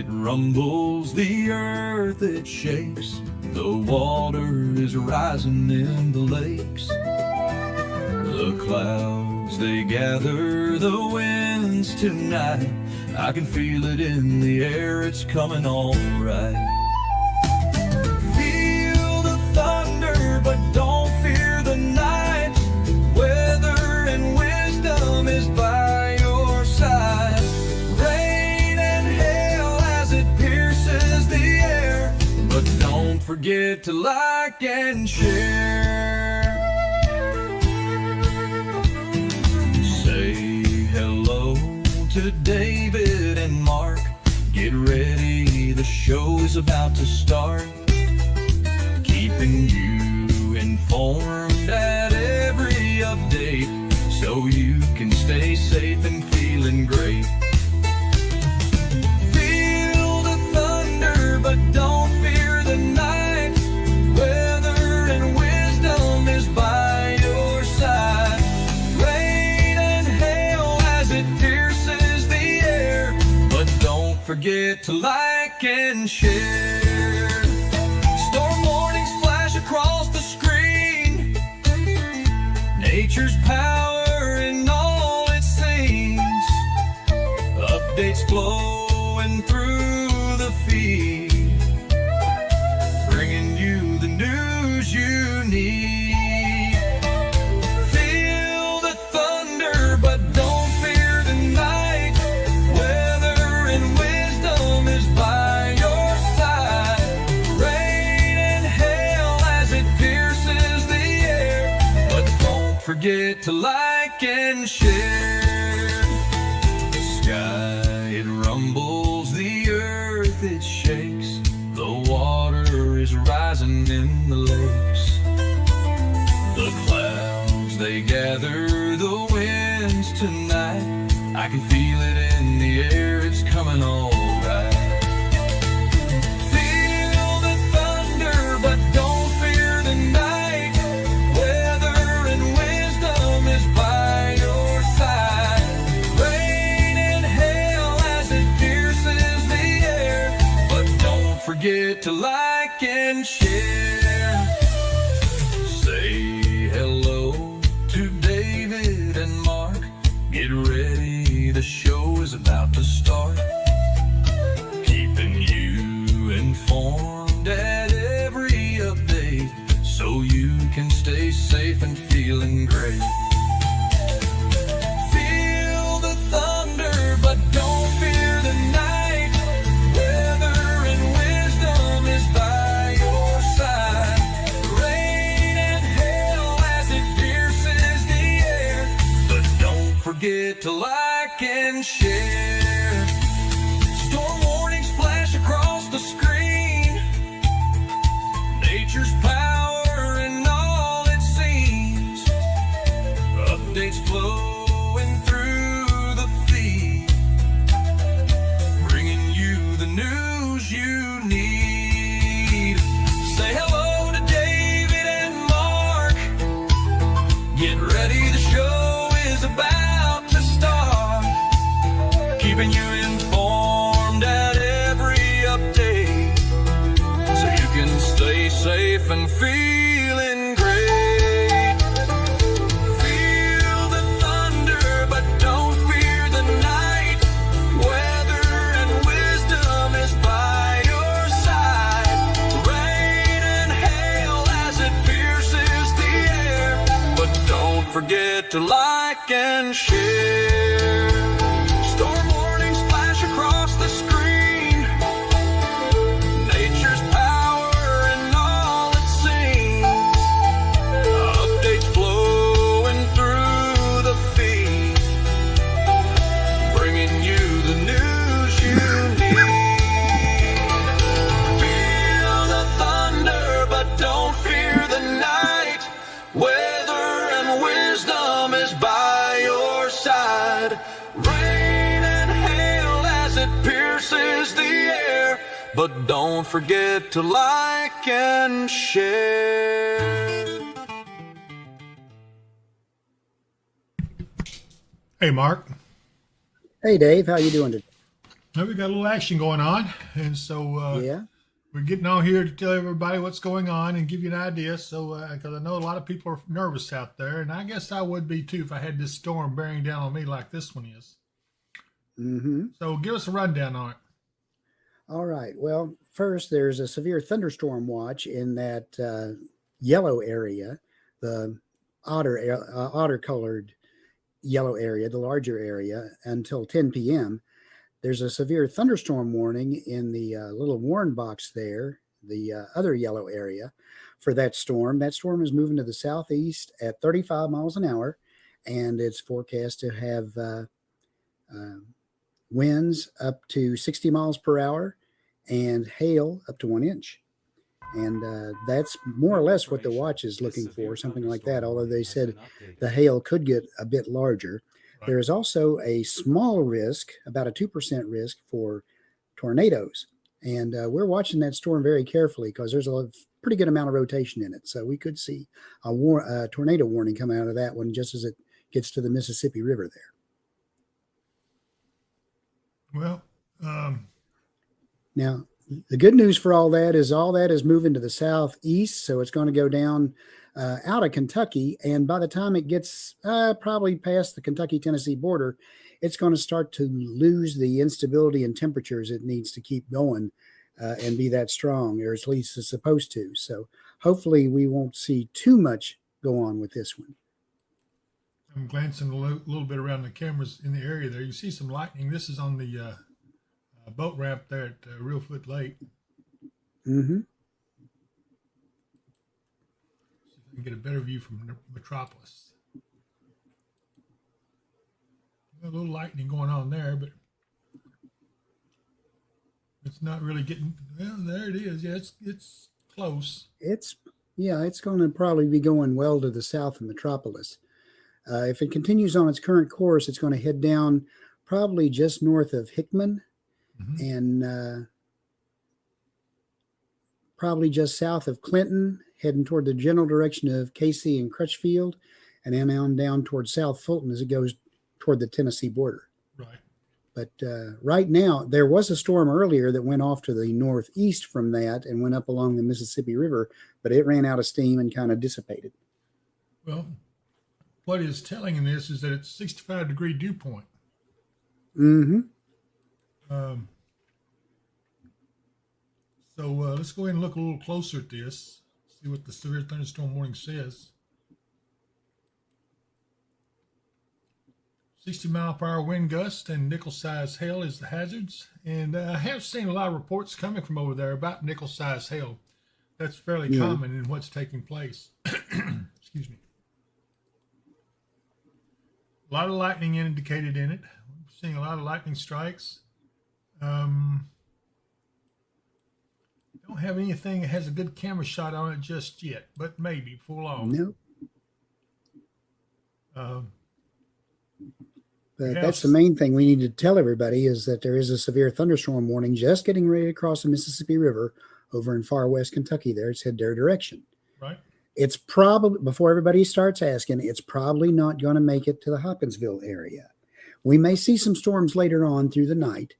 rumbles, the earth it shakes, the water is rising in the lakes. The clouds they gather, the winds tonight, I can feel it in the air, it's coming all right. Feel the thunder, but don't fear the night. Weather and wisdom is by your side. Rain and hail as it pierces the air, but don't forget to like and share. Say hello to David and Mark. Get ready, the show is about to start. Keeping you informed at every update, so you can stay safe and feeling great. Feel the thunder, but don't fear the night. Weather and wisdom is by your side. Rain and hail as it pierces the air, but don't forget to like and share. Storm warnings flash across the screen, nature's power in all it seems. Updates flowing through the feed, bringing you the news you need. Feel the thunder, but don't fear the night. Weather and wisdom is by your side. Rain and hail as it pierces the air, but don't forget to like and share. The sky, it rumbles, the earth, it shakes, the water is rising in the lakes. The clouds, they gather, the winds tonight, I can feel it in the air, it's coming all right. Feel the thunder, but don't fear the night. Weather and wisdom is by your side. Rain and hail as it pierces the air, but don't forget to like and share. Say hello to David and Mark. Get ready, the show is about to start. Keeping you informed at every update, so you can stay safe and feeling great. Feel the thunder, but don't fear the night. Weather and wisdom is by your side. Rain and hail as it pierces the air, but don't forget to like and share. Storm warnings flash across the screen, nature's power in all it seems. Updates flowing through the feed, bringing you the news you need. Say hello to David and Mark. Get ready, the show is about to start. Keeping you informed at every update, so you can stay safe and feeling great. Feel the thunder, but don't fear the night. Weather and wisdom is by your side. Rain and hail as it pierces the air, but don't forget to like and share. Storm warnings flash across the screen, nature's power in all it seems. Updates flowing through the feed, bringing you the news you need. Feel the thunder, but don't fear the night. Weather and wisdom is by your side. Rain and hail as it pierces the air, but don't forget to like and share. Hey, Mark. Hey, Dave, how you doing today? Now we got a little action going on, and so Yeah. we're getting on here to tell everybody what's going on and give you an idea. So, because I know a lot of people are nervous out there, and I guess I would be too if I had this storm bearing down on me like this one is. Mm-hmm. So, give us a rundown on it. All right. Well, first, there's a severe thunderstorm watch in that yellow area, the otter colored yellow area, the larger area, until 10 p.m. There's a severe thunderstorm warning in the little warn box there, the other yellow area for that storm. That storm is moving to the southeast at 35 miles an hour, and it's forecast to have uh, winds up to 60 miles per hour and hail up to 1 inch. And that's more or less what the watch is This looking severe for, something like that, thunderstorm although warning they has said been the updated. hail could get a bit larger. Right. There is also a small risk, about a 2% risk for tornadoes. And we're watching that storm very carefully because there's a pretty good amount of rotation in it. So we could see a tornado warning come out of that one just as it gets to the Mississippi River there. Well, Now, the good news for all that is moving to the southeast, so it's going to go down out of Kentucky, and by the time it gets probably past the Kentucky-Tennessee border, it's going to start to lose the instability and temperatures it needs to keep going and be that strong, or at least it's supposed to. So hopefully we won't see too much go on with this one. I'm glancing a little bit around the cameras in the area there. You see some lightning. This is on the boat ramp there at Reelfoot Lake. Mm-hmm. See if I can get a better view from Metropolis. A little lightning going on there, but it's not really getting. Well, there it is. Yeah, it's close. It's going to probably be going well to the south of Metropolis. If it continues on its current course, it's going to head down probably just north of Hickman Mm-hmm. and probably just south of Clinton, heading toward the general direction of Casey and Crutchfield, and then on down toward South Fulton as it goes toward the Tennessee border. Right. But right now, there was a storm earlier that went off to the northeast from that and went up along the Mississippi River, but it ran out of steam and kind of dissipated. Well, what is telling in this is that it's 65-degree dew point. Mm-hmm. Um, so let's go ahead and look a little closer at this, see what the severe thunderstorm warning says. 60-mile-per-hour wind gust and nickel-sized hail is the hazards. And I have seen a lot of reports coming from over there about nickel-sized hail. That's fairly Yeah. common in what's taking place. Excuse me. A lot of lightning indicated in it. We're seeing a lot of lightning strikes. Don't have anything that has a good camera shot on it just yet, but maybe before long. No, Um, but Yeah. that's the main thing we need to tell everybody is that there is a severe thunderstorm warning just getting ready to cross the Mississippi River over in far west Kentucky there. It's head their direction. right? It's probably, before everybody starts asking, it's probably not going to make it to the Hopkinsville area. We may see some storms later on through the night,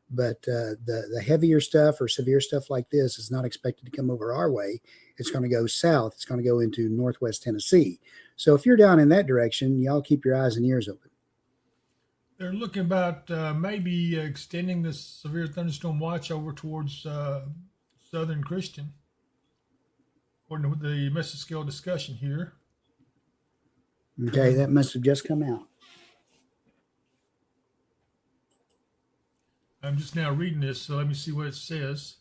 but the heavier stuff or severe stuff like this is not expected to come over our way. It's going to go south. It's going to go into northwest Tennessee. So if you're down in that direction, y'all keep your eyes and ears open. They're looking about maybe extending this severe thunderstorm watch over towards Southern Christian, according to the mesoscale discussion here. Okay, that must have just come out. I'm just now reading this, so let me see what it says.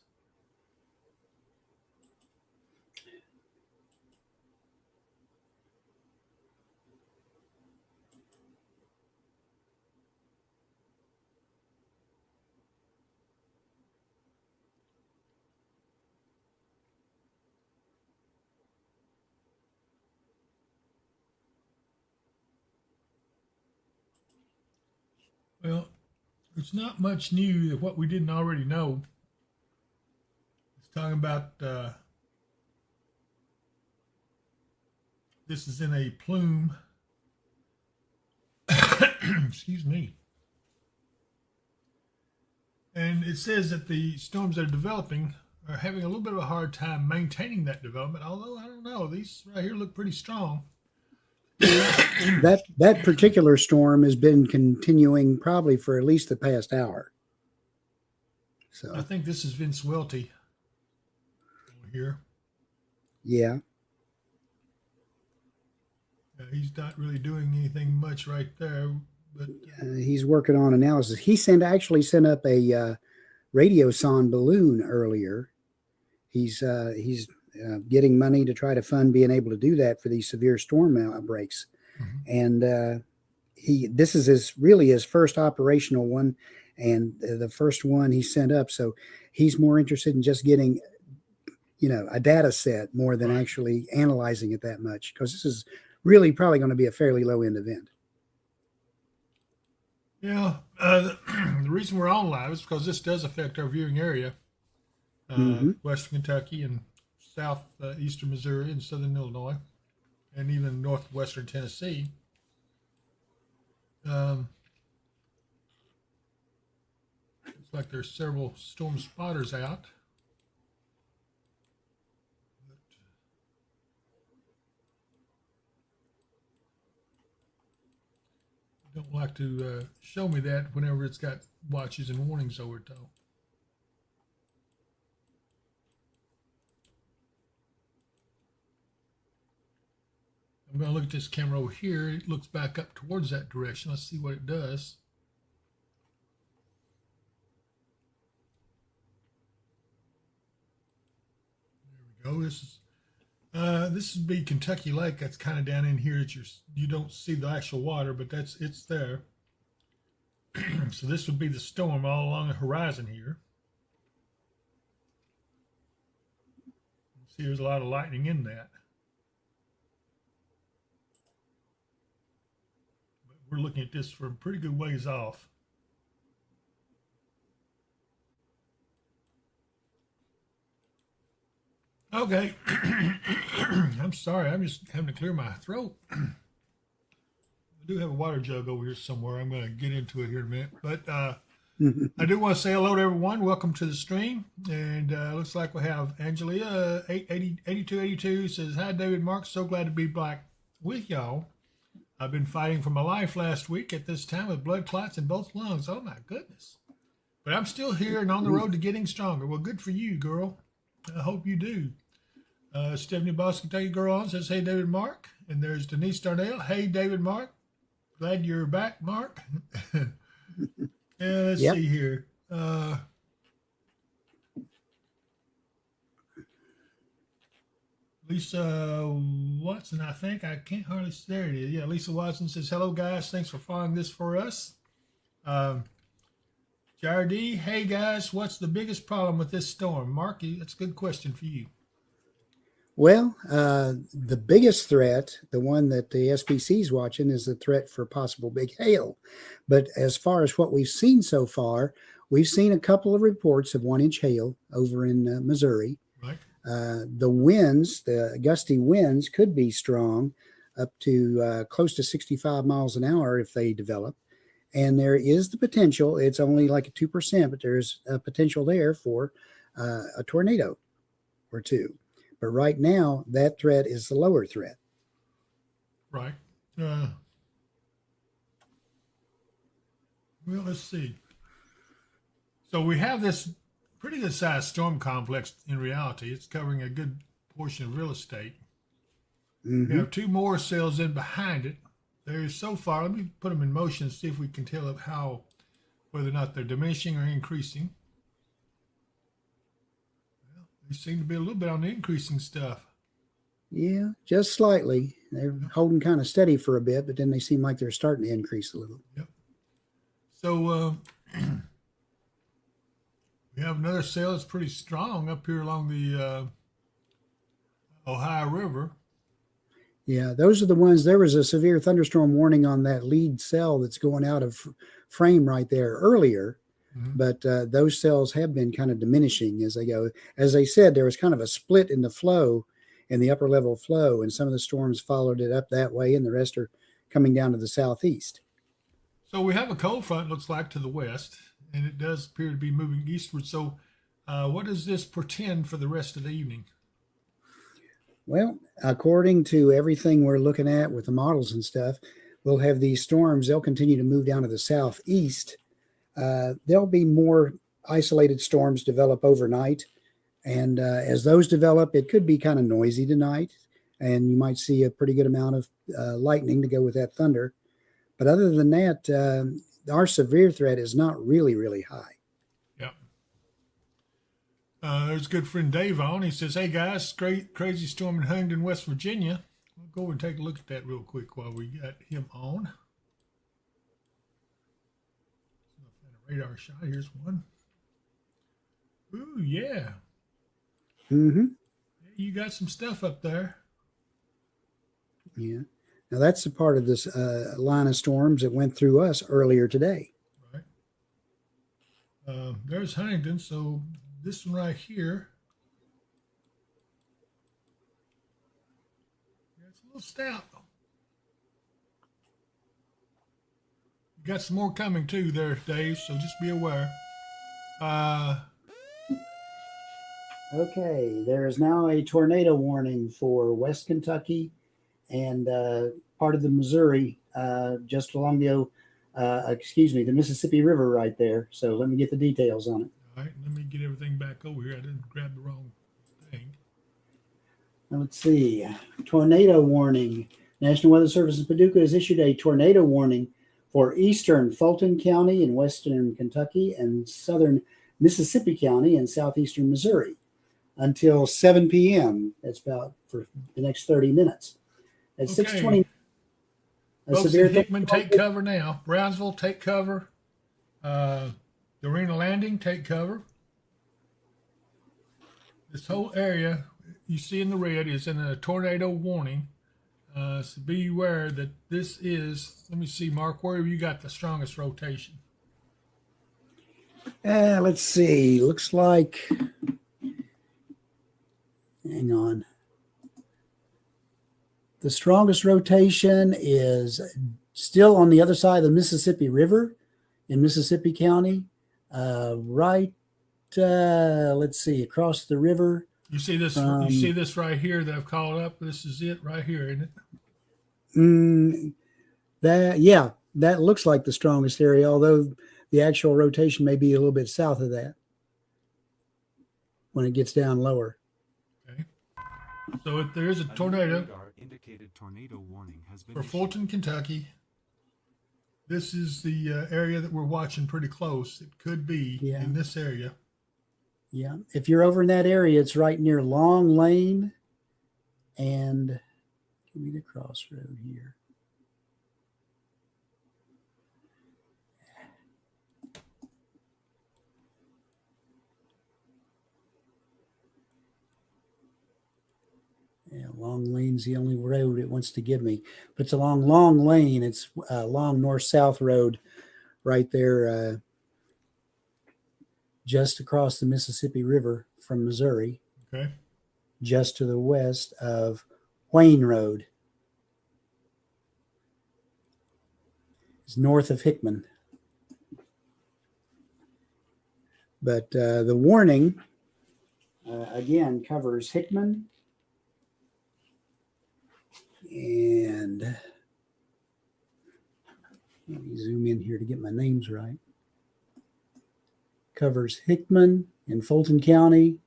Well, it's not much new of what we didn't already know. It's talking about this is in a plume. Excuse me. And it says that the storms that are developing are having a little bit of a hard time maintaining that development. Although I don't know, these right here look pretty strong. That particular storm has been continuing probably for at least the past hour. So I think this is Vince Welty over here. yeah. He's not really doing anything much right there, but He's working on analysis. He actually sent up a radiosonde balloon earlier. He's getting money to try to fund being able to do that for these severe storm outbreaks. And this is his first operational one, and the first one he sent up. So he's more interested in just getting, a data set more than actually analyzing it that much, because this is really probably going to be a fairly low end event. yeah, the reason we're on live is because this does affect our viewing area, Western Kentucky and southeastern Missouri and southern Illinois, and even northwestern Tennessee. Looks like there's several storm spotters out. Don't like to show me that whenever it's got watches and warnings over it, though. I'm going to look at this camera over here. It looks back up towards that direction. Let's see what it does. There we go. This would be Kentucky Lake. That's kind of down in here. You don't see the actual water, but it's there. So this would be the storm all along the horizon here. See, there's a lot of lightning in that. But we're looking at this from pretty good ways off. Okay. I'm sorry. I'm just having to clear my throat. I do have a water jug over here somewhere. I'm going to get into it here in a minute. But I do want to say hello to everyone. Welcome to the stream. And looks like we have Angelia 8282 says, "Hi, David Mark. So glad to be back with y'all. I've been fighting for my life last week at this time with blood clots in both lungs. Oh, my goodness. But I'm still here and on the road to getting stronger. Well, good for you, girl. I hope you do." Stephanie Boss, Kentucky Girl on says, "Hey, David Mark." And there's Denise Darnell. "Hey, David Mark. Glad you're back, Mark." Let's see here. Lisa Watson, I think. I can't hardly see. There it is. Yeah, Lisa Watson says, "Hello, guys. Thanks for following this for us." JRD, "Hey, guys, what's the biggest problem with this storm?" Mark, that's a good question for you. Well, the biggest threat, the one that the SPC is watching, is the threat for possible big hail. But as far as what we've seen so far, we've seen a couple of reports of 1-inch hail over in Missouri. Right. The winds, the gusty winds, could be strong, up to close to 65 miles an hour if they develop. And there is the potential, it's only like a 2%, but there's a potential there for a tornado or two. But right now, that threat is the lower threat. Right. Well, let's see. So we have this pretty good sized storm complex in reality. It's covering a good portion of real estate. We have two more cells in behind it. There's so far, let me put them in motion and see if we can tell whether or not they're diminishing or increasing. Well, they seem to be a little bit on the increasing stuff. Yeah, just slightly. They're holding kind of steady for a bit, but then they seem like they're starting to increase a little. Yep. So we have another cell that's pretty strong up here along the Ohio River. Yeah, those are the ones. There was a severe thunderstorm warning on that lead cell that's going out of frame right there earlier, but those cells have been kind of diminishing as they go. As they said, there was kind of a split in the flow, in the upper level flow, and some of the storms followed it up that way, and the rest are coming down to the southeast. So we have a cold front, looks like, to the west, and it does appear to be moving eastward. So, what does this portend for the rest of the evening? Well, according to everything we're looking at with the models and stuff, we'll have these storms. They'll continue to move down to the southeast. There'll be more isolated storms develop overnight. And as those develop, it could be kind of noisy tonight. And you might see a pretty good amount of lightning to go with that thunder. But other than that, our severe threat is not really, really high. Yep. There's a good friend Dave on. He says, "Hey guys, great crazy storm in Huntington, West Virginia." We'll go over and take a look at that real quick while we got him on. Radar shot. Here's one. Ooh, yeah. Mm-hmm. You got some stuff up there. Yeah. Now that's a part of this line of storms that went through us earlier today. Right. There's Huntington. So this one right here. Yeah, it's a little stout. You got some more coming too there, Dave. So just be aware. Okay, there is now a tornado warning for West Kentucky and part of the Missouri, just along the Mississippi River right there. So let me get the details on it. All right, let me get everything back over here. I didn't grab the wrong thing. Now let's see. Tornado warning. National Weather Service in Paducah has issued a tornado warning for eastern Fulton County in western Kentucky and southern Mississippi County in southeastern Missouri until 7 p.m. That's about for the next 30 minutes. At 6:20, folks in Hickman, take cover now. Brownsville, take cover. Dorena Landing, take cover. This whole area you see in the red is in a tornado warning. So be aware that this is, let me see, Mark, where have you got the strongest rotation? Let's see. Looks like, hang on. The strongest rotation is still on the other side of the Mississippi River in Mississippi County. Let's see, across the river. You see this? You see this right here that I've called up? This is it right here, isn't it? That looks like the strongest area, although the actual rotation may be a little bit south of that when it gets down lower. Okay. So if there is a tornado, indicated tornado warning has been for Fulton, Kentucky, this is the area that we're watching pretty close. It could be in this area. Yeah. If you're over in that area, it's right near Long Lane and give me the crossroad here. Yeah, Long Lane's the only road it wants to give me. But it's along Long Lane. It's a long north-south road right there just across the Mississippi River from Missouri. Okay. Just to the west of Wayne Road. It's north of Hickman. But the warning, again, covers Hickman. And let me zoom in here to get my names right. Covers Hickman in Fulton County.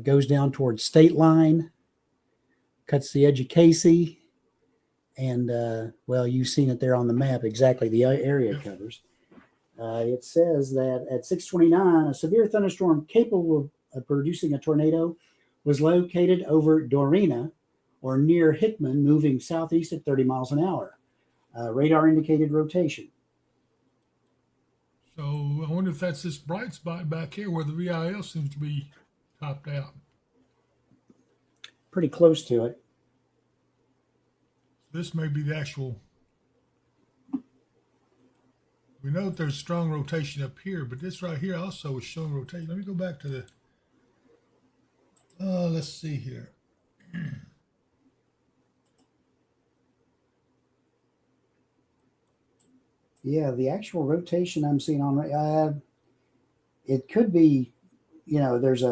Goes down towards State Line. Cuts the edge of Casey. And, you've seen it there on the map, exactly the area it covers. It says that at 6:29, a severe thunderstorm capable of producing a tornado was located over Dorena, or near Hickman, moving southeast at 30 miles an hour. Radar indicated rotation. So I wonder if that's this bright spot back here where the VIL seems to be topped out. Pretty close to it. This may be the actual. We know that there's strong rotation up here, but this right here also is showing rotation. Let me go back to the. Let's see here. Yeah, the actual rotation I'm seeing on it could be, there's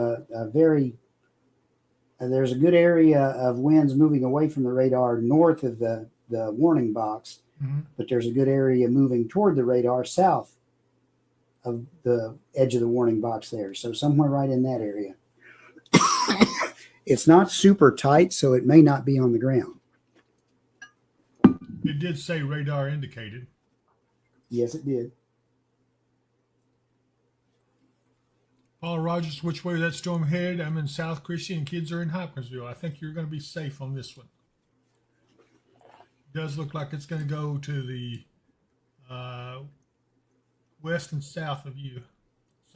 there's a good area of winds moving away from the radar north of the warning box, but there's a good area moving toward the radar south of the edge of the warning box there. So somewhere right in that area. It's not super tight, so it may not be on the ground. It did say radar indicated. Yes, it did. Paul Rogers, which way that storm headed? I'm in South Christian and kids are in Hopkinsville. I think you're going to be safe on this one. It does look like it's going to go to the west and south of you.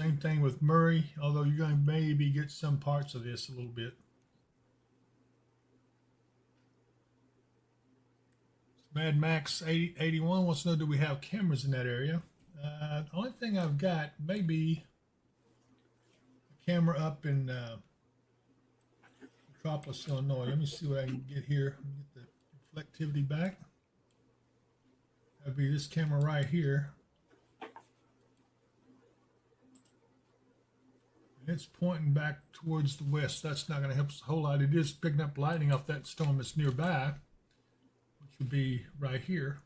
Same thing with Murray, although you're going to maybe get some parts of this a little bit. Mad Max 8081 wants to know, do we have cameras in that area? The only thing I've got may be a camera up in Metropolis, Illinois. Let me see what I can get here. Get the reflectivity back. That'd be this camera right here. And it's pointing back towards the west. That's not going to help us a whole lot. It is picking up lightning off that storm that's nearby, which would be right here.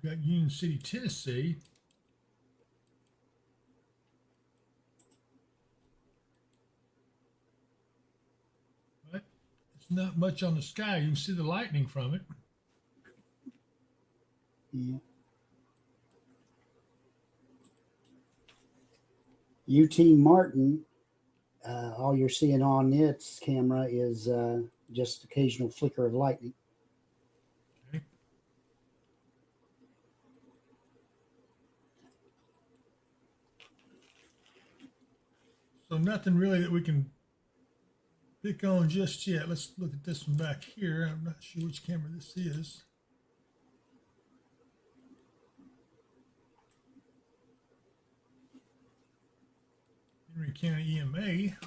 We've got Union City, Tennessee. But it's not much on the sky. You can see the lightning from it. Yeah. UT Martin, all you're seeing on its camera is just occasional flicker of lightning. Okay. So nothing really that we can pick on just yet. Let's look at this one back here. I'm not sure which camera this is. Henry County EMA. I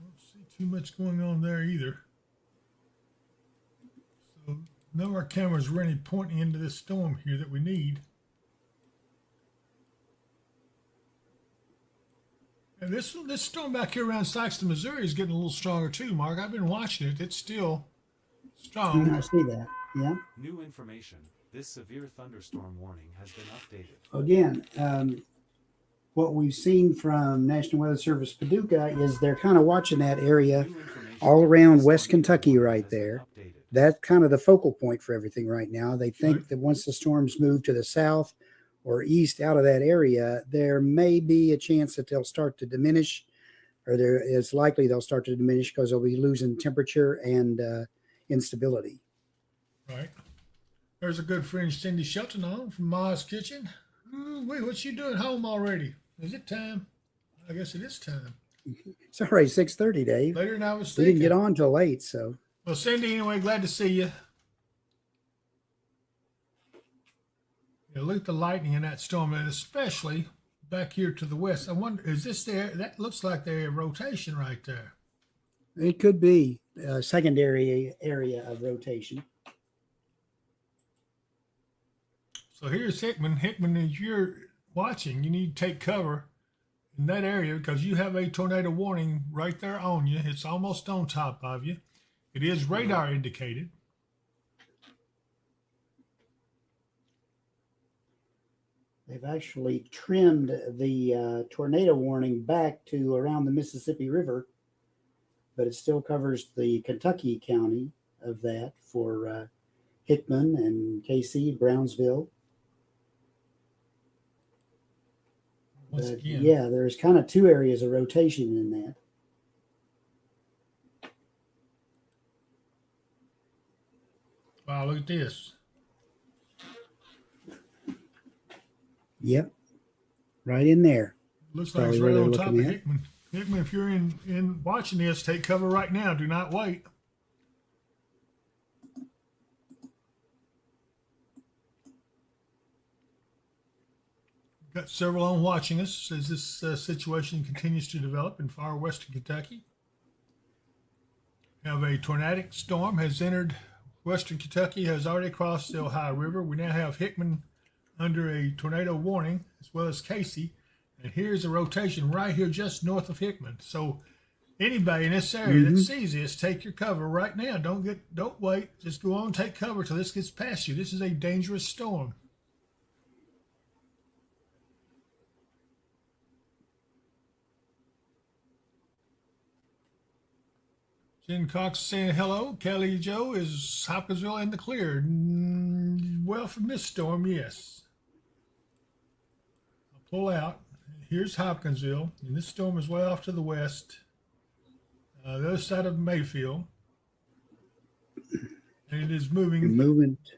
don't see too much going on there either. So none of our cameras are really pointing into this storm here that we need. And this storm back here around Sikeston, Missouri is getting a little stronger too, Mark. I've been watching it. It's still strong. I see that. Yeah. New information. This severe thunderstorm warning has been updated. Again, what we've seen from National Weather Service Paducah is they're kind of watching that area all around West Kentucky right there. That's kind of the focal point for everything right now. They think that once the storms move to the south or east out of that area, there may be a chance that they'll start to diminish, or there is likely they'll start to diminish because they'll be losing temperature and instability. Right. There's a good friend, Cindy Shelton, on from Ma's Kitchen. Ooh, wait, what's she doing home already? Is it time? I guess it is time. It's already 6:30, Dave. Later than I was We thinking. didn't get on till late, so. Well, Cindy, anyway, glad to see you. Yeah, look at the lightning in that storm, and especially back here to the west. I wonder, is this there? That looks like their rotation right there. It could be a secondary area of rotation. So here's Hickman. Hickman, as you're watching, you need to take cover in that area because you have a tornado warning right there on you. It's almost on top of you. It is radar indicated. They've actually trimmed the tornado warning back to around the Mississippi River, but it still covers the Kentucky county of that for Hickman and KC, Brownsville. Once again, yeah, there's kind of two areas of rotation in that. wow, look at this. Yep, right in there. Looks like it's right on top of Hickman. Hickman, if you're in watching this, take cover right now. Do not wait. Got several on watching us as this situation continues to develop in far western Kentucky. We have a tornadic storm has entered western Kentucky, has already crossed the Ohio River. We now have Hickman under a tornado warning, as well as Casey. And here's a rotation right here just north of Hickman. So anybody in this area that sees this, take your cover right now. Don't wait. Just go on, take cover till this gets past you. This is a dangerous storm. Jen Cox saying hello. Kelly Joe, is Hopkinsville in the clear? Well, from this storm, yes. I'll pull out. Here's Hopkinsville, and this storm is way off to the west, the other side of Mayfield. And it is moving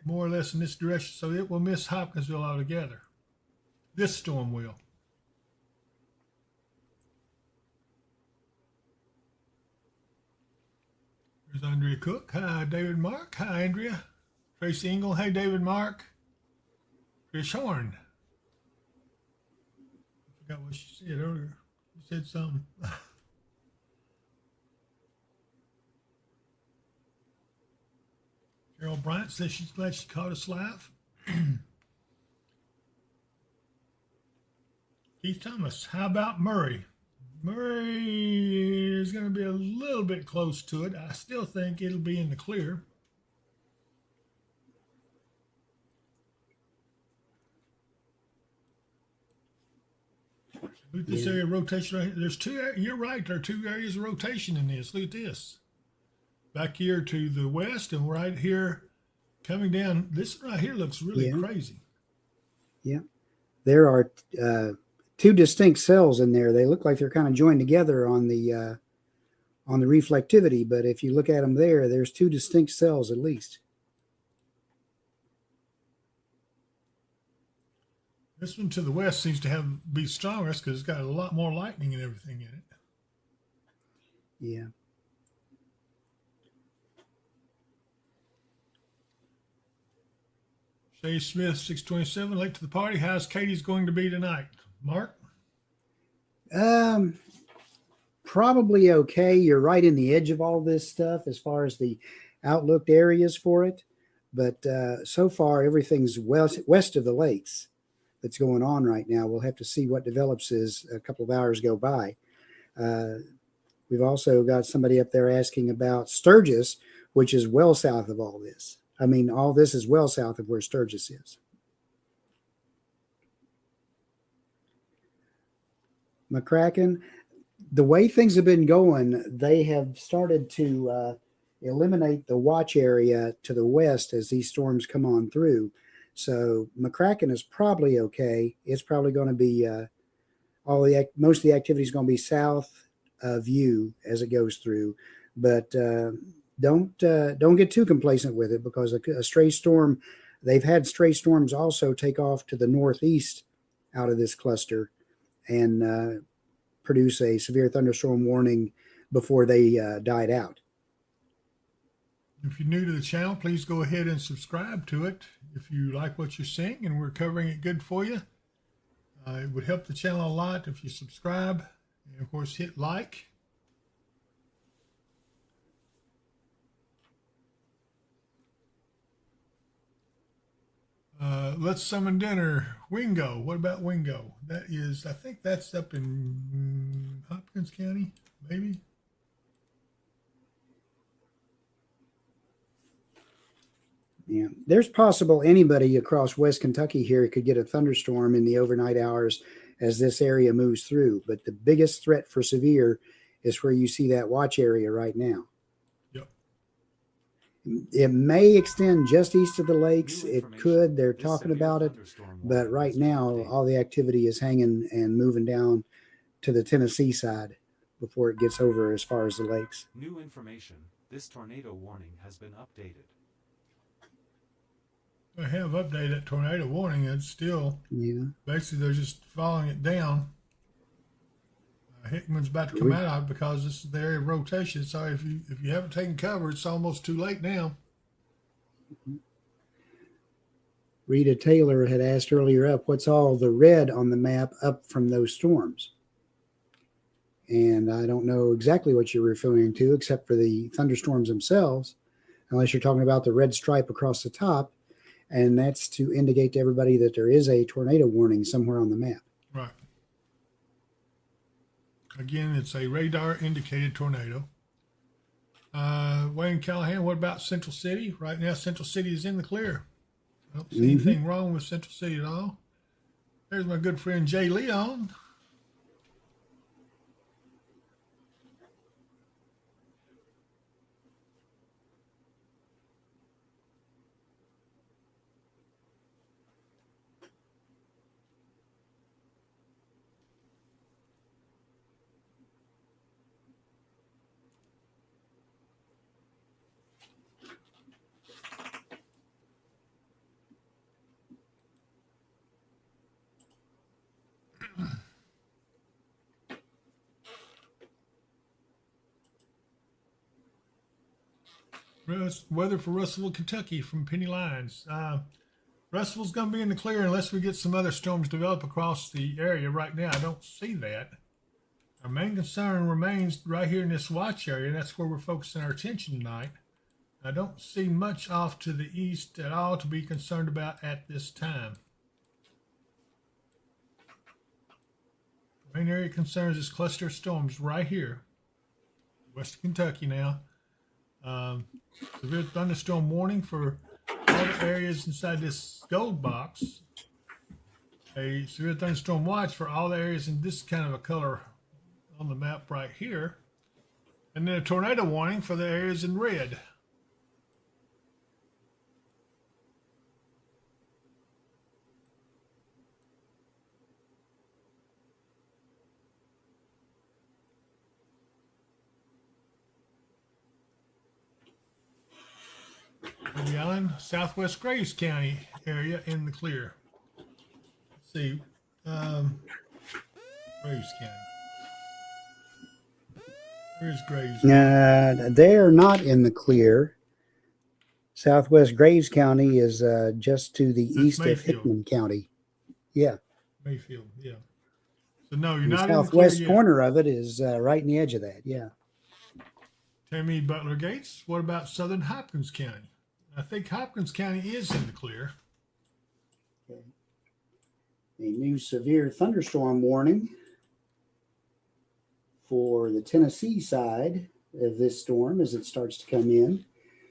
more or less in this direction, so it will miss Hopkinsville altogether. This storm will. There's Andrea Cook. Hi, David Mark. Hi, Andrea. Tracy Engel. Hey, David Mark. Trish Horn. I forgot what she said earlier. She said something. Carol Bryant says she's glad she caught us live. Keith Thomas. How about Murray? Murray is going to be a little bit close to it. I still think it'll be in the clear. Look at this area of rotation right here. There's two, you're right, there are two areas of rotation in this. Look at this. Back here to the west and right here coming down. This right here looks really crazy. Yeah. There are two distinct cells in there. They look like they're kind of joined together on the reflectivity, but if you look at them there's two distinct cells at least. This one to the west seems to be strongest because it's got a lot more lightning and everything in it. Yeah. Shay Smith, 627, late to the party. How's Katie's going to be tonight? Mark? Probably okay. You're right in the edge of all this stuff as far as the outlooked areas for it. But so far, everything's west of the lakes that's going on right now. We'll have to see what develops as a couple of hours go by. We've also got somebody up there asking about Sturgis, which is well south of all this. I mean, all this is well south of where Sturgis is. McCracken, the way things have been going, they have started to eliminate the watch area to the west as these storms come on through. So McCracken is probably okay. It's probably going to be most of the activity is going to be south of you as it goes through, but don't get too complacent with it, because a stray storm, they've had stray storms also take off to the northeast out of this cluster and produce a severe thunderstorm warning before they died out. If you're new to the channel, please go ahead and subscribe to it if you like what you're seeing and we're covering it good for you. It would help the channel a lot if you subscribe and, of course, hit like. Let's summon dinner. Wingo. What about Wingo? That is, I think that's up in Hopkins County, maybe. Yeah, there's possible anybody across West Kentucky here could get a thunderstorm in the overnight hours as this area moves through. But the biggest threat for severe is where you see that watch area right now. Yep. It may extend just east of the lakes. It could. They're talking about it. But right now, all the activity is hanging and moving down to the Tennessee side before it gets over as far as the lakes. New information. This tornado warning has been updated. I have updated that tornado warning. It's still, basically they're just following it down. Hickman's about to come out of it because this is the area of rotation. So if you haven't taken cover, it's almost too late now. Rita Taylor had asked earlier up, what's all the red on the map up from those storms? And I don't know exactly what you're referring to, except for the thunderstorms themselves, unless you're talking about the red stripe across the top. And that's to indicate to everybody that there is a tornado warning somewhere on the map. Right. Again, it's a radar indicated tornado. Wayne Callahan, what about Central City? Right now, Central City is in the clear. I don't see anything wrong with Central City at all. There's my good friend Jay Leon. Weather for Russellville, Kentucky from Penny Lines. Russellville's going to be in the clear unless we get some other storms develop across the area. Right now, I don't see that. Our main concern remains right here in this watch area. That's where we're focusing our attention tonight. I don't see much off to the east at all to be concerned about at this time. The main area of concerns is cluster storms right here, west of Kentucky now. Severe thunderstorm warning for all the areas inside this gold box. A severe thunderstorm watch for all the areas in this kind of a color on the map right here. And then a tornado warning for the areas in red. Baby Island, Southwest Graves County area in the clear. Let's see, Graves County. Where's Graves? They are not in the clear. Southwest Graves County is just to the east of Hickman County. Yeah. Mayfield, yeah. So no, you're The not southwest in the clear corner of it is right in the edge of that. Yeah. Tammy Butler Gates, what about Southern Hopkins County? I think Hopkins County is in the clear. Okay. A new severe thunderstorm warning for the Tennessee side of this storm as it starts to come in.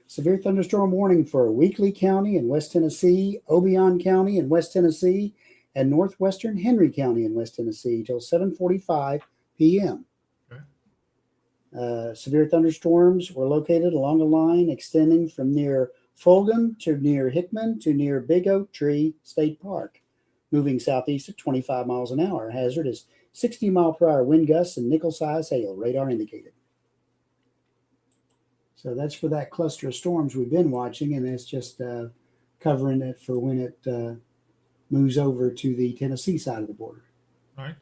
Severe thunderstorm warning for Weakley County in West Tennessee, Obion County in West Tennessee, and northwestern Henry County in West Tennessee till 7:45 p.m. Okay. Severe thunderstorms were located along a line extending from near Fulgham to near Hickman to near Big Oak Tree State Park, moving southeast at 25 miles an hour. Hazard is 60-mile-per-hour wind gusts and nickel-size hail, radar indicated. So that's for that cluster of storms we've been watching, and it's just covering it for when it moves over to the Tennessee side of the border. All right.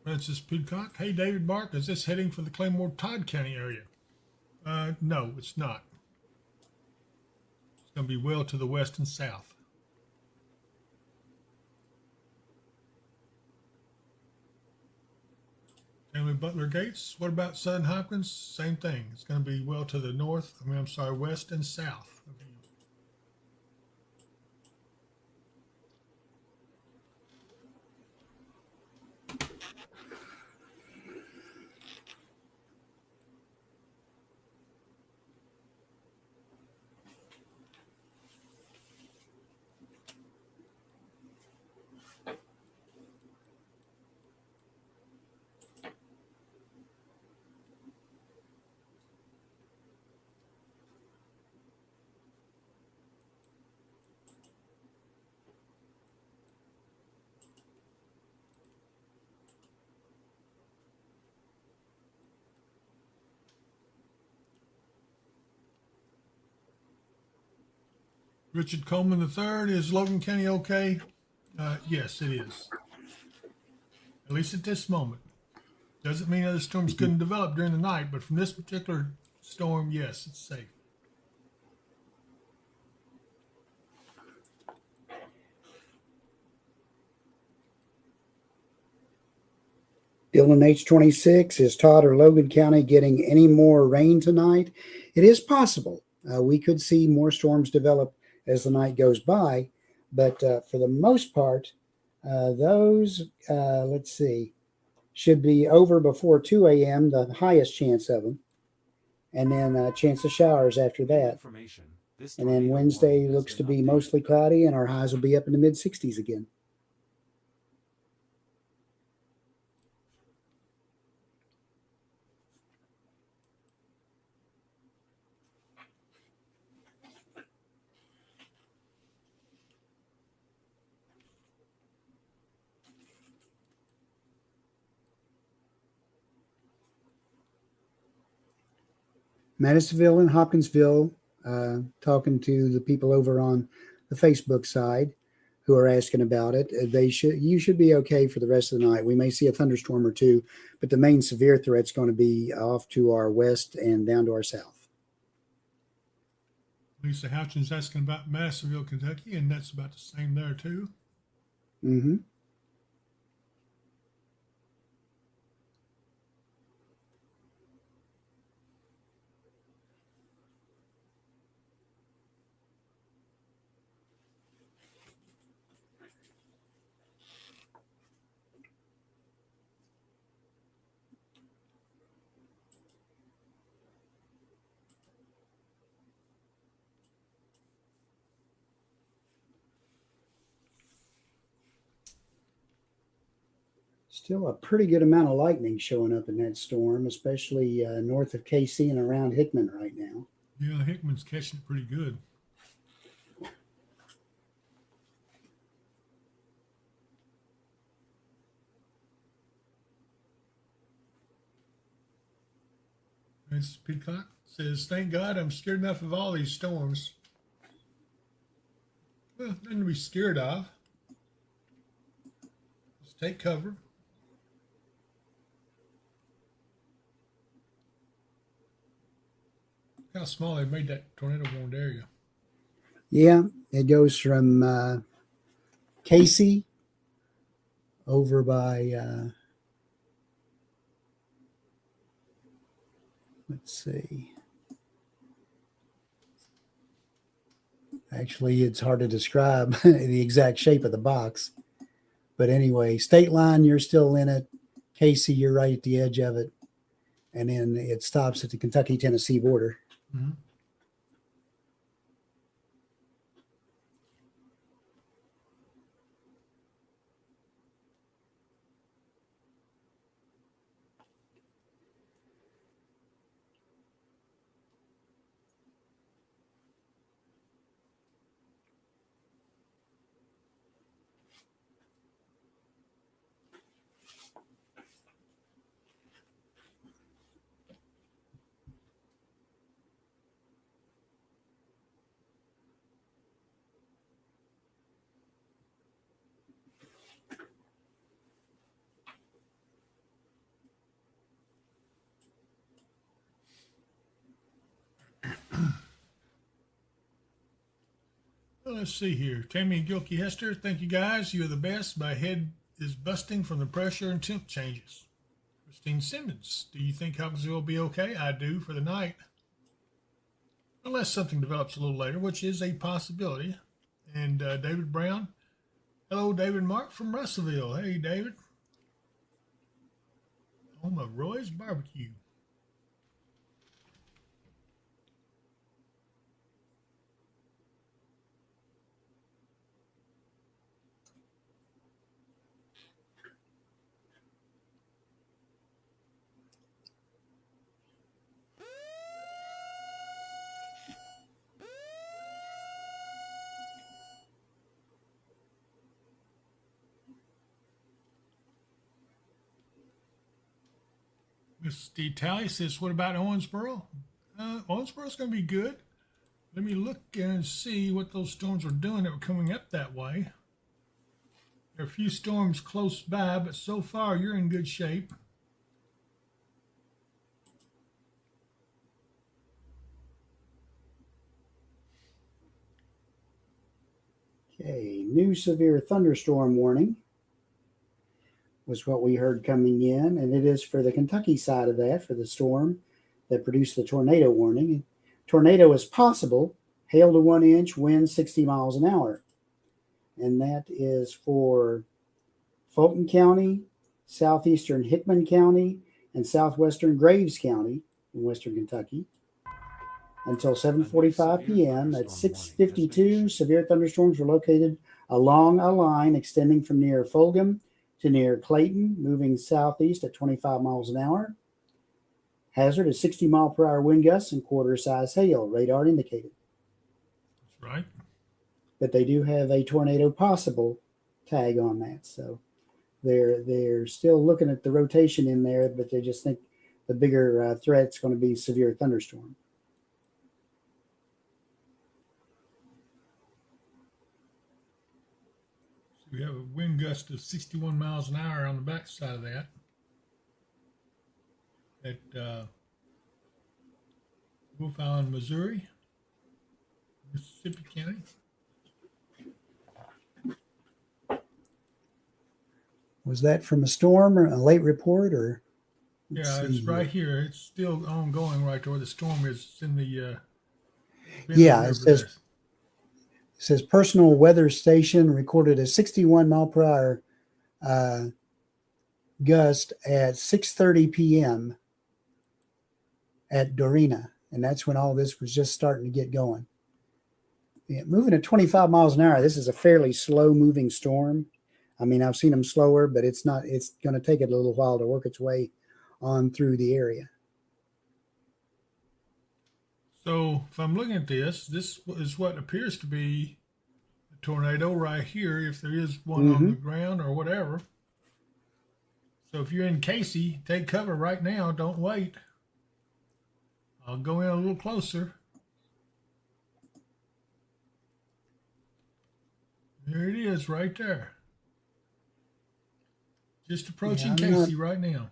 Francis Pidcock. Hey, David Mark, is this heading for the Claymore-Todd County area? No, it's not. It's going to be well to the west and south. Tammy Butler Gates. What about Southern Hopkins? Same thing. It's going to be well to the north. West and south. Okay. Richard Coleman III, is Logan County okay? Yes, it is. At least at this moment. Doesn't mean other storms couldn't develop during the night, but from this particular storm, yes, it's safe. Dylan H26, is Todd or Logan County getting any more rain tonight? It is possible. We could see more storms develop as the night goes by, but for the most part, those, let's see, should be over before 2 a.m., the highest chance of them, and then a chance of showers after New that. information. This And then tornado Wednesday warning has looks to been be updated. mostly cloudy, and our highs will be up in the mid 60s again. Madisonville and Hopkinsville, talking to the people over on the Facebook side who are asking about it. You should be okay for the rest of the night. We may see a thunderstorm or two, but the main severe threat's going to be off to our west and down to our south. Lisa Houchin's asking about Madisonville, Kentucky, and that's about the same there too. Mm-hmm. Still a pretty good amount of lightning showing up in that storm, especially north of KC and around Hickman right now. Yeah, Hickman's catching it pretty good. Miss Peacock says, "Thank God I'm scared enough of all these storms." Well, nothing to be scared of. Just take cover. Look how small they made that tornado warned area. Yeah, it goes from Casey over by, let's see. Actually, it's hard to describe the exact shape of the box. But anyway, state line, you're still in it. Casey, you're right at the edge of it. And then it stops at the Kentucky-Tennessee border. Mm-hmm. Well, let's see here. Tammy and Gilkey Hester, thank you guys. You're the best. My head is busting from the pressure and temp changes. Christine Simmons, do you think Hopkinsville will be okay? I do for the night. Unless something develops a little later, which is a possibility. And David Brown, hello, David Mark from Russellville. Hey, David. Home of Roy's Barbecue. Miss D. Talley says, what about Owensboro? Owensboro's going to be good. Let me look and see what those storms are doing that were coming up that way. There are a few storms close by, but so far you're in good shape. Okay, new severe thunderstorm warning. was what we heard coming in, and it is for the Kentucky side of that, for the storm that produced the tornado warning. Tornado is possible, hail to 1 inch, wind 60 miles an hour. And that is for Fulton County, southeastern Hickman County, and southwestern Graves County in western Kentucky until 7:45 p.m. At 6:52, severe thunderstorms were located along a line extending from near Fulgham to near Clayton, moving southeast at 25 miles an hour. Hazard is 60 mile per hour wind gusts and quarter size hail, radar indicated. That's right. But they do have a tornado possible tag on that. So they're still looking at the rotation in there, but they just think the bigger threat's going to be severe thunderstorm. So we have a wind gust of 61 miles an hour on the back side of that. At Wolf Island, Missouri, Mississippi County. Was that from a storm or a late report, or? Yeah, it's right here. It's still ongoing right there. The storm is. It's in the yeah, it says personal weather station recorded a 61 mile per hour gust at 6:30 p.m. at Dorina, and that's when all this was just starting to get going. Yeah, moving at 25 miles an hour, this is a fairly slow moving storm. I mean, I've seen them slower, but it's going to take it a little while to work its way on through the area. So if I'm looking at this is what appears to be a tornado right here, if there is one on the ground or whatever. So if you're in Casey, take cover right now. Don't wait. I'll go in a little closer. There it is right there. Just approaching Casey right now.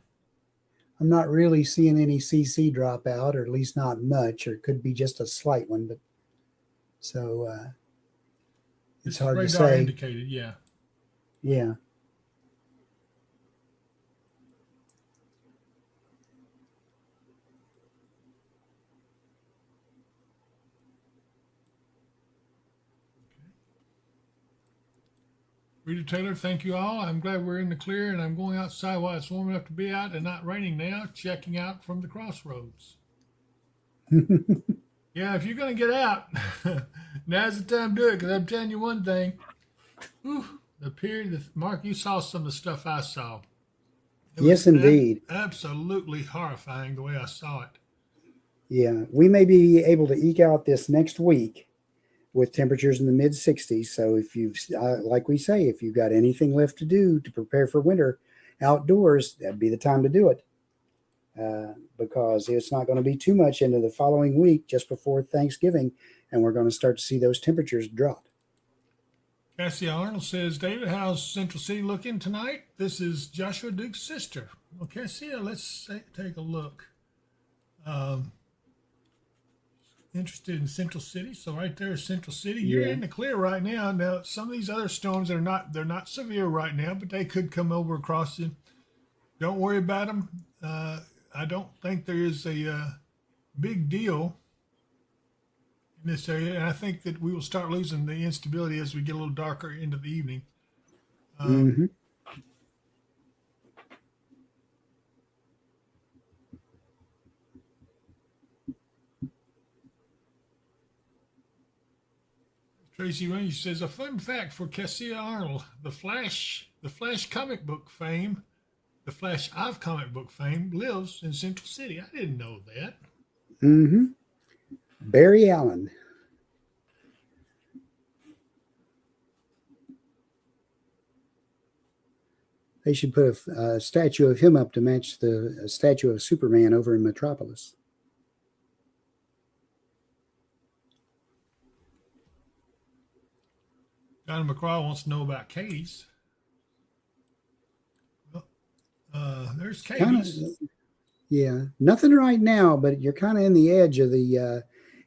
I'm not really seeing any CC drop out, or at least not much, or it could be just a slight one. But so it's hard to say. Indicated, yeah. Yeah. Rita Taylor, thank you all. I'm glad we're in the clear, and I'm going outside while it's warm enough to be out and not raining now, checking out from the crossroads. Yeah, if you're going to get out, now's the time to do it, because I'm telling you one thing. Mark, you saw some of the stuff I saw. Yes, indeed. Absolutely horrifying the way I saw it. Yeah, we may be able to eke out this next week with temperatures in the mid 60s. So if you've, like we say, if you've got anything left to do to prepare for winter outdoors, that'd be the time to do it. Because it's not going to be too much into the following week just before Thanksgiving, and we're going to start to see those temperatures drop. Cassie Arnold says, David, how's Central City looking tonight? This is Joshua Duke's sister. Well, Cassie, let's take a look. Interested in Central City, so right there is Central City. You're in the clear right now. Now, some of these other storms they're not severe right now, but they could come over across you. Don't worry about them. I don't think there is a big deal in this area, and I think that we will start losing the instability as we get a little darker into the evening. Tracy Range says, a fun fact for Cassia Arnold, the Flash comic book fame, the Flash of comic book fame lives in Central City. I didn't know that. Barry Allen. They should put a statue of him up to match the statue of Superman over in Metropolis. John McCraw wants to know about Katie's. Well, there's Katie's. Yeah, nothing right now, but you're kind of in the edge of the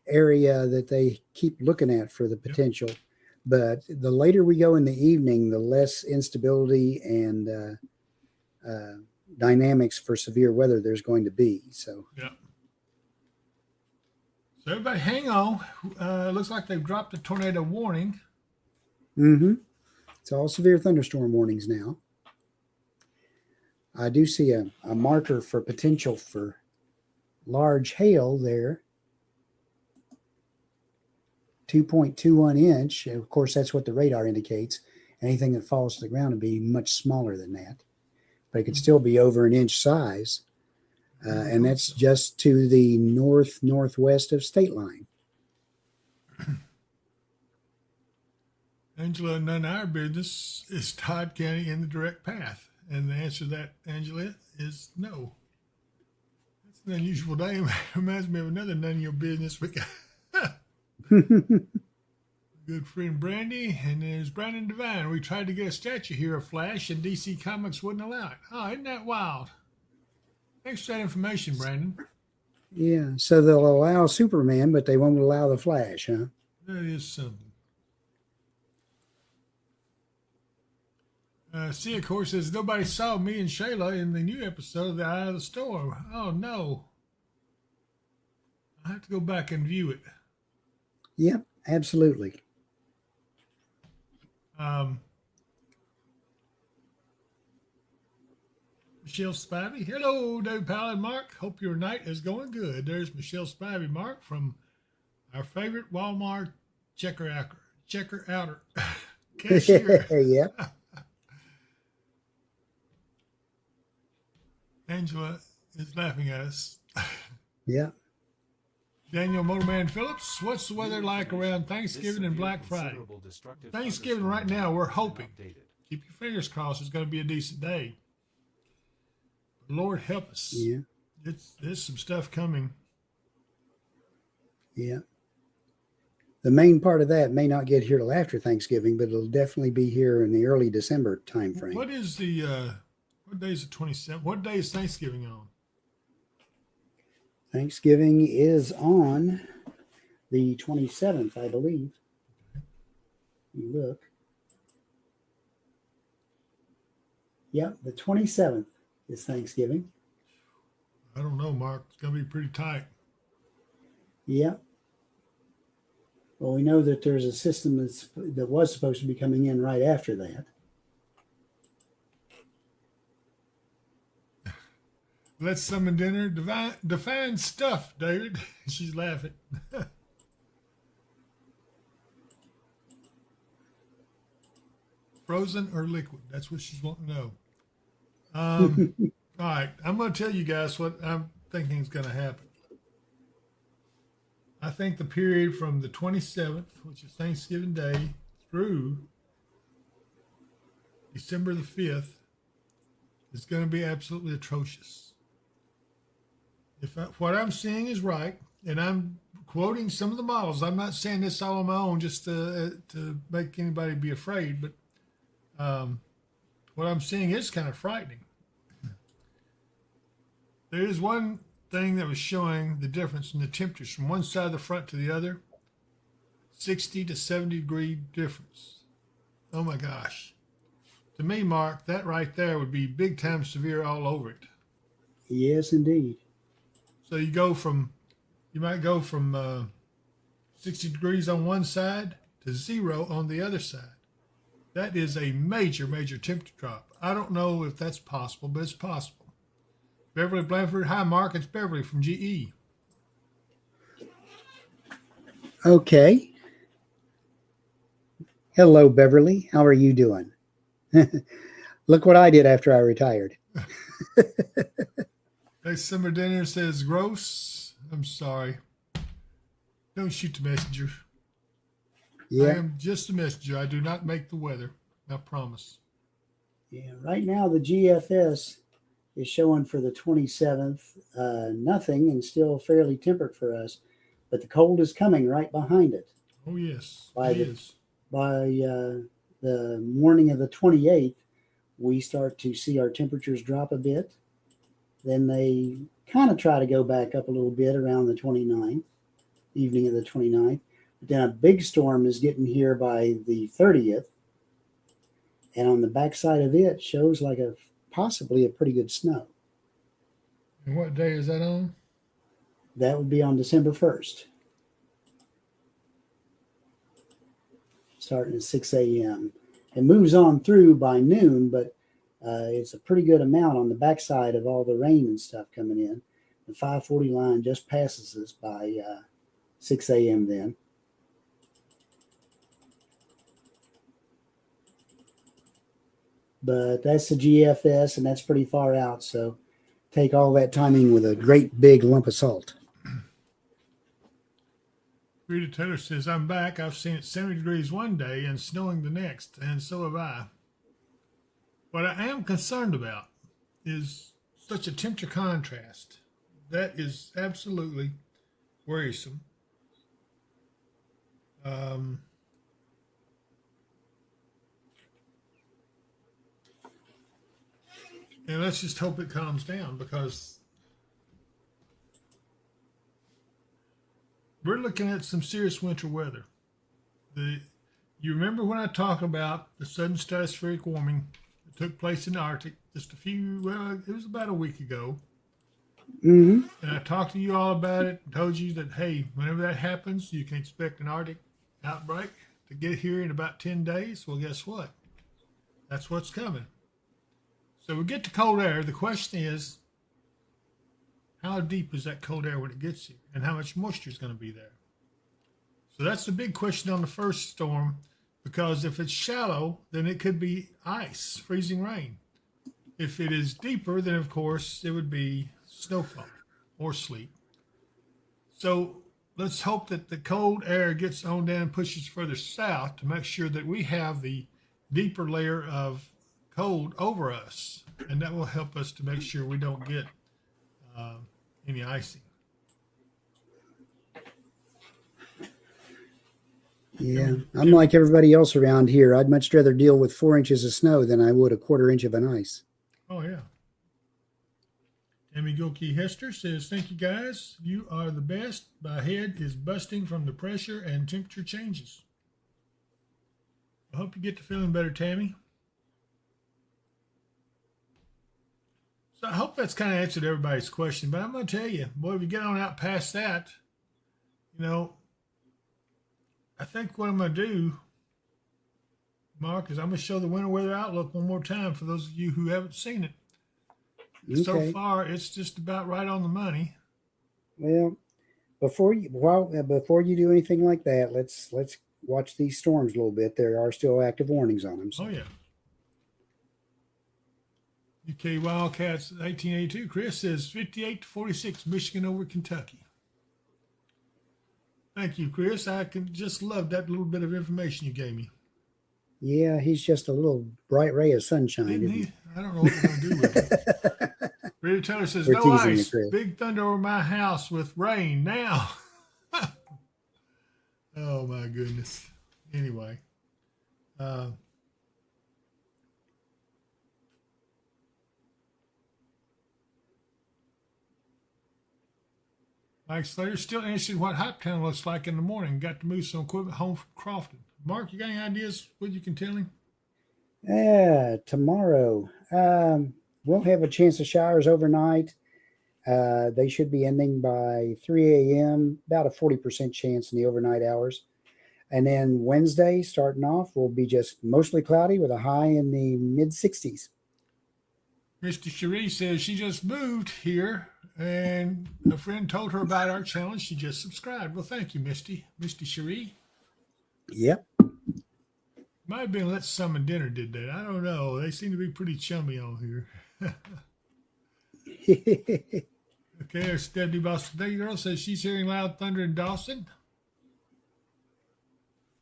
area that they keep looking at for the potential. Yep. But the later we go in the evening, the less instability and dynamics for severe weather there's going to be. So, Yeah. So everybody hang on. Looks like they've dropped a tornado warning. It's all severe thunderstorm warnings now. I do see a marker for potential for large hail there. 2.21 inch. Of course, that's what the radar indicates. Anything that falls to the ground would be much smaller than that, but it could still be over an inch size. And that's just to the northwest of state line. Angela, none of our business. Is Todd County in the direct path? And the answer to that, Angela, is no. It's an unusual day. It reminds me of another none of your business. We got good friend Brandy, and there's Brandon Devine. We tried to get a statue here of Flash, and DC Comics wouldn't allow it. Oh, isn't that wild? Thanks for that information, Brandon. Yeah, so they'll allow Superman, but they won't allow the Flash, huh? That is something. See, of course, says nobody saw me and Shayla in the new episode of The Eye of the Storm. Oh, no. I have to go back and view it. Yep, absolutely. Michelle Spivey. Hello, David Powell and Mark. Hope your night is going good. There's Michelle Spivey, Mark, from our favorite Walmart checker outer cashier. Yeah. Angela is laughing at us. Yeah. Daniel Motorman Phillips, what's the weather like around Thanksgiving and Black Friday? Thanksgiving right now, we're hoping. Keep your fingers crossed. It's going to be a decent day. Lord help us. Yeah. There's some stuff coming. Yeah. The main part of that may not get here till after Thanksgiving, but it'll definitely be here in the early December time frame. What is what day is the 27th? What day is Thanksgiving on? Thanksgiving is on the 27th, I believe. You look. Yep, the 27th is Thanksgiving. I don't know, Mark. It's going to be pretty tight. Yep. Well, we know that there's a system that was supposed to be coming in right after that. Let's summon dinner. Define stuff, David. She's laughing. Frozen or liquid? That's what she's wanting to know. All right. I'm going to tell you guys what I'm thinking is going to happen. I think the period from the 27th, which is Thanksgiving Day, through December the 5th is going to be absolutely atrocious. If what I'm seeing is right, and I'm quoting some of the models, I'm not saying this all on my own just to make anybody be afraid, but what I'm seeing is kind of frightening. There is one thing that was showing the difference in the temperatures from one side of the front to the other, 60 to 70 degree difference. Oh my gosh. To me, Mark, that right there would be big time severe all over it. Yes, indeed. So you might go from 60 degrees on one side to 0 on the other side. That is a major, major temperature drop. I don't know if that's possible, but it's possible. Beverly Blanford, hi Mark, it's Beverly from GE. Okay. Hello, Beverly. How are you doing? Look what I did after I retired. Next summer dinner says gross. I'm sorry. Don't shoot the messenger. Yeah. I am just a messenger. I do not make the weather. I promise. Yeah. Right now, the GFS is showing for the 27th, nothing and still fairly temperate for us, but the cold is coming right behind it. Oh, yes. By It the morning of the 28th, we start to see our temperatures drop a bit. Then they kind of try to go back up a little bit around the 29th, evening of the 29th. But then a big storm is getting here by the 30th. And on the backside of it shows like a possibly a pretty good snow. And what day is that on? That would be on December 1st, starting at 6 a.m. It moves on through by noon, but it's a pretty good amount on the backside of all the rain and stuff coming in. The 540 line just passes us by 6 a.m. then. But that's the GFS, and that's pretty far out. So take all that timing with a great big lump of salt. Rita Taylor says, I'm back. I've seen it 70 degrees one day and snowing the next, and so have I. What I am concerned about is such a temperature contrast. That is absolutely worrisome. And let's just hope it calms down, because we're looking at some serious winter weather. You remember when I talked about the sudden stratospheric warming that took place in the Arctic just it was about a week ago. Mm-hmm. And I talked to you all about it and told you that, hey, whenever that happens, you can expect an Arctic outbreak to get here in about 10 days. Well, guess what? That's what's coming. So we get to cold air. The question is, how deep is that cold air when it gets here, and how much moisture is going to be there? So that's the big question on the first storm, because if it's shallow, then it could be ice, freezing rain. If it is deeper, then of course it would be snowfall or sleet. So let's hope that the cold air gets on down and pushes further south to make sure that we have the deeper layer of cold over us, and that will help us to make sure we don't get any icing. Yeah, I'm like everybody else around here. I'd much rather deal with 4 inches of snow than I would a quarter inch of an ice. Oh, yeah. Tammy Gilkey Hester says, thank you, guys. You are the best. My head is busting from the pressure and temperature changes. I hope you get to feeling better, Tammy. So I hope that's kind of answered everybody's question. But I'm going to tell you, boy, if you get on out past that, I think what I'm going to do, Mark, is I'm going to show the winter weather outlook one more time for those of you who haven't seen it. Okay. So far, it's just about right on the money. Well, before you do anything like that, let's watch these storms a little bit. There are still active warnings on them. So. Oh, yeah. UK Wildcats 1882. Chris says 58-46, Michigan over Kentucky. Thank you, Chris. I can just love that little bit of information you gave me. Yeah, he's just a little bright ray of sunshine. Didn't he? I don't know what we're going to do with it. Rita Taylor says, no ice. Big thunder over my house with rain now. Oh, my goodness. Anyway. Mike Slater still interested in what Hoptown looks like in the morning. Got to move some equipment home from Crofton. Mark, you got any ideas what you can tell him? Tomorrow. Won't have a chance of showers overnight. They should be ending by 3 a.m., about a 40% chance in the overnight hours. And then Wednesday, starting off, will be just mostly cloudy with a high in the mid-60s. Misty Cherie says she just moved here, and a friend told her about our challenge. She just subscribed. Well, thank you, Misty. Misty Cherie. Yep. Might have been Let's Summon Dinner did that. I don't know. They seem to be pretty chummy on here. Okay, there's Stephanie Boston. Thank you, girl. Says she's hearing loud thunder in Dawson.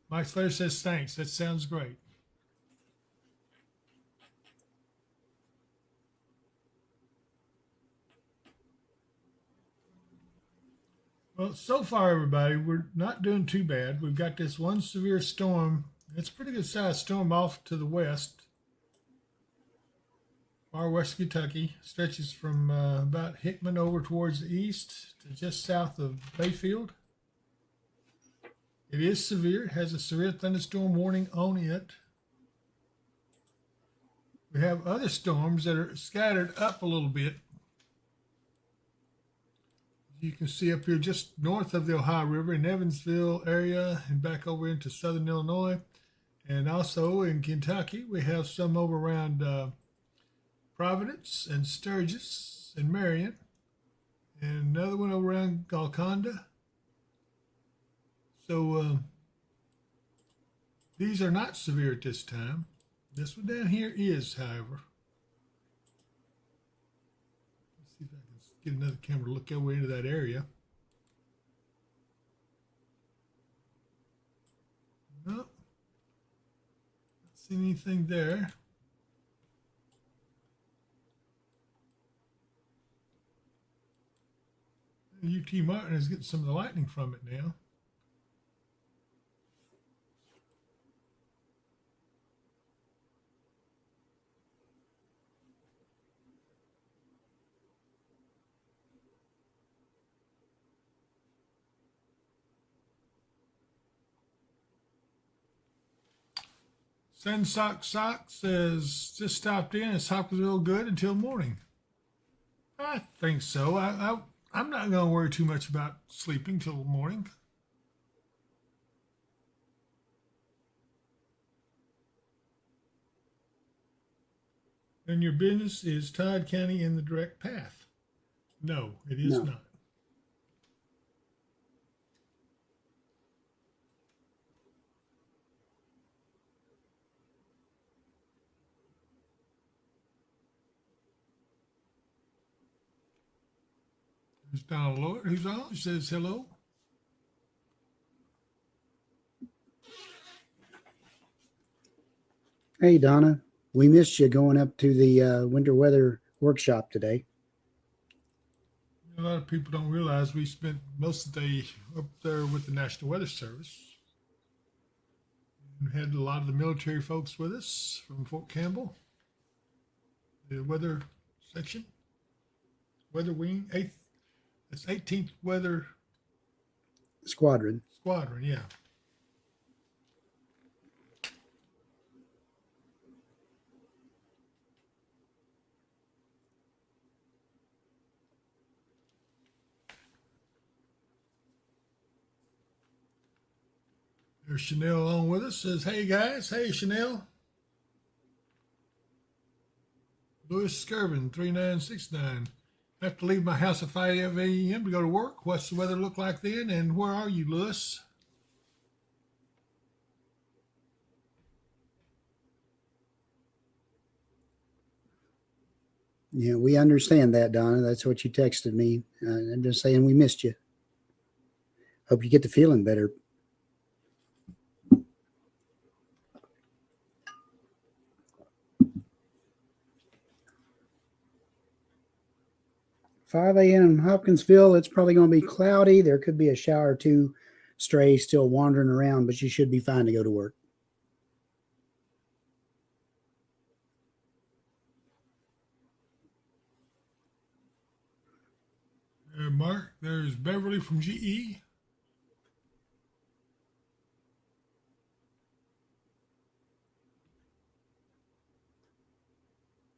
Mike Slater says thanks. That sounds great. Well, so far, everybody, we're not doing too bad. We've got this one severe storm. It's a pretty good sized storm off to the west. Far west Kentucky. Stretches from about Hickman over towards the east to just south of Bayfield. It is severe. It has a severe thunderstorm warning on it. We have other storms that are scattered up a little bit. You can see up here just north of the Ohio River in Evansville area and back over into southern Illinois. And also in Kentucky, we have some over around Providence and Sturgis and Marion. And another one over around Golconda. So these are not severe at this time. This one down here is, however. Let's see if I can get another camera to look over into that area. Nope. Not seeing anything there. UT Martin is getting some of the lightning from it now. Sock says, just stopped in. Is Hopkinsville good until morning? I think so. I'm not going to worry too much about sleeping till morning. And your business is Todd County in the direct path? No, it is not. There's Donald Lloyd, who's on. He says hello. Hey, Donna. We missed you going up to the winter weather workshop today. A lot of people don't realize we spent most of the day up there with the National Weather Service. We had a lot of the military folks with us from Fort Campbell, the weather section, weather wing, 18th Weather Squadron. Yeah. There's Chanel on with us. Says, hey guys. Hey Chanel. Louis Skirvin, 3969. I have to leave my house at 5 a.m. to go to work. What's the weather look like then? And where are you, Louis? Yeah, we understand that, Donna. That's what you texted me. I'm just saying we missed you. Hope you get to feeling better. $5 a.m. in Hopkinsville. It's probably going to be cloudy. There could be a shower or two stray still wandering around, but you should be fine to go to work. Mark, there's Beverly from GE.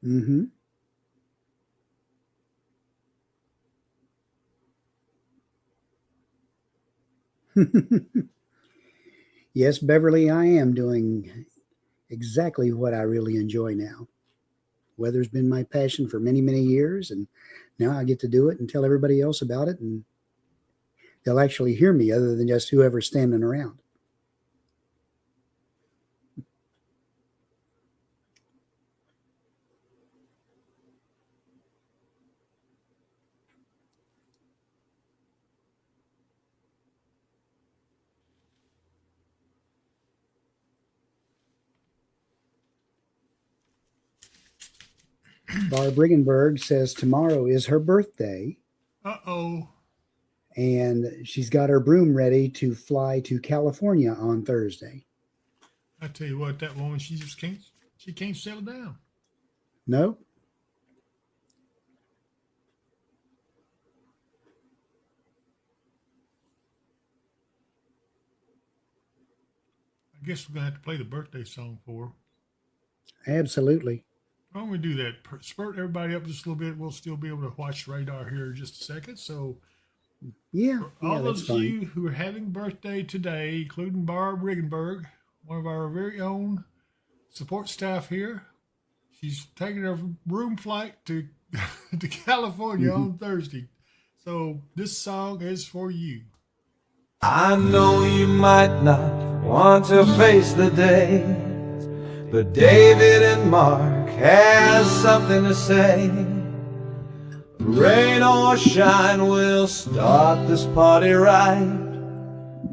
Mm-hmm. Yes, Beverly, I am doing exactly what I really enjoy now. Weather's been my passion for many, many years, and now I get to do it and tell everybody else about it, and they'll actually hear me other than just whoever's standing around. Barb Riggenberg says tomorrow is her birthday. Uh-oh. And she's got her broom ready to fly to California on Thursday. I tell you what, that woman, she can't settle down. No? I guess we're going to have to play the birthday song for her. Absolutely. Why don't we do that? Spurt everybody up just a little bit. We'll still be able to watch radar here in just a second. So, Yeah, for all that's of fine. you who are having birthday today, including Barb Riggenberg, one of our very own support staff here, she's taking a room flight to to California on Thursday. So this song is for you. I know you might not want to face the day, but David and Mark has something to say. Rain or shine, we'll start this party right.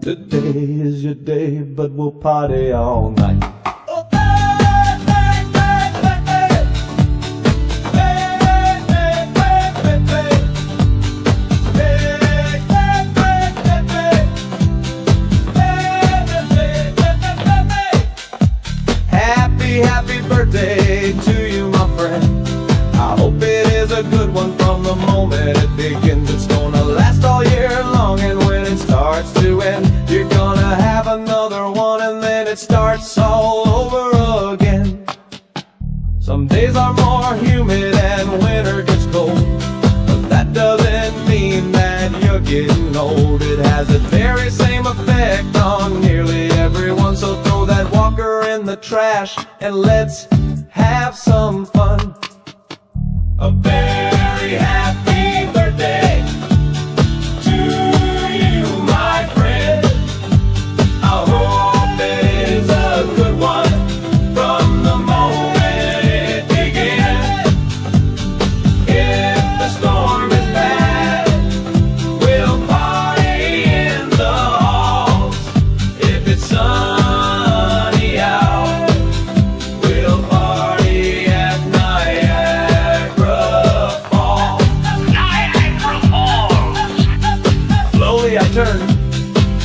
Today is your day, but we'll party all night. Happy birthday to you, my friend. I hope it is a good one from the moment it begins. It's gonna last all year long, and when it starts to end, you're gonna have another one, and then it starts all over again. Some days are more humid and winter gets cold, but that doesn't mean that you're getting old. It has the very same effect on nearly everyone, so throw that walker in the trash and let's have some fun. A very happy birthday to you, my friend. I hope it is a good one from the moment it begins. If the storm is bad, we'll party in the halls. If it's sunny out, we'll party at Niagara Falls. Niagara Falls! Slowly I turn.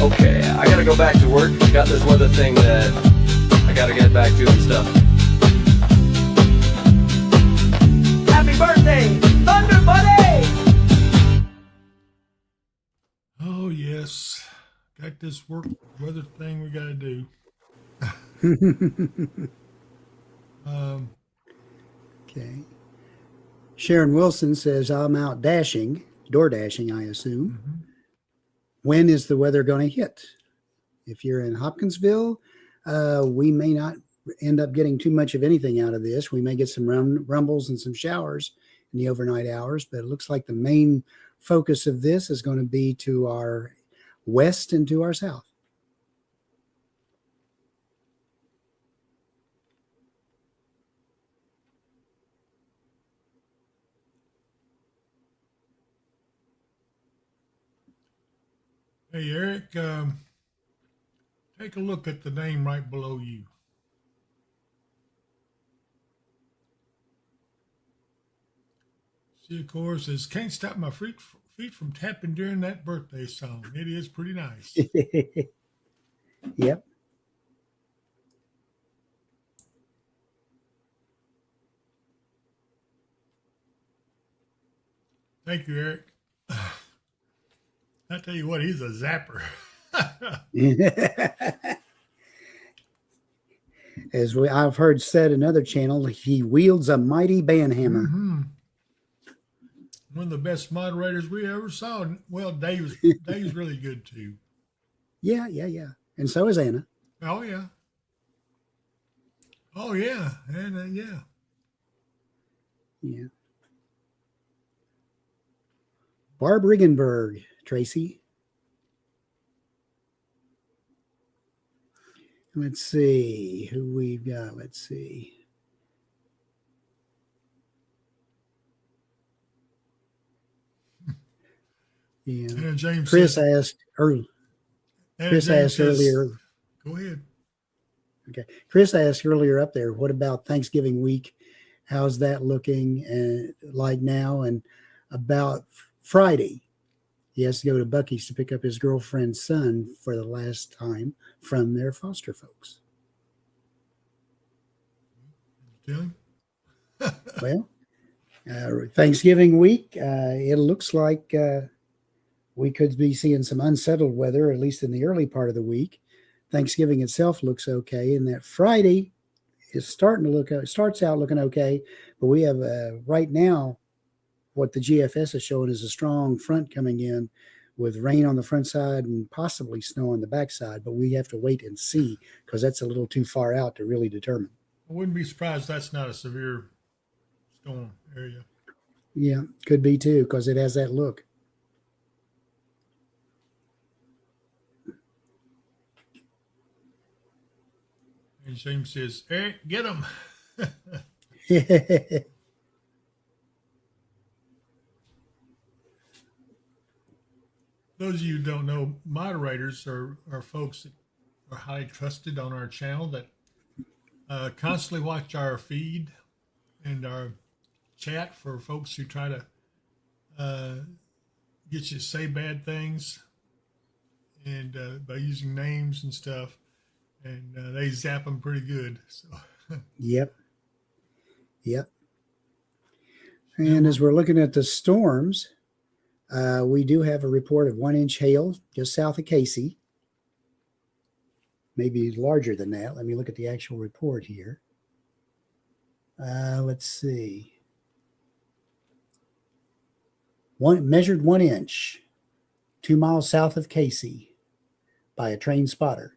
Okay, I gotta go back to work. Got this weather thing that I gotta get back to and stuff. Happy birthday, Thunder Buddy! Oh yes, got this work weather thing we got to do. Okay. Sharon Wilson says, I'm out dashing, door dashing, I assume. When is the weather going to hit? If you're in Hopkinsville, we may not end up getting too much of anything out of this. We may get some rumbles and some showers in the overnight hours, but it looks like the main focus of this is going to be to our west and to our south. Hey Eric, take a look at the name right below you. See, of course, it can't stop my feet from tapping during that birthday song. It is pretty nice. Yep. Thank you, Eric. I tell you what, he's a zapper. As I've heard said in another channel, he wields a mighty banhammer. Mm-hmm. One of the best moderators we ever saw. Well, Dave's really good too. Yeah. And so is Anna. Oh yeah. Oh yeah, and yeah. Yeah. Barb Riggenberg, Tracy. Let's see who we've got. Let's see. Yeah. And James Chris says, asked earlier. and Chris James asked says, earlier. Go ahead. Okay. Chris asked earlier up there, what about Thanksgiving week? How's that looking like now? And about Friday, he has to go to Buc-ee's to pick up his girlfriend's son for the last time from their foster folks. Tell him. Well, Thanksgiving week, it looks like we could be seeing some unsettled weather, at least in the early part of the week. Thanksgiving itself looks okay, and that Friday is starting to look. It starts out looking okay, but we have right now what the GFS is showing is a strong front coming in with rain on the front side and possibly snow on the back side. But we have to wait and see because that's a little too far out to really determine. I wouldn't be surprised that's not a severe storm area. Yeah, could be too because it has that look. And James says, Eric, get them. Those of you who don't know, moderators are folks that are highly trusted on our channel that constantly watch our feed and our chat for folks who try to get you to say bad things and by using names and stuff. And they zap them pretty good. So. Yep. And as we're looking at the storms, we do have a report of 1-inch hail just south of Casey. Maybe larger than that. Let me look at the actual report here. Let's see. Measured 1 inch, 2 miles south of Casey by a trained spotter.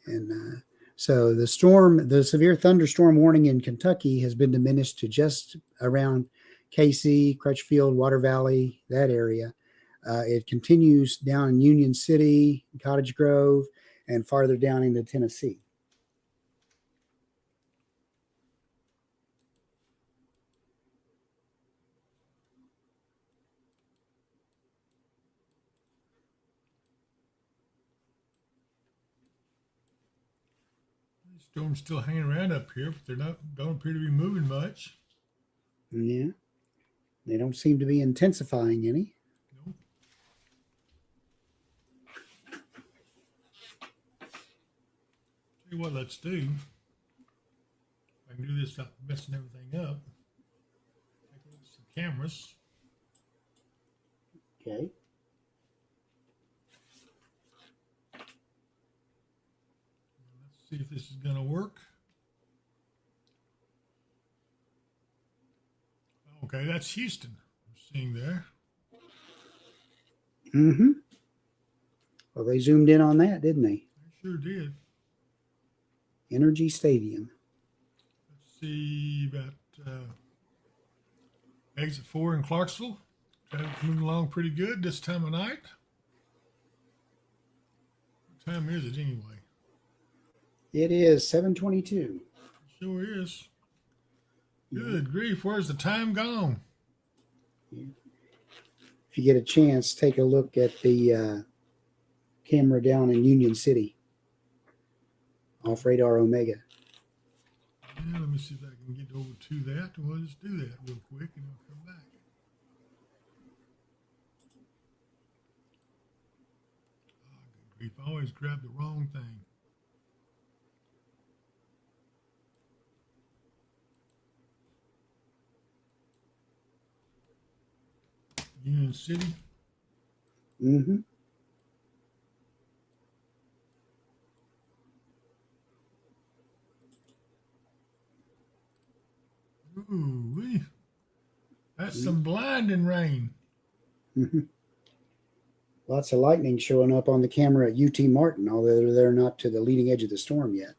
And so the severe thunderstorm warning in Kentucky has been diminished to just around Casey, Crutchfield, Water Valley, that area. It continues down in Union City, Cottage Grove, and farther down into Tennessee. Storm's still hanging around up here, but don't appear to be moving much. Yeah. They don't seem to be intensifying any. Nope. Tell you what, let's do. I can do this without messing everything up. Take a look at some cameras. Okay. See if this is going to work. Okay, that's Houston. I'm seeing there. Mm-hmm. Well, they zoomed in on that, didn't they? They sure did. Energy Stadium. Let's see about exit 4 in Clarksville. Traffic's moving along pretty good this time of night. What time is it anyway? It is 7:22. Sure is. Good grief, where's the time gone? If you get a chance, take a look at the camera down in Union City off Radar Omega. Yeah, let me see if I can get over to that. We'll just do that real quick and we'll come back. Oh, good grief, I always grab the wrong thing. Union City. Mm-hmm. Ooh, that's some blinding rain. Mm-hmm. Lots of lightning showing up on the camera at UT Martin, although they're not to the leading edge of the storm yet.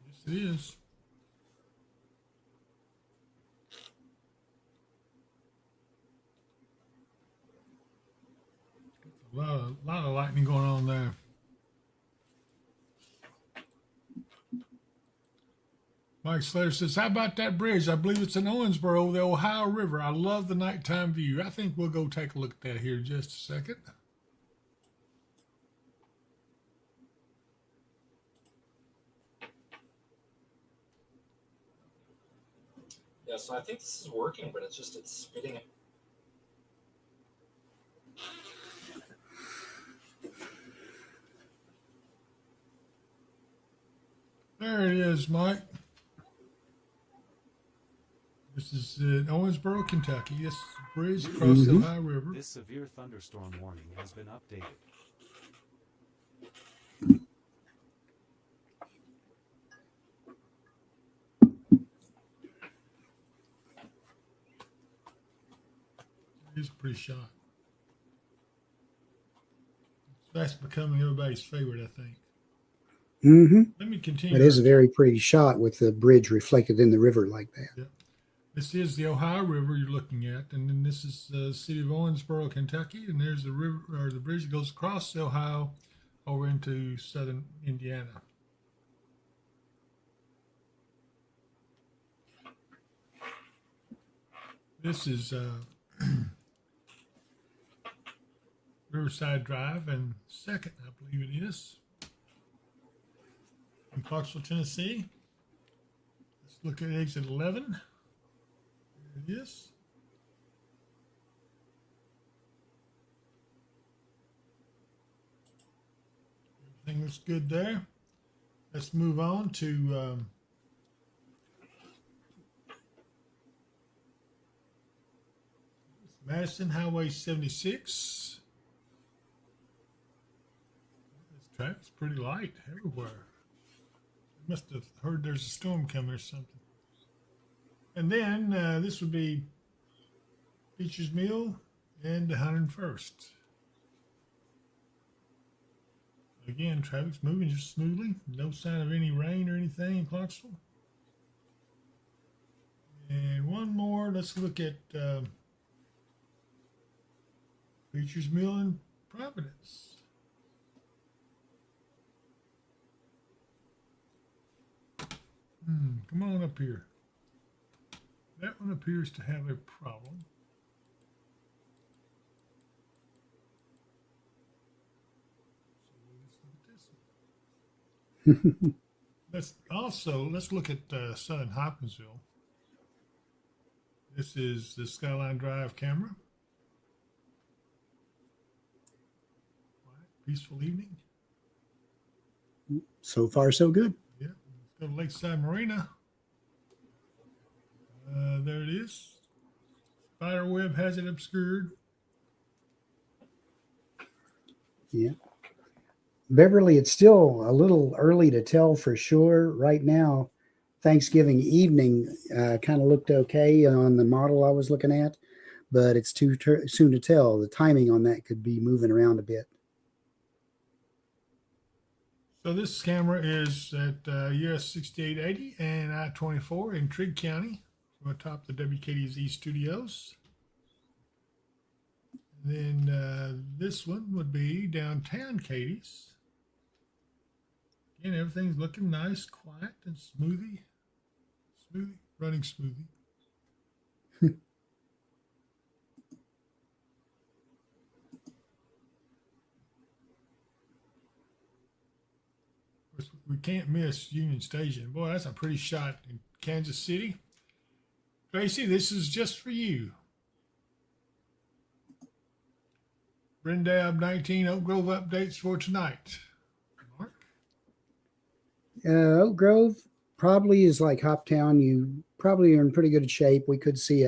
Yes, it is. A lot of lightning going on there. Mike Slater says, how about that bridge? I believe it's in Owensboro, the Ohio River. I love the nighttime view. I think we'll go take a look at that here in just a second. Yeah, so I think this is working, but it's spitting it. There it is, Mike. Just This is in Owensboro, Kentucky. This is a bridge across the Ohio River. This severe thunderstorm warning has been updated. It's a pretty shot. That's becoming everybody's favorite, I think. Mm-hmm. Let me continue. It is a very pretty shot with the bridge reflected in the river like that. Yeah. This is the Ohio River you're looking at, and then this is the city of Owensboro, Kentucky, and there's the river or the bridge that goes across the Ohio over into southern Indiana. This is Riverside Drive and Second, I believe it is, in Clarksville, Tennessee. Let's look at exit 11. There it is. Everything looks good there. Let's move on to Madison Highway 76. This traffic's pretty light everywhere. They must have heard there's a storm coming or something. And then this would be Beecher's Mill and 101st. Again, traffic's moving just smoothly. No sign of any rain or anything in Clarksville. And one more. Let's look at Beecher's Mill in Providence. Come on up here. That one appears to have a problem. So let's look at southern Hopkinsville. This is the Skyline Drive camera. Peaceful evening. So far, so good. Yeah, let's go to Lakeside Marina. There it is. Spiderweb has it obscured. Yeah. Beverly, it's still a little early to tell for sure. Right now, Thanksgiving evening kind of looked okay on the model I was looking at, but it's too soon to tell. The timing on that could be moving around a bit. So this camera is at US 6880 and I-24 in Trigg County from atop the WKDZ studios. And then this one would be downtown Katie's. Again, everything's looking nice, quiet, and smoothly, running smoothly. We can't miss Union Station. Boy, that's a pretty shot in Kansas City. Tracy, this is just for you. Brindab 19 Oak Grove updates for tonight. Mark? Oak Grove probably is like Hoptown. You probably are in pretty good shape. We could see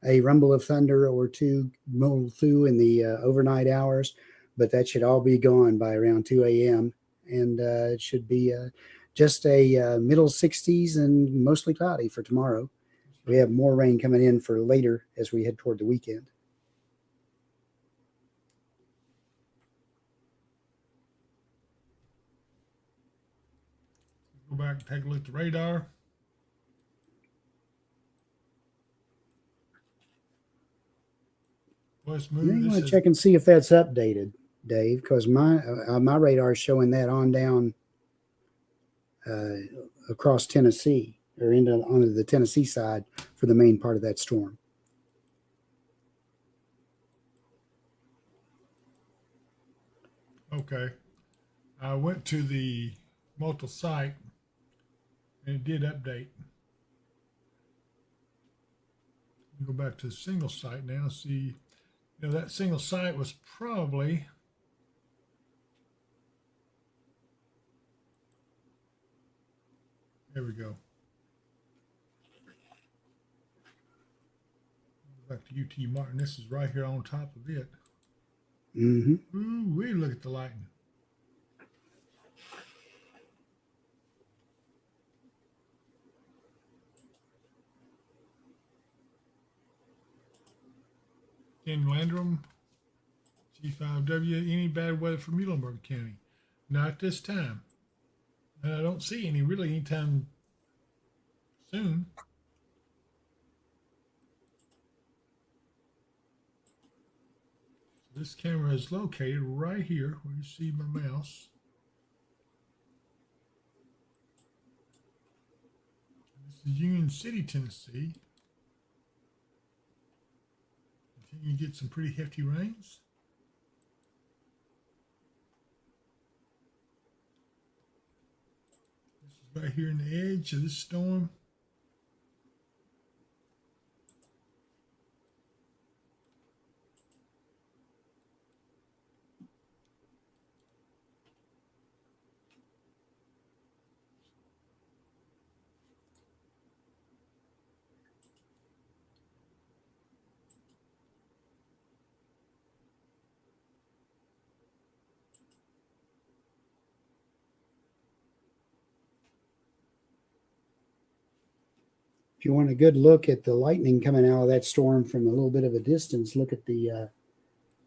a rumble of thunder or two roll through in the overnight hours, but that should all be gone by around 2 a.m. And it should be just a middle 60s and mostly cloudy for tomorrow. We have more rain coming in for later as we head toward the weekend. Go back and take a look at the radar. Let's move. You want to check and see if that's updated, Dave, because my radar is showing that on down across Tennessee or onto the Tennessee side for the main part of that storm. Okay. I went to the multi-site and it did update. Go back to the single site now. See, that single site was probably there we go. UT Martin. This is right here on top of it. Mm-hmm. Ooh, we look at the lightning. Ken Landrum, G5W. Any bad weather for Muhlenberg County? Not this time. And I don't see any really anytime soon. So this camera is located right here where you see my mouse. This is Union City, Tennessee. Continue to get some pretty hefty rains. This is right here in the edge of this storm. If you want a good look at the lightning coming out of that storm from a little bit of a distance, look at the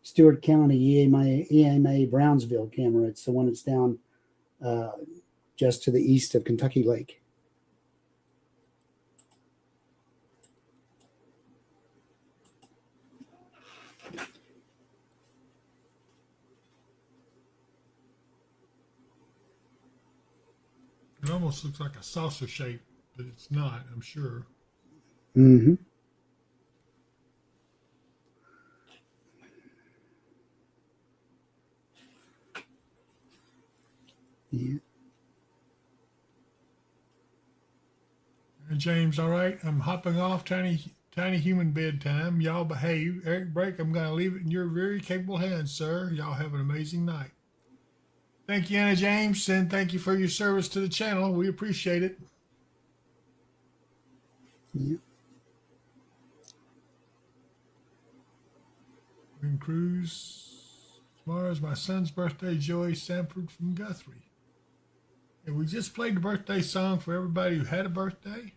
Stewart County EMA Brownsville camera. It's the one that's down just to the east of Kentucky Lake. It almost looks like a saucer shape, but it's not, I'm sure. Mm-hmm. Yeah. James, all right, I'm hopping off. Tiny human bedtime. Y'all behave. Eric Brake, I'm going to leave it in your very capable hands, sir. Y'all have an amazing night. Thank you, Anna James, and thank you for your service to the channel. We appreciate it. Yeah. Green Cruise. Tomorrow's my son's birthday, Joey Sanford from Guthrie. And we just played the birthday song for everybody who had a birthday.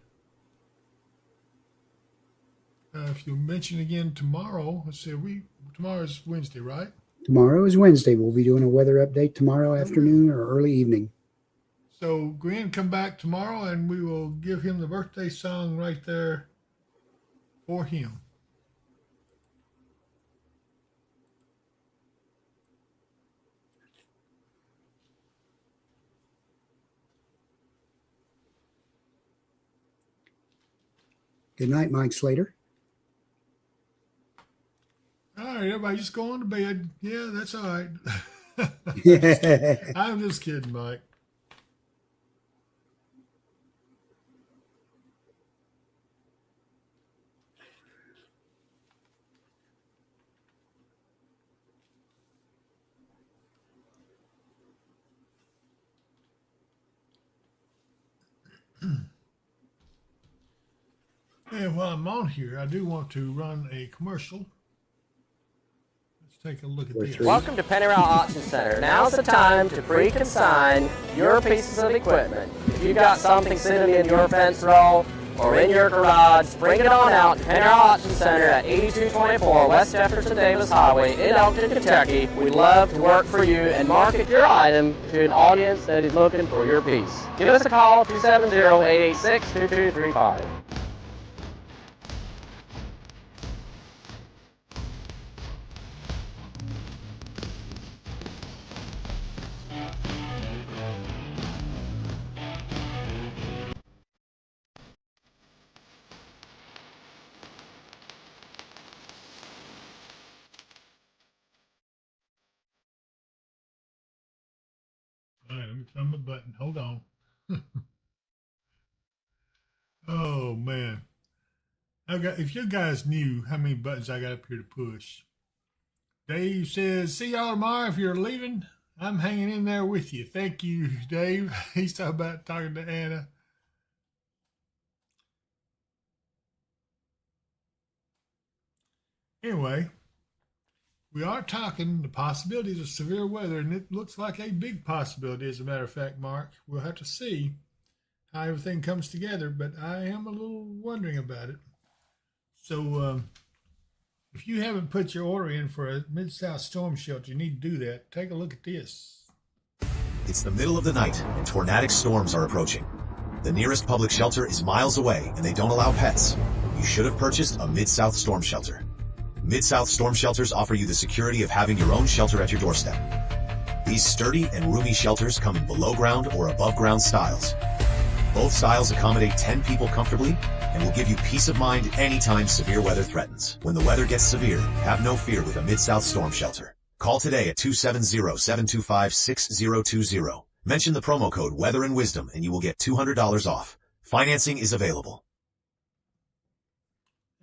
If you'll mention again tomorrow, let's see, tomorrow's Wednesday, right? Tomorrow is Wednesday. We'll be doing a weather update tomorrow afternoon or early evening. So Gwen, come back tomorrow and we will give him the birthday song right there for him. Good night, Mike Slater. All right, everybody just go on to bed. Yeah, that's all right. I'm just kidding, Mike. And while I'm on here, I do want to run a commercial. Let's take a look at this. Welcome to Pennyroyal Auction Center. Now's the time to pre-consign your pieces of equipment. If you've got something sitting in your fence row or in your garage, bring it on out to Pennyroyal Auction Center at 8224 West Jefferson Davis Highway in Elkton, Kentucky. We'd love to work for you and market your item to an audience that is looking for your piece. Give us a call, 270-886-2235. All right, let me find my button. Hold on. Oh man, if you guys knew how many buttons I got up here to push. Dave says, "See y'all tomorrow. If you're leaving, I'm hanging in there with you." Thank you, Dave. He's talking about talking to Anna. Anyway, we are talking the possibilities of severe weather, and it looks like a big possibility, as a matter of fact, Mark. We'll have to see how everything comes together, but I am a little wondering about it. So, if you haven't put your order in for a Mid-South storm shelter, you need to do that. Take a look at this. It's the middle of the night, and tornadic storms are approaching. The nearest public shelter is miles away, and they don't allow pets. You should have purchased a Mid-South storm shelter. Mid-South storm shelters offer you the security of having your own shelter at your doorstep. These sturdy and roomy shelters come in below-ground or above-ground styles. Both styles accommodate 10 people comfortably and will give you peace of mind anytime severe weather threatens. When the weather gets severe, have no fear with a Mid-South storm shelter. Call today at 270-725-6020. Mention the promo code Weather and Wisdom and you will get $200 off. Financing is available.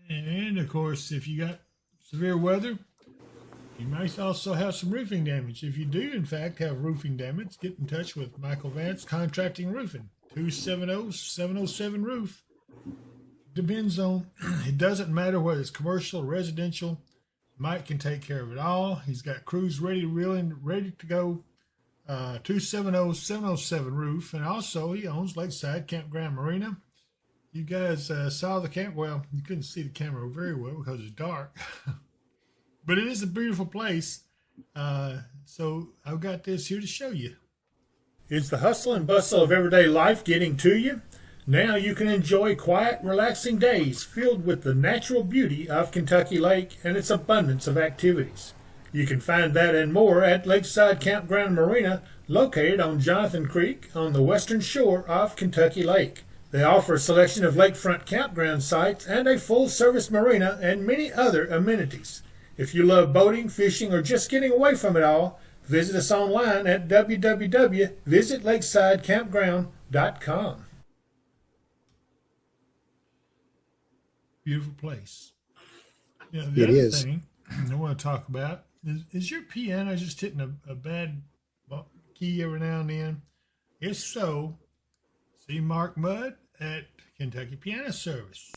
And of course, if you got severe weather, you might also have some roofing damage. If you do, in fact, have roofing damage, get in touch with Michael Vance Contracting Roofing, 270-707-ROOF. Depends on, it doesn't matter whether it's commercial or residential. Mike can take care of it all. He's got crews ready to go. 270-707-ROOF. And also, he owns Lakeside Campground Marina. You guys saw the camp. Well, you couldn't see the camera very well because it's dark. But it is a beautiful place. So I've got this here to show you. Is the hustle and bustle of everyday life getting to you? Now you can enjoy quiet, relaxing days filled with the natural beauty of Kentucky Lake and its abundance of activities. You can find that and more at Lakeside Campground Marina, located on Jonathan Creek on the western shore of Kentucky Lake. They offer a selection of lakefront campground sites and a full-service marina and many other amenities. If you love boating, fishing, or just getting away from it all, visit us online at www.visitlakesidecampground.com. Beautiful place. Yeah, the It other is. thing I want to talk about is your piano just hitting a bad key every now and then? If so, see Mark Mudd at Kentucky Piano Service.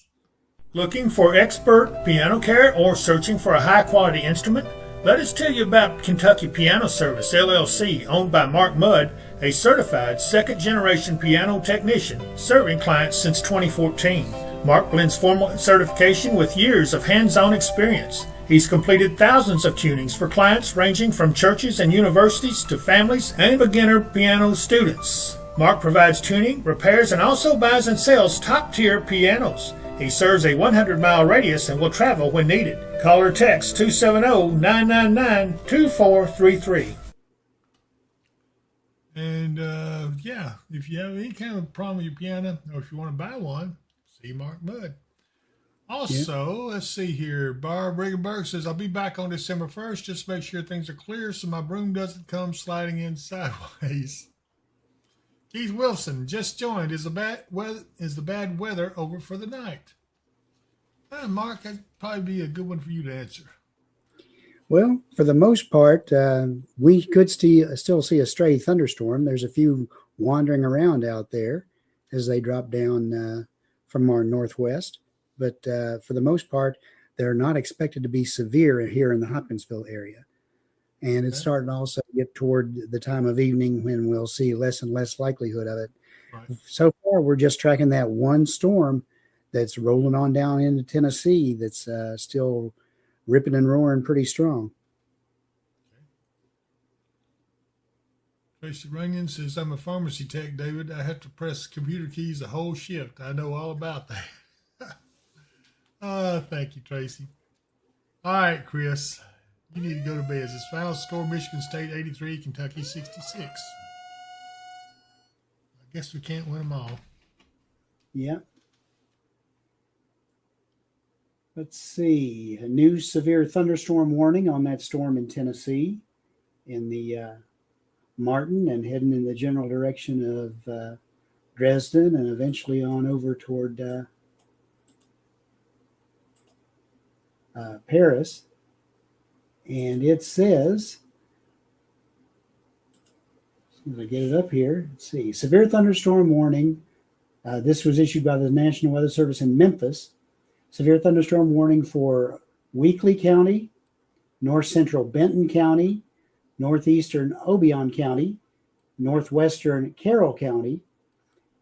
Looking for expert piano care or searching for a high-quality instrument? Let us tell you about Kentucky Piano Service, LLC, owned by Mark Mudd, a certified second-generation piano technician, serving clients since 2014. Mark blends formal certification with years of hands-on experience. He's completed thousands of tunings for clients ranging from churches and universities to families and beginner piano students. Mark provides tuning, repairs, and also buys and sells top-tier pianos. He serves a 100-mile radius and will travel when needed. Call or text 270-999-2433. And if you have any kind of problem with your piano or if you want to buy one, see Mark Mudd. Also, Let's see here. Barb Regenberg says, I'll be back on December 1st. Just make sure things are clear so my broom doesn't come sliding in sideways. Keith Wilson just joined. Is the bad weather over for the night? Mark, that'd probably be a good one for you to answer. Well, for the most part, we could still see a stray thunderstorm. There's a few wandering around out there as they drop down from our northwest. But for the most part, they're not expected to be severe here in the Hopkinsville area. And it's starting to also get toward the time of evening when we'll see less and less likelihood of it. Right. So far, we're just tracking that one storm that's rolling on down into Tennessee that's still ripping and roaring pretty strong. Tracy Runyon says, I'm a pharmacy tech, David. I have to press computer keys the whole shift. I know all about that. Thank you, Tracy. All right, Chris. You need to go to bed. It's final score, Michigan State 83, Kentucky 66. I guess we can't win them all. Yeah. Let's see. A new severe thunderstorm warning on that storm in Tennessee in the Martin and heading in the general direction of Dresden and eventually on over toward Paris. And it says, I'm going to get it up here. Let's see. Severe thunderstorm warning. This was issued by the National Weather Service in Memphis. Severe thunderstorm warning for Weakley County, north central Benton County, northeastern Obion County, northwestern Carroll County,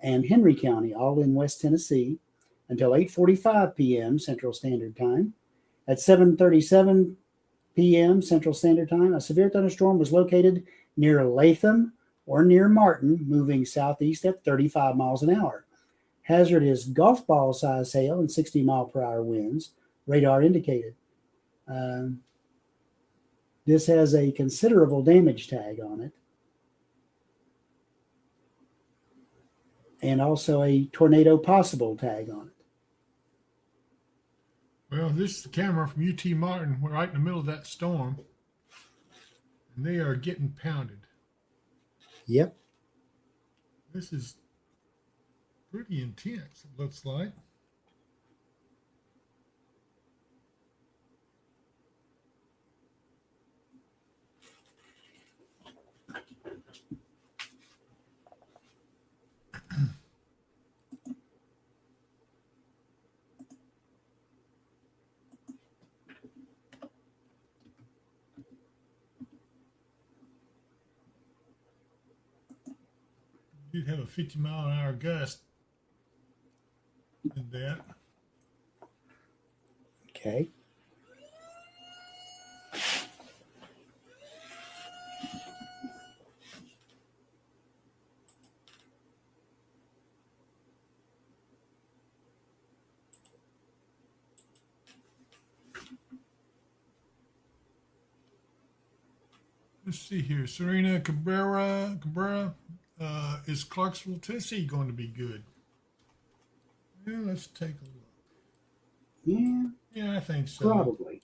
and Henry County, all in West Tennessee, until 8:45 p.m. Central Standard Time. At 7:37 p.m. Central Standard Time, a severe thunderstorm was located near Latham or near Martin, moving southeast at 35 miles an hour. Hazard is golf ball size hail and 60-mile-per-hour winds, radar indicated. This has a considerable damage tag on it, and also a tornado possible tag on it. Well, this is the camera from UT Martin. We're right in the middle of that storm, and they are getting pounded. Yep. This is pretty intense, it looks like. You'd have a 50-mile-an-hour gust in that. Okay. Let's see here. Serena Cabrera, is Clarksville, Tennessee going to be good? Yeah, let's take a look. Yeah, Yeah, I think so. probably.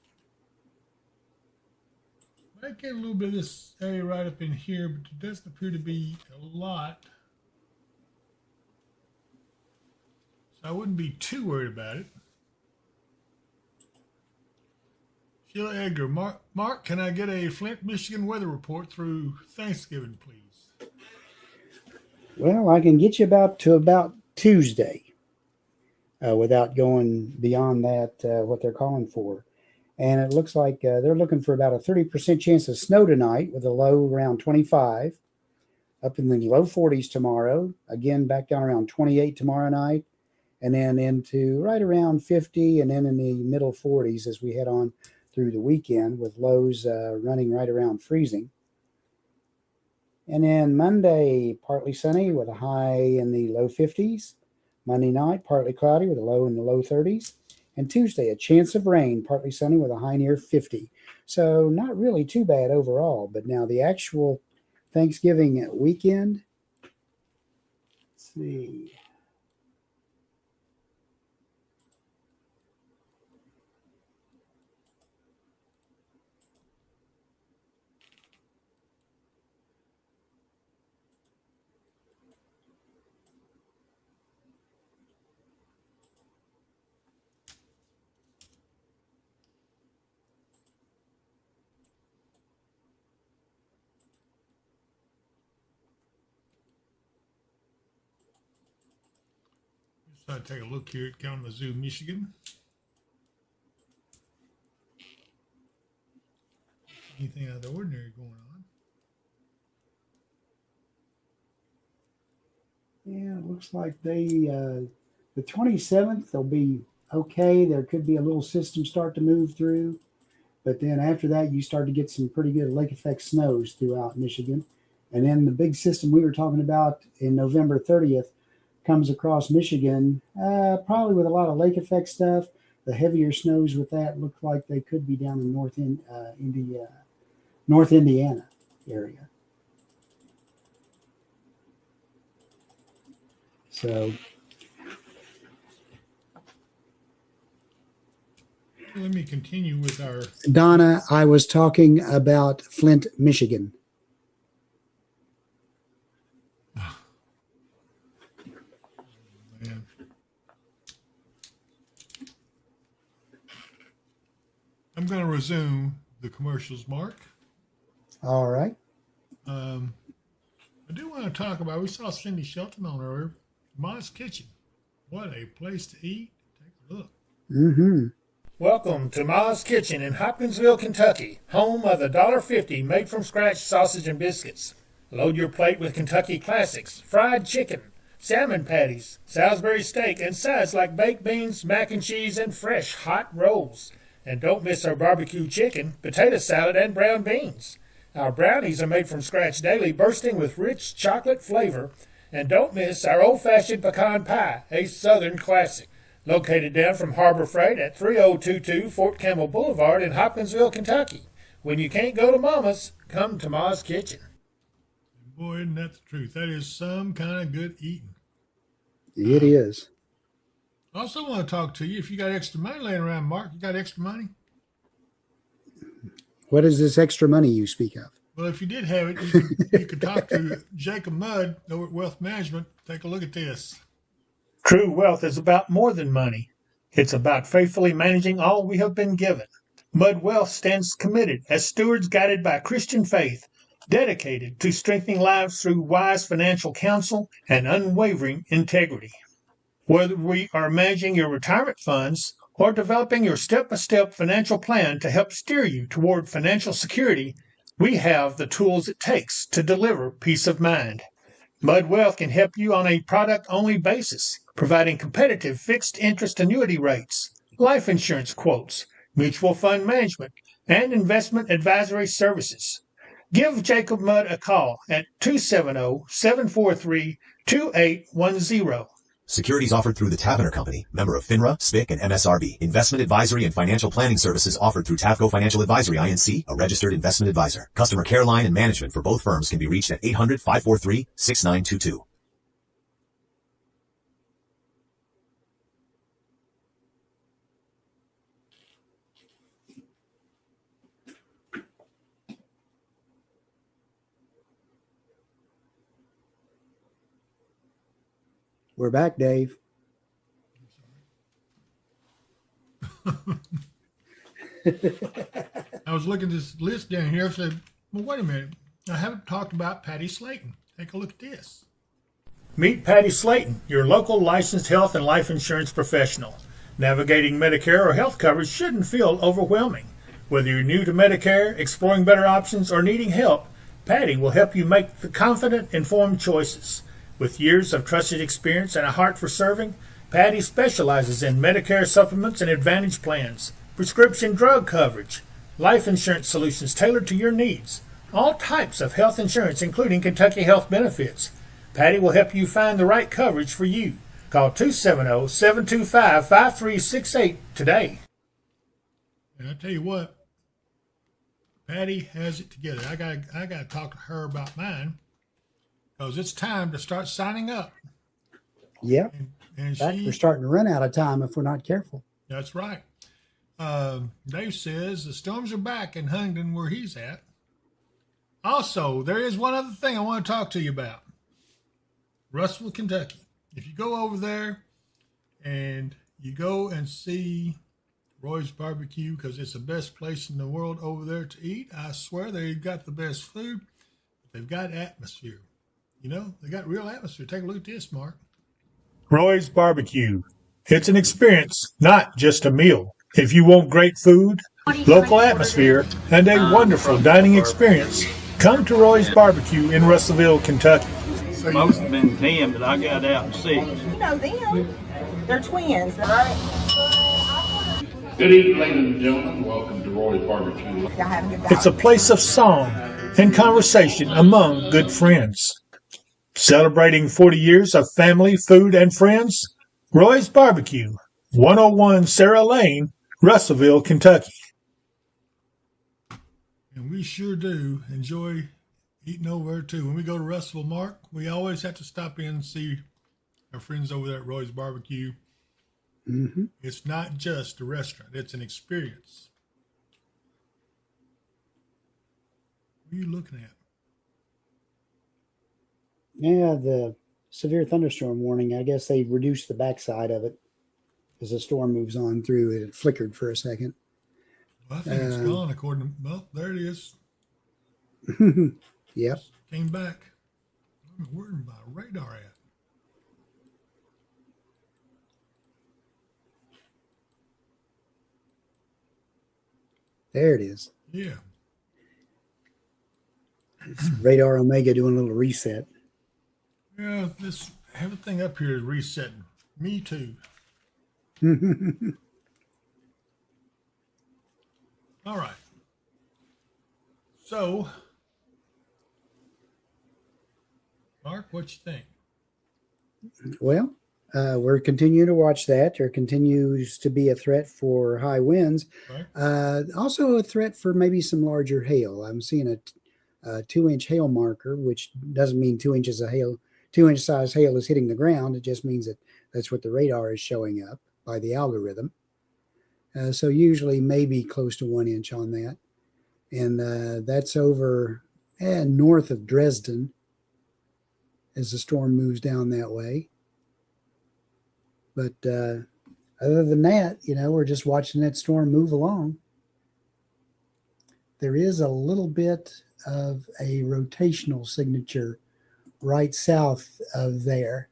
Might get a little bit of this area right up in here, but it doesn't appear to be a lot. So I wouldn't be too worried about it. Sheila Edgar, Mark, can I get a Flint, Michigan weather report through Thanksgiving, please? Well, I can get you about Tuesday without going beyond that, what they're calling for. And it looks like they're looking for about a 30% chance of snow tonight with a low around 25, up in the low 40s tomorrow, again back down around 28 tomorrow night, and then into right around 50 and then in the middle 40s as we head on through the weekend with lows running right around freezing. And then Monday, partly sunny with a high in the low 50s. Monday night, partly cloudy with a low in the low 30s. And Tuesday, a chance of rain, partly sunny with a high near 50. So not really too bad overall. But now the actual Thanksgiving weekend, let's see. So I take a look here at Kalamazoo, Michigan. Anything out of the ordinary going on? Yeah, it looks like the 27th they'll be okay. There could be a little system start to move through, but then after that you start to get some pretty good lake effect snows throughout Michigan. And then the big system we were talking about in November 30th comes across Michigan, probably with a lot of lake effect stuff. The heavier snows with that look like they could be down in North Indiana area. So Let me continue with our. Donna, I was talking about Flint, Michigan. Man. I'm going to resume the commercials, Mark. All right. I do want to talk about, we saw Cindy Shelton on earlier, Ma's Kitchen. What a place to eat. Take a look. Mm-hmm. Welcome to Ma's Kitchen in Hopkinsville, Kentucky, home of the $1.50 made from scratch sausage and biscuits. Load your plate with Kentucky classics, fried chicken, salmon patties, Salisbury steak, and sides like baked beans, mac and cheese, and fresh hot rolls. And don't miss our barbecue chicken, potato salad, and brown beans. Our brownies are made from scratch daily, bursting with rich chocolate flavor. And don't miss our old-fashioned pecan pie, a Southern classic. Located down from Harbor Freight at 3022 Fort Campbell Boulevard in Hopkinsville, Kentucky. When you can't go to Mama's, come to Ma's Kitchen. Boy, isn't that the truth? That is some kind of good eating. It is. I also want to talk to you. If you got extra money laying around, Mark, you got extra money? What is this extra money you speak of? Well, if you did have it, you could talk to Jacob Mudd over at Wealth Management. Take a look at this. True wealth is about more than money. It's about faithfully managing all we have been given. Mudd Wealth stands committed as stewards guided by Christian faith, dedicated to strengthening lives through wise financial counsel and unwavering integrity. Whether we are managing your retirement funds or developing your step-by-step financial plan to help steer you toward financial security, we have the tools it takes to deliver peace of mind. Mudd Wealth can help you on a product-only basis, providing competitive fixed interest annuity rates, life insurance quotes, mutual fund management, and investment advisory services. Give Jacob Mudd a call at 270-743-2810. Securities offered through the Tavener Company, member of FINRA, SPIC, and MSRB. Investment advisory and financial planning services offered through Tavco Financial Advisory, Inc., a registered investment advisor. Customer care line and management for both firms can be reached at 800-543-6922. We're back, Dave. I was looking at this list down here and said, well, wait a minute. I haven't talked about Patty Slayton. Take a look at this. Meet Patty Slayton, your local licensed health and life insurance professional. Navigating Medicare or health coverage shouldn't feel overwhelming. Whether you're new to Medicare, exploring better options, or needing help, Patty will help you make the confident, informed choices. With years of trusted experience and a heart for serving, Patty specializes in Medicare supplements and Advantage plans, prescription drug coverage, life insurance solutions tailored to your needs, all types of health insurance, including Kentucky Health Benefits. Patty will help you find the right coverage for you. Call 270-725-5368 today. And I tell you what, Patty has it together. I got to talk to her about mine, because it's time to start signing up. Yep. And In fact, we're starting to run out of time if we're not careful. That's right. Dave says the storms are back in Huntington where he's at. Also, there is one other thing I want to talk to you about. Russellville, Kentucky. If you go over there and you go and see Roy's Barbecue, because it's the best place in the world over there to eat, I swear they've got the best food. They've got atmosphere. You know, they got real atmosphere. Take a look at this, Mark. Roy's Barbecue. It's an experience, not just a meal. If you want great food, local atmosphere, and a wonderful dining experience, come to Roy's Barbecue in Russellville, Kentucky. Most have been 10, but I got out in 6. You know them. They're twins. Good evening, ladies and gentlemen. Welcome to Roy's Barbecue. Y'all have a good day. It's a place of song and conversation among good friends. Celebrating 40 years of family, food, and friends, Roy's Barbecue, 101 Sarah Lane, Russellville, Kentucky. And we sure do enjoy eating over there, too. When we go to Russellville, Mark, we always have to stop in and see our friends over there at Roy's Barbecue. Mm-hmm. It's not just a restaurant. It's an experience. What are you looking at? Yeah, the severe thunderstorm warning, I guess they reduced the backside of it as the storm moves on through it. It flickered for a second. Well, I think it's gone according to, well, there it is. Yep. Came back. Where's my radar at? There it is. Yeah. It's Radar Omega doing a little reset. Yeah, this everything up here is resetting. Me too. All right. So, Mark, what you think? Well, we're continuing to watch that. There continues to be a threat for high winds. Right. Also, a threat for maybe some larger hail. I'm seeing a 2-inch hail marker, which doesn't mean 2 inches of hail. 2-inch size hail is hitting the ground. It just means that that's what the radar is showing up by the algorithm. So usually maybe close to 1 inch on that, and that's over north of Dresden as the storm moves down that way. But other than that, we're just watching that storm move along. There is a little bit of a rotational signature right south of there.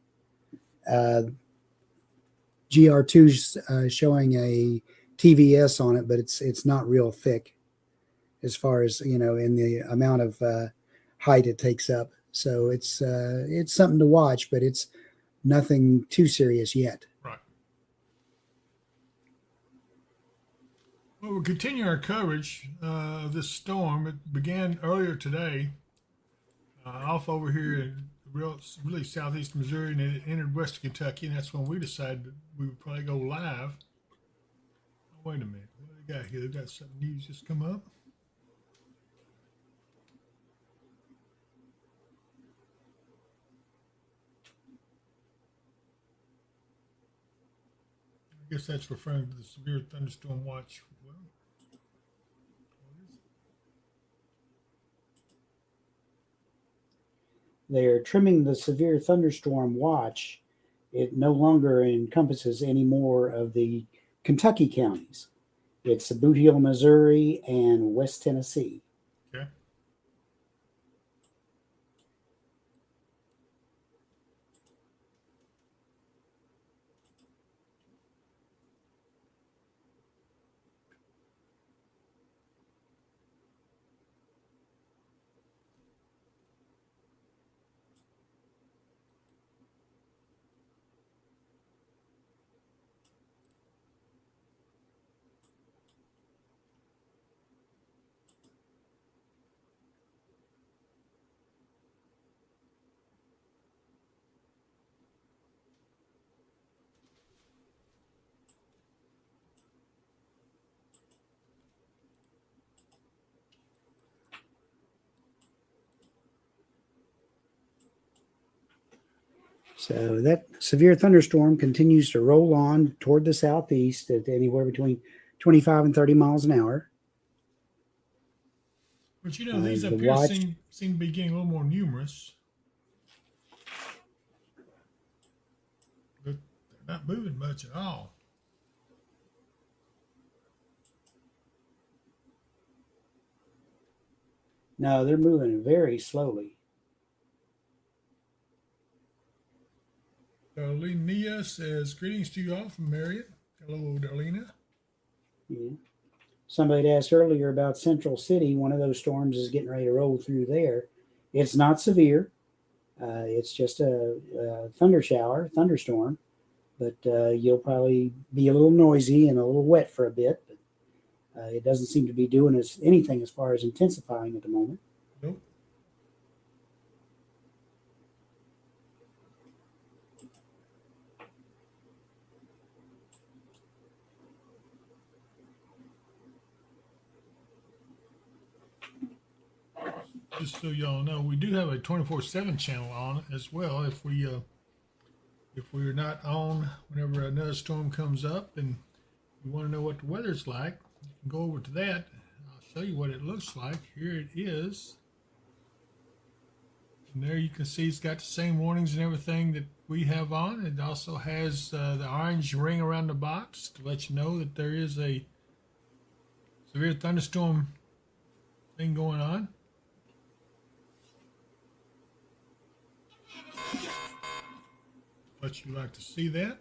GR2's showing a TVS on it, but it's not real thick as far as, in the amount of height it takes up. So it's something to watch, but it's nothing too serious yet. Right. Well, we'll continue our coverage of this storm. It began earlier today, off over here in really southeast Missouri, and it entered western Kentucky, and that's when we decided that we would probably go live. Oh, wait a minute. What do they got here? They got some news just come up. I guess that's referring to the severe thunderstorm watch. Well, what is it? They're trimming the severe thunderstorm watch. It no longer encompasses any more of the Kentucky counties. It's Boot Hill, Missouri, and West Tennessee. Okay. So that severe thunderstorm continues to roll on toward the southeast at anywhere between 25 and 30 miles an hour. But these the up here watch- seem to be getting a little more numerous. But they're not moving much at all. No, they're moving very slowly. Darlene says, greetings to you all from Marriott. Hello, Darlena. Yeah. Somebody had asked earlier about Central City. One of those storms is getting ready to roll through there. It's not severe. It's just a thunderstorm, but you'll probably be a little noisy and a little wet for a bit. But it doesn't seem to be doing anything as far as intensifying at the moment. Nope. Just so y'all know, we do have a 24/7 channel on as well. If we're not on whenever another storm comes up and you want to know what the weather's like, you can go over to that. I'll show you what it looks like. Here it is. And there you can see it's got the same warnings and everything that we have on. It also has the orange ring around the box to let you know that there is a severe thunderstorm thing going on. But you like to see that.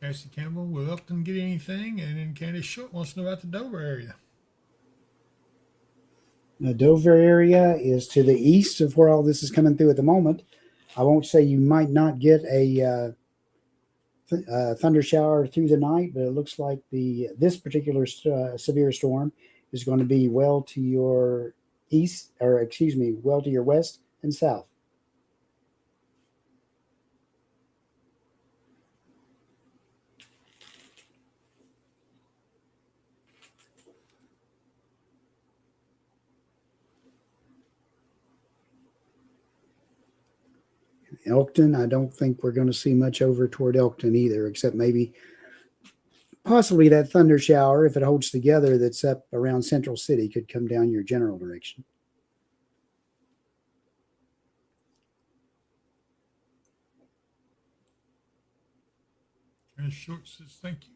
Cassie Campbell, will Elkton get anything? And then Candace Short wants to know about the Dover area. The Dover area is to the east of where all this is coming through at the moment. I won't say you might not get a thunder shower through the night, but it looks like this particular severe storm is going to be well to your east, or excuse me, well to your west and south. Elkton, I don't think we're going to see much over toward Elkton either, except maybe possibly that thunder shower, if it holds together, that's up around Central City, could come down your general direction. Candace Short says thank you.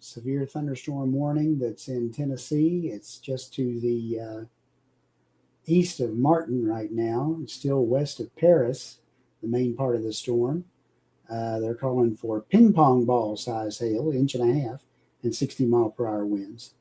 Severe thunderstorm warning that's in Tennessee. It's just to the east of Martin right now. It's still west of Paris, the main part of the storm. They're calling for ping pong ball size hail, 1.5 inches, and 60-mile-per-hour winds.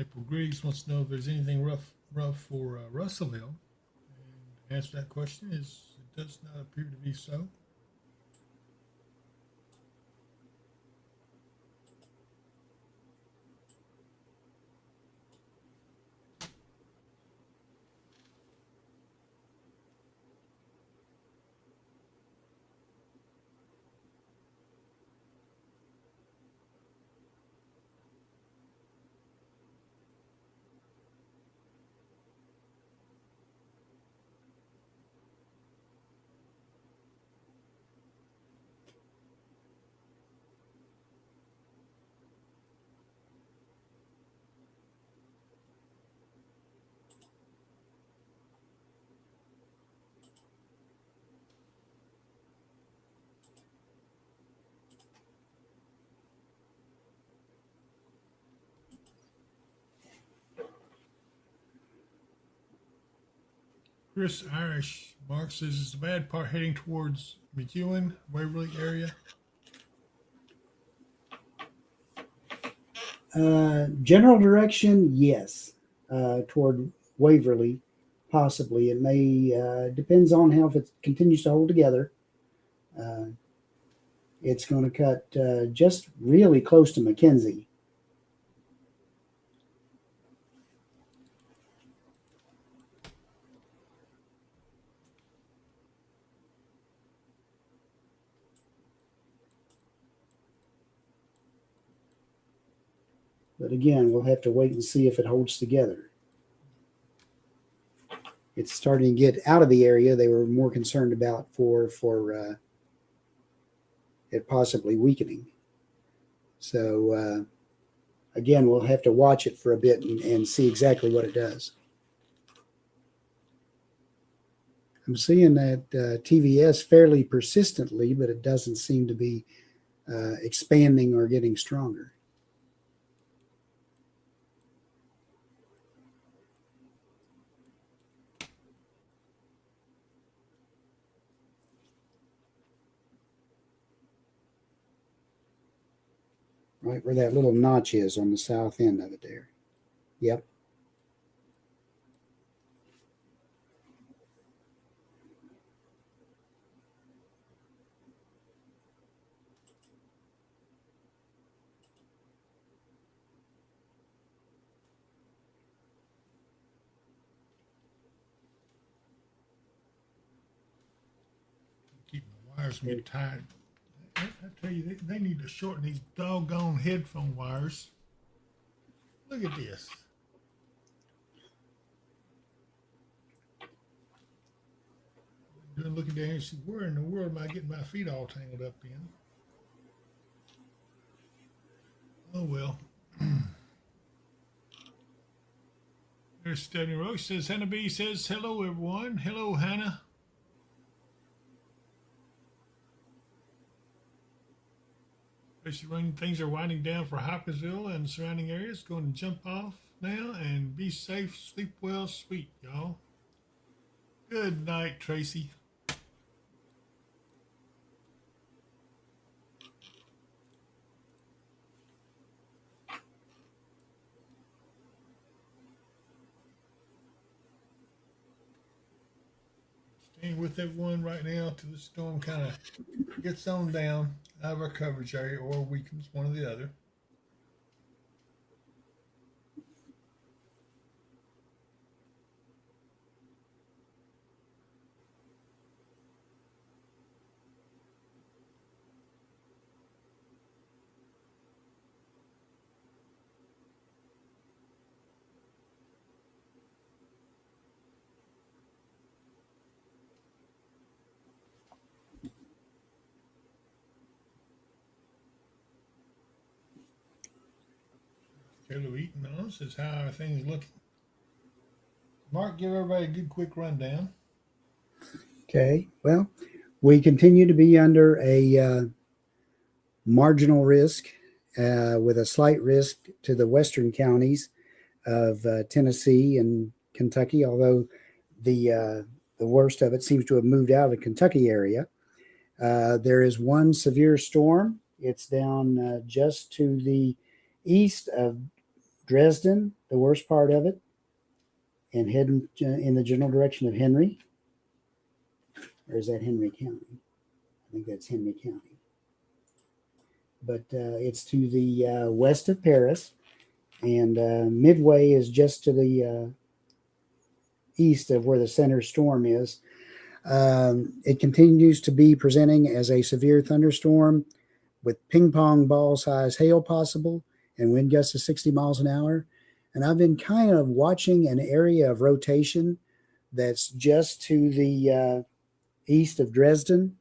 April Griggs wants to know if there's anything rough for Russellville. And the answer to that question is it does not appear to be so. Chris Irish, Mark says, is the bad part heading towards McEwen, Waverly area? General direction, yes, toward Waverly, possibly. It may depends on how, if it continues to hold together. It's going to cut just really close to McKenzie. But again, we'll have to wait and see if it holds together. It's starting to get out of the area they were more concerned about for it possibly weakening. So again, we'll have to watch it for a bit and see exactly what it does. I'm seeing that TVS fairly persistently, but it doesn't seem to be expanding or getting stronger. Right where that little notch is on the south end of it there. Yep. Wires get tired. I tell you, they need to shorten these doggone headphone wires. Look at this. Looking down here and see where in the world am I getting my feet all tangled up in? Oh well. There's Stephanie Roach says, Hannah B says, hello everyone. Hello, Hannah. Especially when things are winding down for Hopkinsville and surrounding areas. Going to jump off now and be safe, sleep well, sweet, y'all. Good night, Tracy. Staying with everyone right now till the storm kind of gets on down out of our coverage area or weakens, one or the other. Taylor Eaton on says, how are things looking? Mark, give everybody a good quick rundown. Okay, well, we continue to be under a marginal risk with a slight risk to the western counties of Tennessee and Kentucky, although the worst of it seems to have moved out of the Kentucky area. There is one severe storm. It's down just to the east of Dresden, the worst part of it, and heading in the general direction of Henry. Or is that Henry County? I think that's Henry County. But it's to the west of Paris, and Midway is just to the east of where the center storm is. It continues to be presenting as a severe thunderstorm with ping pong ball size hail possible and wind gusts of 60 miles an hour. And I've been kind of watching an area of rotation that's just to the east of Dresden.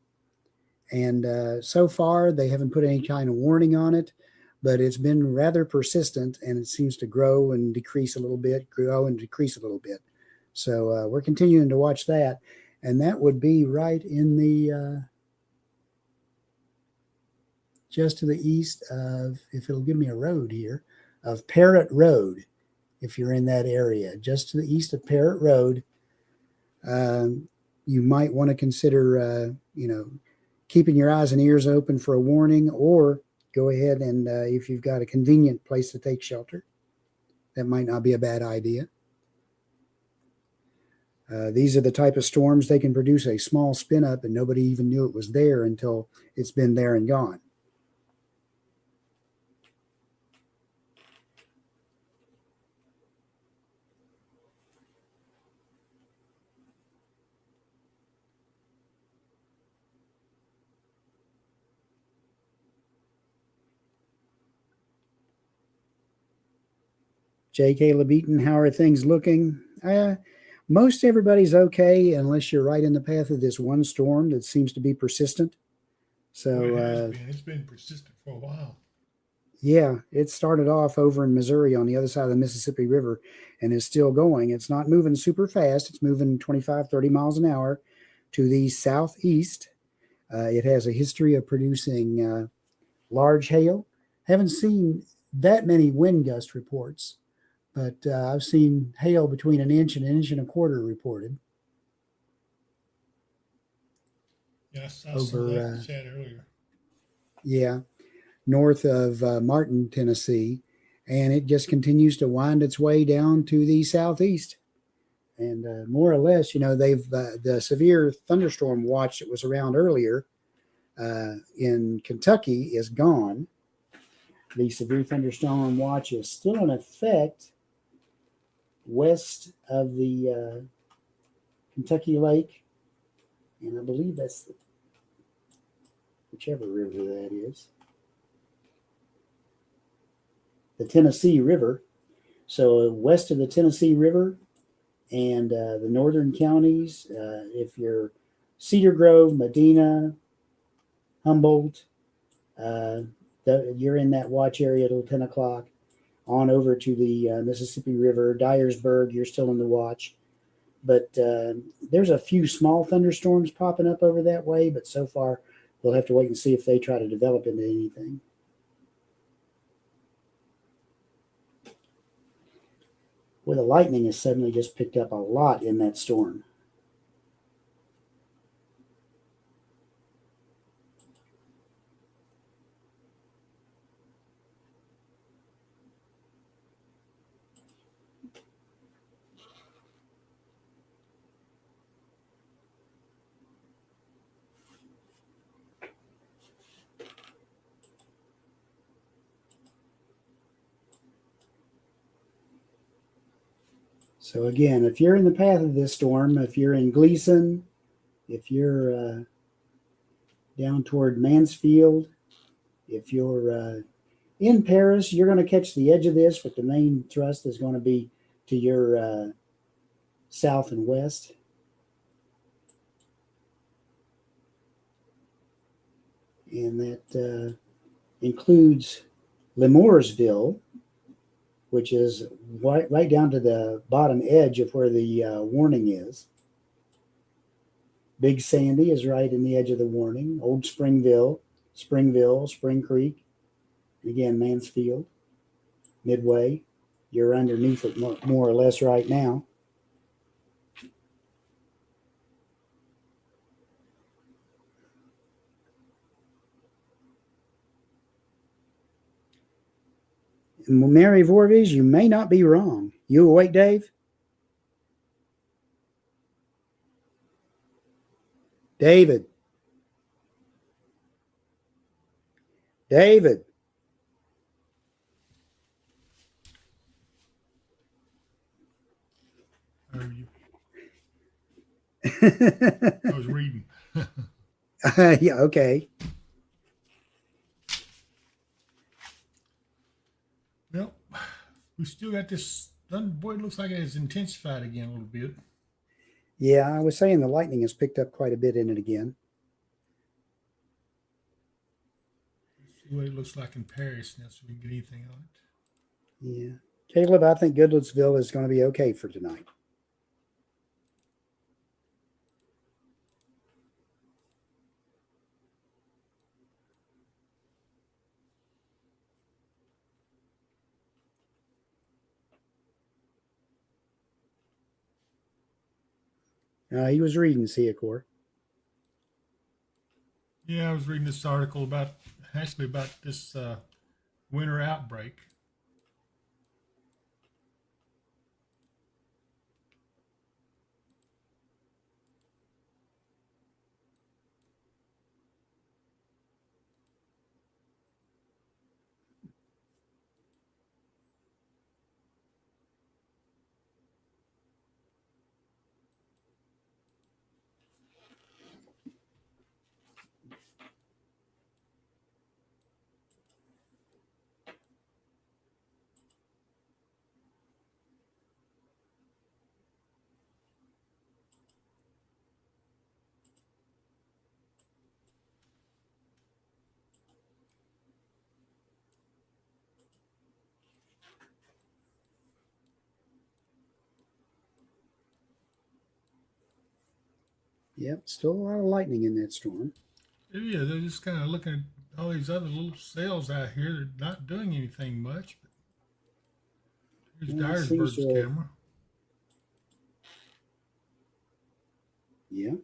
And so far, they haven't put any kind of warning on it, but it's been rather persistent, and it seems to grow and decrease a little bit, grow and decrease a little bit. So we're continuing to watch that. And that would be right in the just to the east of, if it'll give me a road here, of Parrott Road, if you're in that area. Just to the east of Parrott Road, you might want to consider, keeping your eyes and ears open for a warning, or go ahead and if you've got a convenient place to take shelter, that might not be a bad idea. These are the type of storms they can produce a small spin up and nobody even knew it was there until it's been there and gone. J. Caleb Eaton, how are things looking? Most everybody's okay, unless you're right in the path of this one storm that seems to be persistent. So it's been persistent for a while. Yeah, it started off over in Missouri on the other side of the Mississippi River and is still going. It's not moving super fast. It's moving 25, 30 miles an hour to the southeast. It has a history of producing large hail. Haven't seen that many wind gust reports, but I've seen hail between an inch and a quarter reported. Yeah, I saw some of that in the chat earlier. Yeah, north of Martin, Tennessee, and it just continues to wind its way down to the southeast. And more or less, they've the severe thunderstorm watch that was around earlier in Kentucky is gone. The severe thunderstorm watch is still in effect west of the Kentucky Lake, and I believe that's whichever river that is. The Tennessee River. So west of the Tennessee River and the northern counties, if you're Cedar Grove, Medina, Humboldt, you're in that watch area till 10 o'clock. On over to the Mississippi River, Dyersburg, you're still in the watch. But there's a few small thunderstorms popping up over that way, but so far we'll have to wait and see if they try to develop into anything. Well, the lightning has suddenly just picked up a lot in that storm. So again, if you're in the path of this storm, if you're in Gleason, if you're down toward Mansfield, if you're in Paris, you're going to catch the edge of this, but the main thrust is going to be to your south and west. And that includes Lemoursville, which is right down to the bottom edge of where the warning is. Big Sandy is right in the edge of the warning. Old Spring Creek, and again, Mansfield, Midway. You're underneath it more or less right now. Mary Voorhees, you may not be wrong. You awake, Dave? David. David. How are you? I was reading. Yeah, okay. Well, we still got this. Boy, it looks like it has intensified again a little bit. Yeah, I was saying the lightning has picked up quite a bit in it again. Let's see what it looks like in Paris now, so we can get anything on it. Yeah. Caleb, I think Goodlettsville is going to be okay for tonight. He was reading Seacor. Yeah, I was reading this article about this winter outbreak. Yep, still a lot of lightning in that storm. Yeah, they're just kind of looking at all these other little cells out here. They're not doing anything much. But here's Dyersburg's camera. Yeah.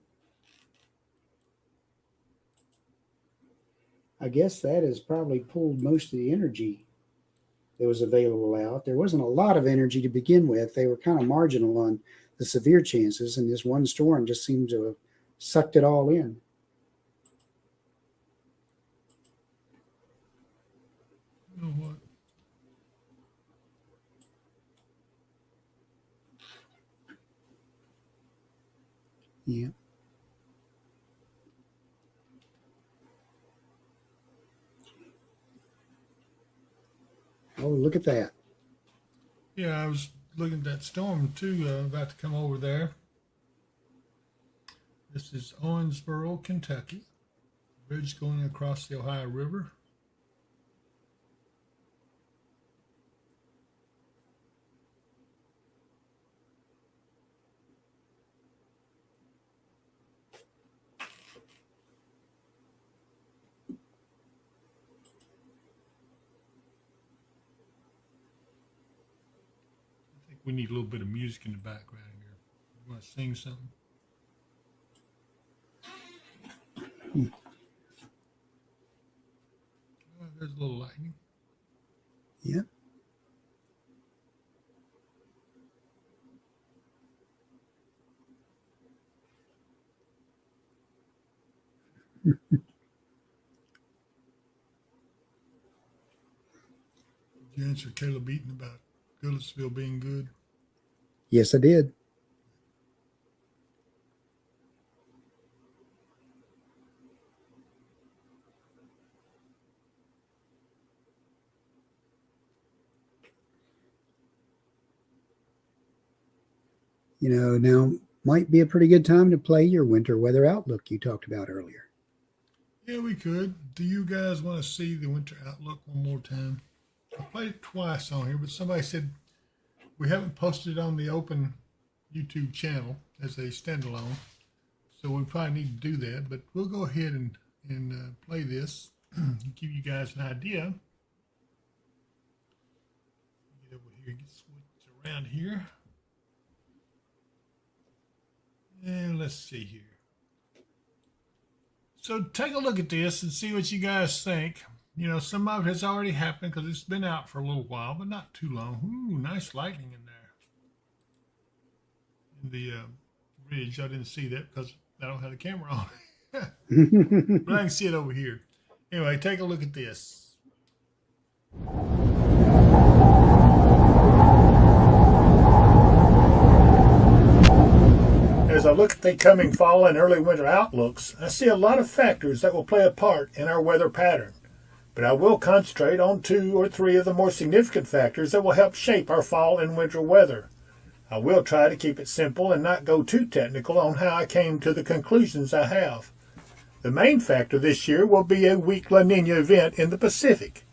I guess that has probably pulled most of the energy that was available out. There wasn't a lot of energy to begin with. They were kind of marginal on the severe chances, and this one storm just seems to have sucked it all in. You know what? Yeah. look at that. Yeah, I was looking at that storm too, about to come over there. This is Owensboro, Kentucky. Bridge going across the Ohio River. I think we need a little bit of music in the background here. You want to sing something? Oh, there's a little lightning. Yeah. Did you answer Caleb Eaton about Goodlettsville being good? Yes, I did. You know, now might be a pretty good time to play your winter weather outlook you talked about earlier. Yeah, we could. Do you guys want to see the winter outlook one more time? I played it twice on here, but somebody said we haven't posted it on the open YouTube channel as a standalone, so we probably need to do that. But we'll go ahead and play this and give you guys an idea. Get over here, get switched around here, and let's see here. So take a look at this and see what you guys think. You know, some of it has already happened because it's been out for a little while, but not too long. Ooh, nice lightning in there. In the ridge, I didn't see that because I don't have the camera on. But I can see it over here. Anyway, take a look at this. As I look at the coming fall and early winter outlooks, I see a lot of factors that will play a part in our weather pattern. But I will concentrate on 2 or 3 of the more significant factors that will help shape our fall and winter weather. I will try to keep it simple and not go too technical on how I came to the conclusions I have. The main factor this year will be a weak La Nina event in the Pacific,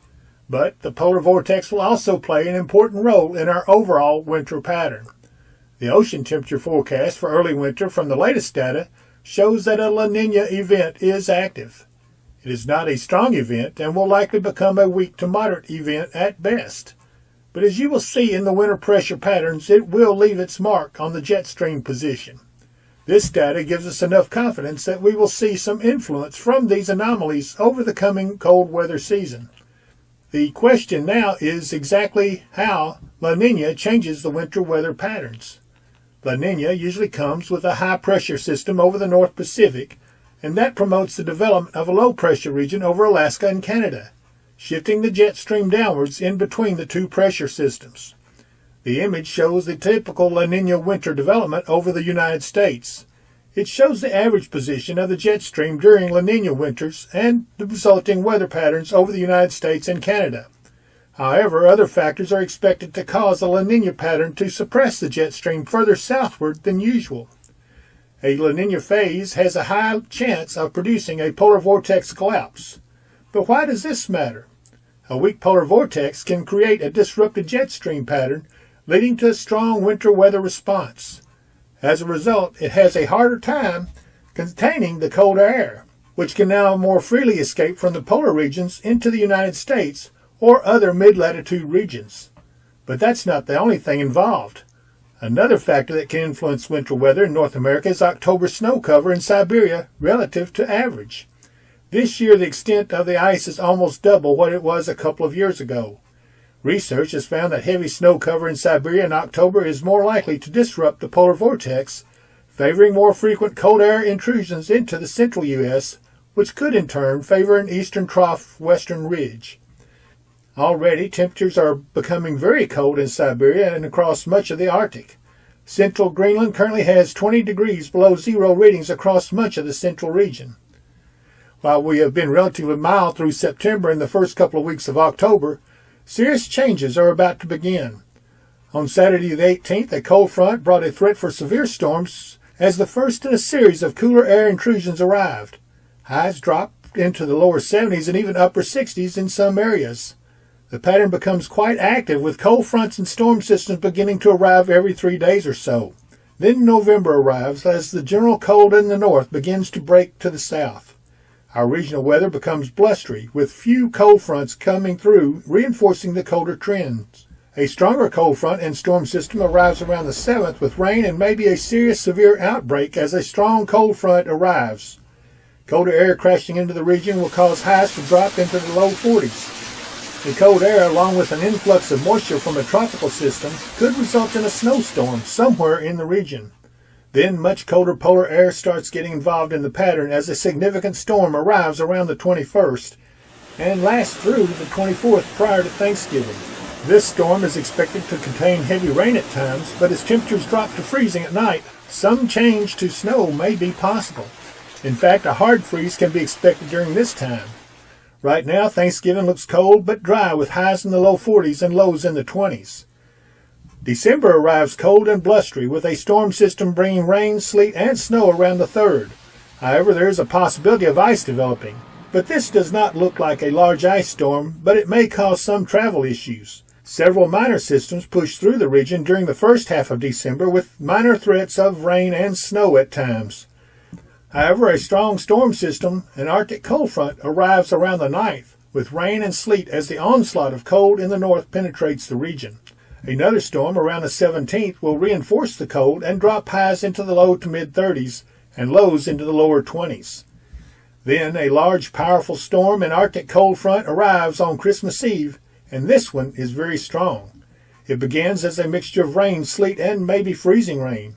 but the polar vortex will also play an important role in our overall winter pattern. The ocean temperature forecast for early winter from the latest data shows that a La Nina event is active. It is not a strong event and will likely become a weak to moderate event at best. But as you will see in the winter pressure patterns, it will leave its mark on the jet stream position. This data gives us enough confidence that we will see some influence from these anomalies over the coming cold weather season. The question now is exactly how La Nina changes the winter weather patterns. La Nina usually comes with a high-pressure system over the North Pacific, and that promotes the development of a low-pressure region over Alaska and Canada, shifting the jet stream downwards in between the 2 pressure systems. The image shows the typical La Nina winter development over the United States. It shows the average position of the jet stream during La Nina winters and the resulting weather patterns over the United States and Canada. However, other factors are expected to cause the La Nina pattern to suppress the jet stream further southward than usual. A La Nina phase has a high chance of producing a polar vortex collapse. But why does this matter? A weak polar vortex can create a disrupted jet stream pattern, leading to a strong winter weather response. As a result, it has a harder time containing the colder air, which can now more freely escape from the polar regions into the United States or other mid-latitude regions. But that's not the only thing involved. Another factor that can influence winter weather in North America is October snow cover in Siberia relative to average. This year, the extent of the ice is almost double what it was a couple of years ago. Research has found that heavy snow cover in Siberia in October is more likely to disrupt the polar vortex, favoring more frequent cold air intrusions into the central U.S., which could in turn favor an eastern trough western ridge. Already, temperatures are becoming very cold in Siberia and across much of the Arctic. Central Greenland currently has 20 degrees below zero readings across much of the central region. While we have been relatively mild through September and the first couple of weeks of October, Serious changes are about to begin. On Saturday the 18th, a cold front brought a threat for severe storms as the first in a series of cooler air intrusions arrived. Highs dropped into the lower 70s and even upper 60s in some areas. The pattern becomes quite active with cold fronts and storm systems beginning to arrive every 3 days or so. Then November arrives as the general cold in the north begins to break to the south. Our regional weather becomes blustery with few cold fronts coming through, reinforcing the colder trends. A stronger cold front and storm system arrives around the 7th with rain and maybe a serious severe outbreak as a strong cold front arrives. Colder air crashing into the region will cause highs to drop into the low 40s. The cold air, along with an influx of moisture from a tropical system, could result in a snowstorm somewhere in the region. Then much colder polar air starts getting involved in the pattern as a significant storm arrives around the 21st and lasts through the 24th prior to Thanksgiving. This storm is expected to contain heavy rain at times, but as temperatures drop to freezing at night, some change to snow may be possible. In fact, a hard freeze can be expected during this time. Right now, Thanksgiving looks cold but dry with highs in the low 40s and lows in the 20s. December arrives cold and blustery with a storm system bringing rain, sleet, and snow around the 3rd. However, there is a possibility of ice developing, but this does not look like a large ice storm, but it may cause some travel issues. Several minor systems push through the region during the first half of December with minor threats of rain and snow at times. However, a strong storm system, an Arctic cold front, arrives around the 9th, with rain and sleet as the onslaught of cold in the north penetrates the region. Another storm around the 17th will reinforce the cold and drop highs into the low to mid-30s and lows into the lower 20s. Then a large, powerful storm, an Arctic cold front, arrives on Christmas Eve, and this one is very strong. It begins as a mixture of rain, sleet, and maybe freezing rain.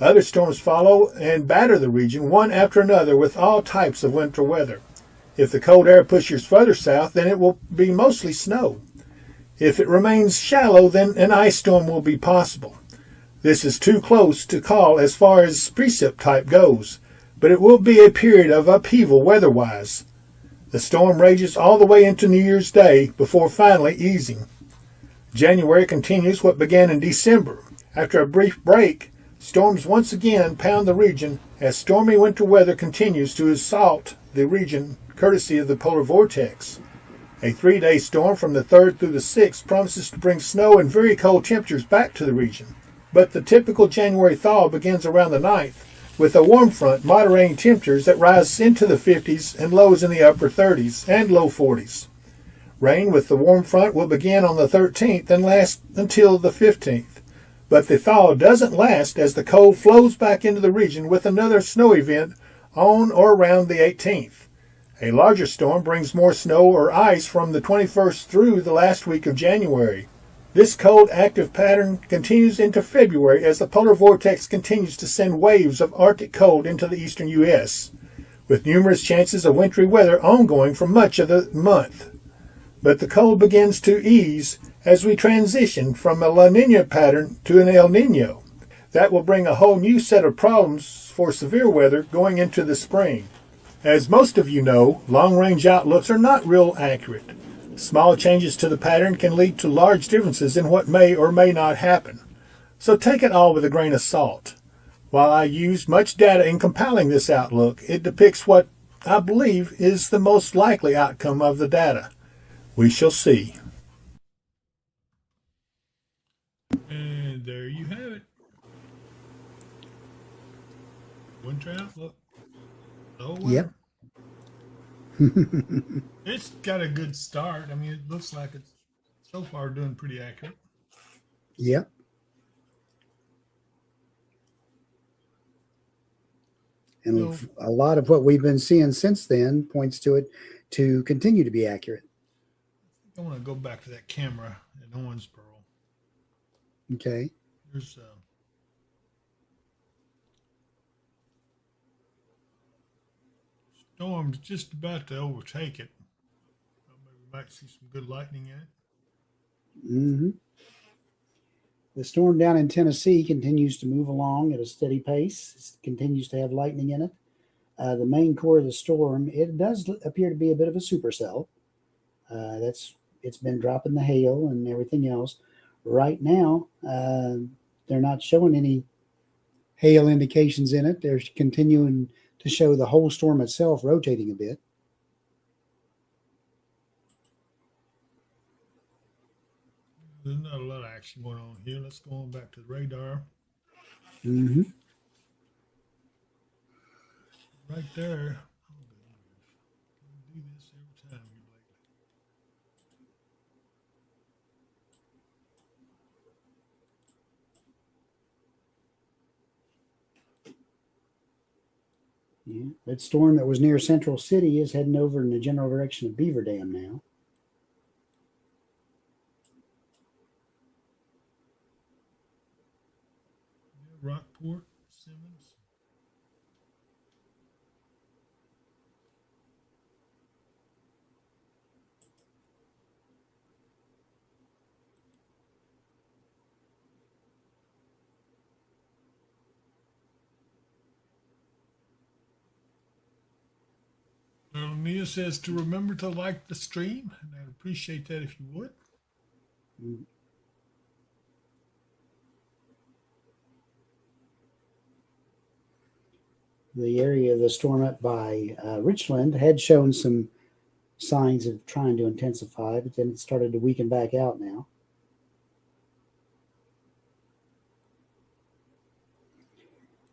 Other storms follow and batter the region one after another with all types of winter weather. If the cold air pushes further south, then it will be mostly snow. If it remains shallow, then an ice storm will be possible. This is too close to call as far as precip type goes, but it will be a period of upheaval weather-wise. The storm rages all the way into New Year's Day before finally easing. January continues what began in December. After a brief break, storms once again pound the region as stormy winter weather continues to assault the region courtesy of the polar vortex. A 3-day storm from the 3rd through the 6th promises to bring snow and very cold temperatures back to the region. But the typical January thaw begins around the 9th, with a warm front moderating temperatures that rise into the 50s and lows in the upper 30s and low 40s. Rain with the warm front will begin on the 13th and last until the 15th. But the thaw doesn't last as the cold flows back into the region with another snow event on or around the 18th. A larger storm brings more snow or ice from the 21st through the last week of January. This cold, active pattern continues into February as the polar vortex continues to send waves of Arctic cold into the eastern U.S., with numerous chances of wintry weather ongoing for much of the month. But the cold begins to ease as we transition from a La Nina pattern to an El Nino. That will bring a whole new set of problems for severe weather going into the spring. As most of you know, long-range outlooks are not real accurate. Small changes to the pattern can lead to large differences in what may or may not happen. So take it all with a grain of salt. While I used much data in compiling this outlook, it depicts what I believe is the most likely outcome of the data. We shall see. And there you have it. Winter outlook. Oh, well. Yep. It's got a good start. I mean, it looks like it's so far doing pretty accurate. Yep. And So, a lot of what we've been seeing since then points to it to continue to be accurate. I want to go back to that camera in Owensboro. Okay. There's storm's just about to overtake it. Maybe we might see some good lightning in it. Mm-hmm. The storm down in Tennessee continues to move along at a steady pace. It continues to have lightning in it. The main core of the storm, it does appear to be a bit of a supercell. That's it's been dropping the hail and everything else. Right now, they're not showing any hail indications in it. They're continuing to show the whole storm itself rotating a bit. There's not a lot of action going on here. Let's go on back to the radar. Mm-hmm. Right there. Oh, good grief. I do this every time here lately. Yeah. That storm that was near Central City is heading over in the general direction of Beaver Dam now. Yeah, Rockport, Simmons. Nia says to remember to like the stream, and I'd appreciate that if you would. Mm. The area of the storm up by Richland had shown some signs of trying to intensify, but then it started to weaken back out now.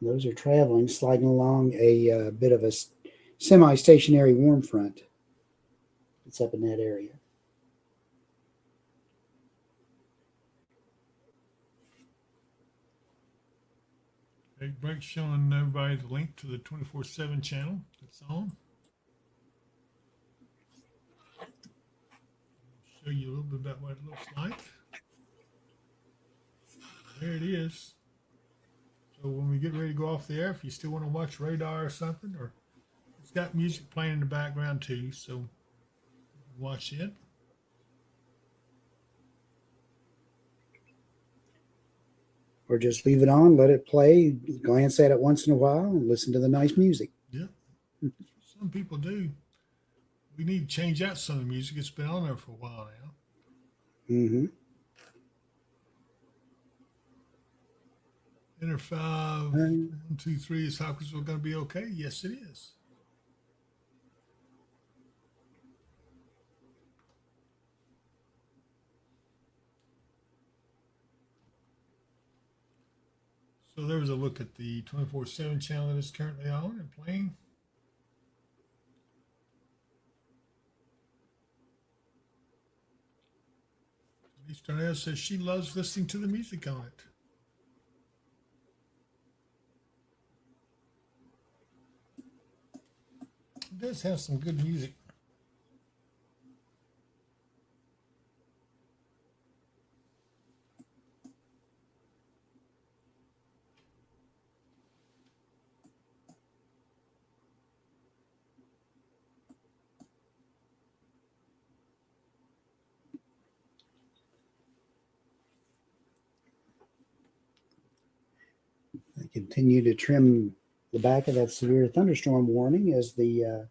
Those are traveling, sliding along a bit of a semi-stationary warm front. It's up in that area. Okay, Break's showing everybody the link to the 24/7 channel that's on. Show you a little bit about what it looks like. There it is. So when we get ready to go off the air, if you still want to watch radar or something, or it's got music playing in the background too, so you can watch it. Or just leave it on, let it play, glance at it once in a while, and listen to the nice music. Yeah, some people do. We need to change out some of the music. It's been on there for a while now. Mm-hmm. Enter 5, 1, 2, 3. Is Hopkinsville going to be okay? Yes, it is. So there was a look at the 24/7 channel that is currently on and playing. Denise Darnell says she loves listening to the music on it. It does have some good music. I continue to trim the back of that severe thunderstorm warning as the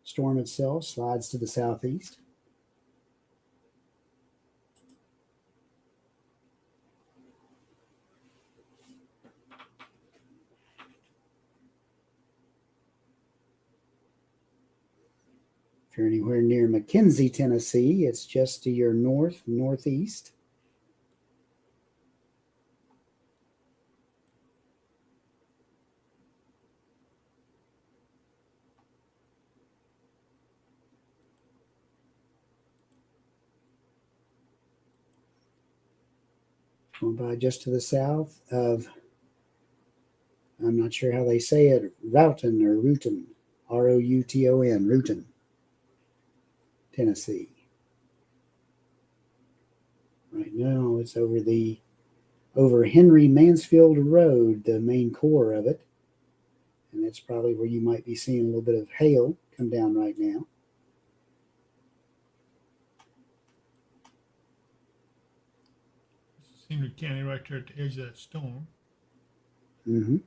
storm itself slides to the southeast. If you're anywhere near McKenzie, Tennessee, it's just to your northeast. Going by just to the south of, I'm not sure how they say it, Routon or Routon, Routon, Routon, Tennessee. Right now it's over Henry Mansfield Road, the main core of it. And that's probably where you might be seeing a little bit of hail come down right now. This is Henry County right there at the edge of that storm. Mm-hmm.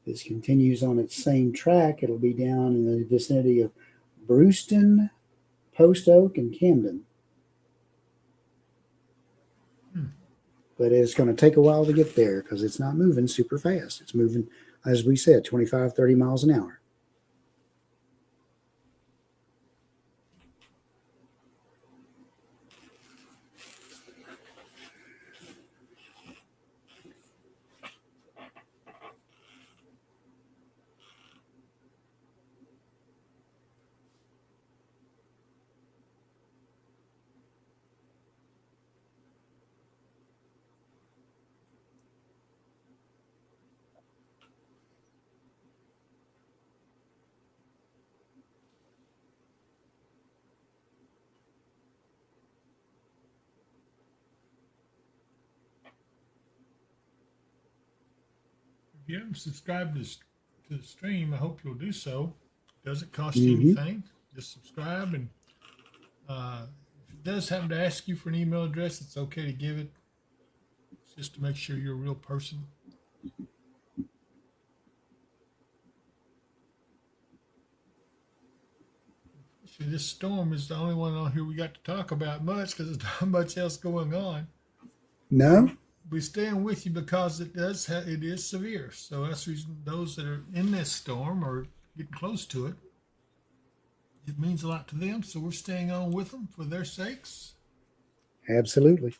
this continues on its same track, it'll be down in the vicinity of Brewston, Post Oak, and Camden. But it's going to take a while to get there because it's not moving super fast. It's moving, as we said, 25, 30 miles an hour. If you haven't subscribed to the stream, I hope you'll do so. It doesn't cost you anything. Just subscribe, and if it does happen to ask you for an email address, it's okay to give it. It's just to make sure you're a real person. Actually, this storm is the only one on here we got to talk about much because there's not much else going on. No? We're staying with you because it is severe. So that's the reason those that are in this storm or getting close to it, it means a lot to them. So we're staying on with them for their sakes. Absolutely.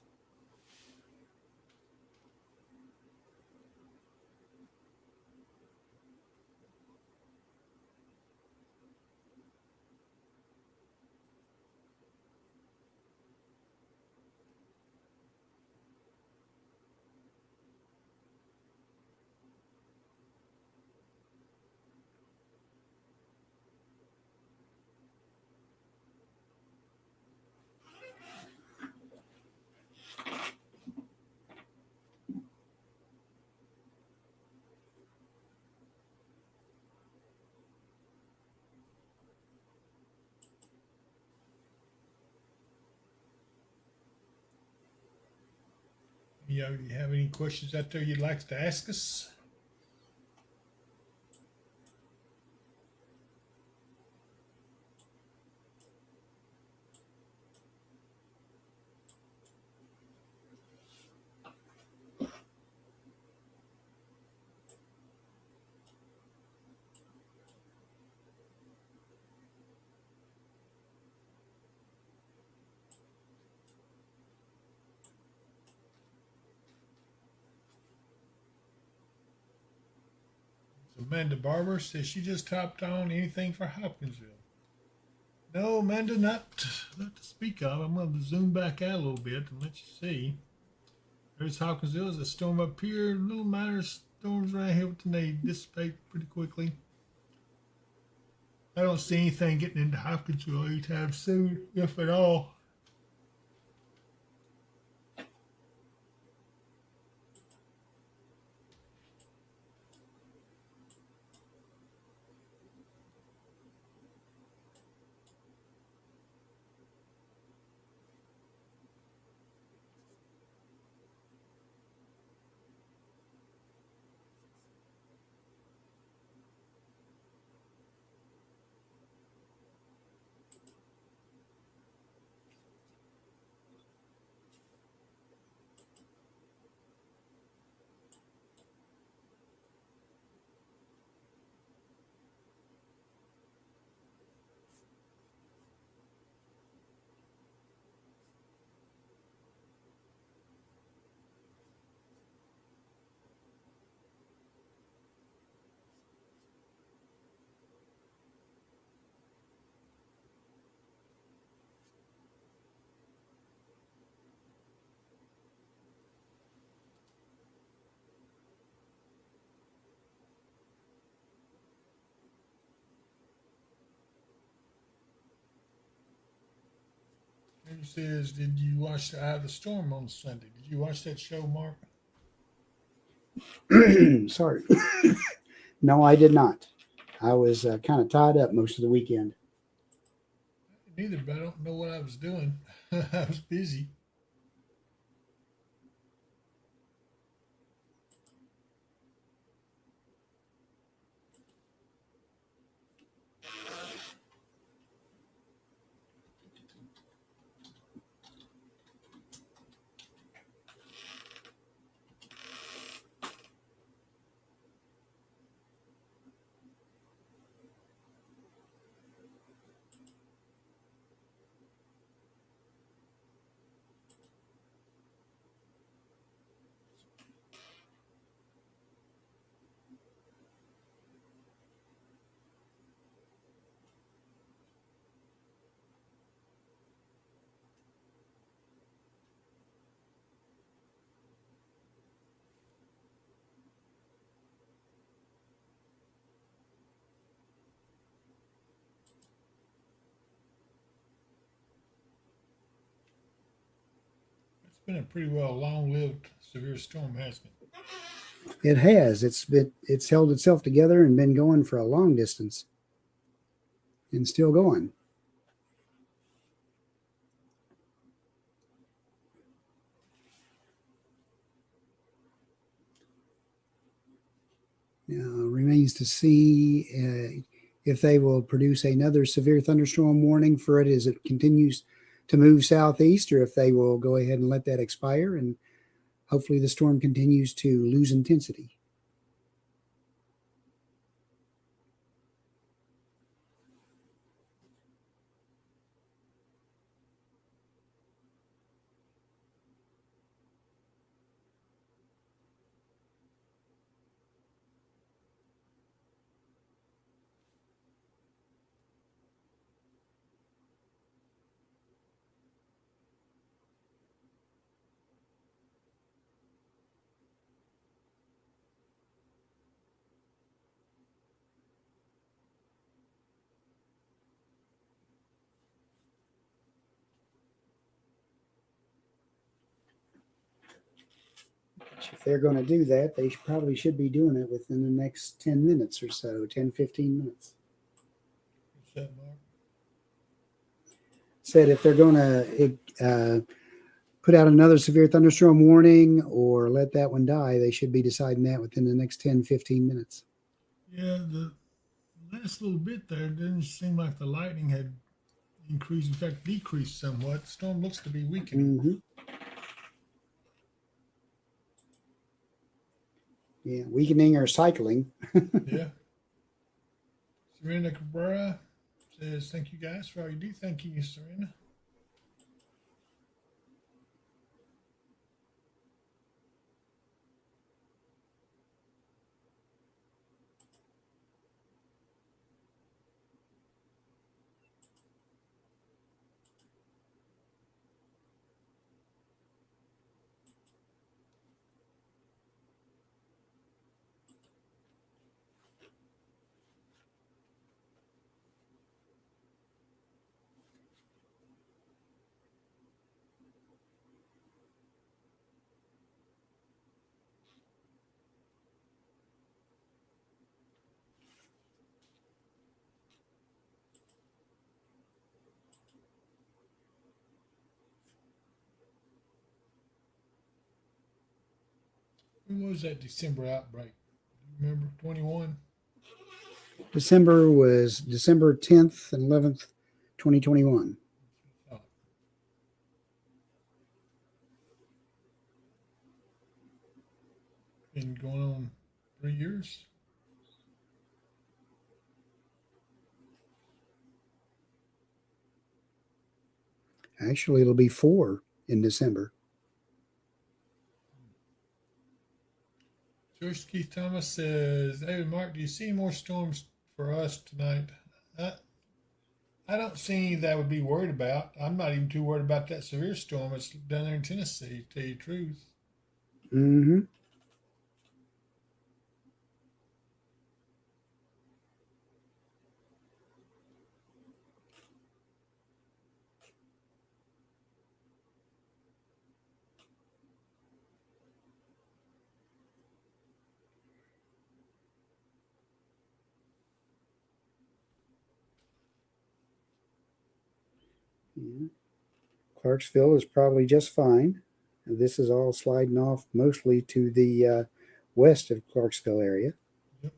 You have any questions out there you'd like to ask us? Amanda Barber says she just hopped on. Anything for Hopkinsville? No, Amanda, not to speak of. I'm going to zoom back out a little bit and let you see. There's Hopkinsville. There's a storm up here. Little minor storms around here, but then they dissipate pretty quickly. I don't see anything getting into Hopkinsville anytime soon, if at all. He says, did you watch the Eye of the Storm on Sunday? Did you watch that show, Mark? Sorry. No, I did not. I was kind of tied up most of the weekend. Neither, but I don't know what I was doing. I was busy. It's been a pretty well long-lived severe storm, hasn't it? It has. It's held itself together and been going for a long distance, and still going. Remains to see if they will produce another severe thunderstorm warning for it as it continues to move southeast, or if they will go ahead and let that expire and hopefully the storm continues to lose intensity. If they're going to do that, they probably should be doing it within the next 10 minutes or so, 10, 15 minutes. What's that, Mark? Said if they're going to put out another severe thunderstorm warning or let that one die, they should be deciding that within the next 10, 15 minutes. Yeah, the last little bit there didn't seem like the lightning had increased, in fact, decreased somewhat. The storm looks to be weakening. Mm-hmm. Yeah, weakening or cycling. Yeah. Serena Cabrera says, thank you guys for all you do. Thank you, Serena. When was that December outbreak? Do you remember? 21? December was December 10th and 11th, 2021. Oh, been going on 3 years. Actually, it'll be 4 in December. George Keith Thomas says, David Mark, do you see more storms for us tonight? I don't see any that I would be worried about. I'm not even too worried about that severe storm that's down there in Tennessee, to tell you the truth. Mm-hmm. Yeah. Clarksville is probably just fine. This is all sliding off mostly to the west of Clarksville area. Yep.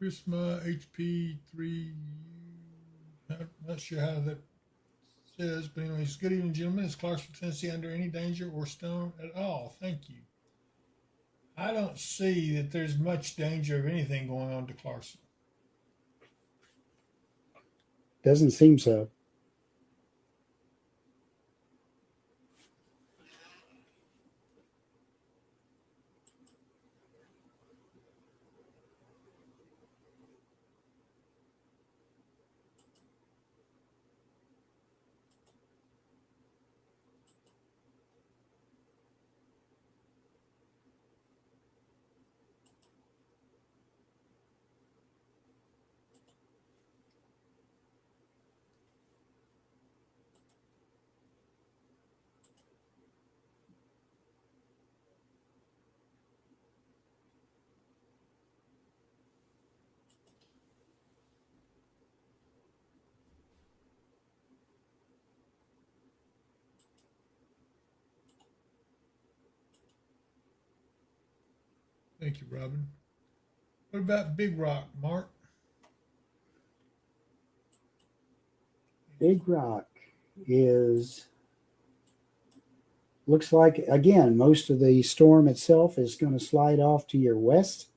Prisma HP3, I'm not sure how that says, but anyways, good evening, gentlemen. Is Clarksville, Tennessee under any danger or storm at all? Thank you. I don't see that there's much danger of anything going on to Clarksville. Doesn't seem so. Thank you, Robin. What about Big Rock, Mark? Big Rock is, looks like, again, most of the storm itself is going to slide off to your west.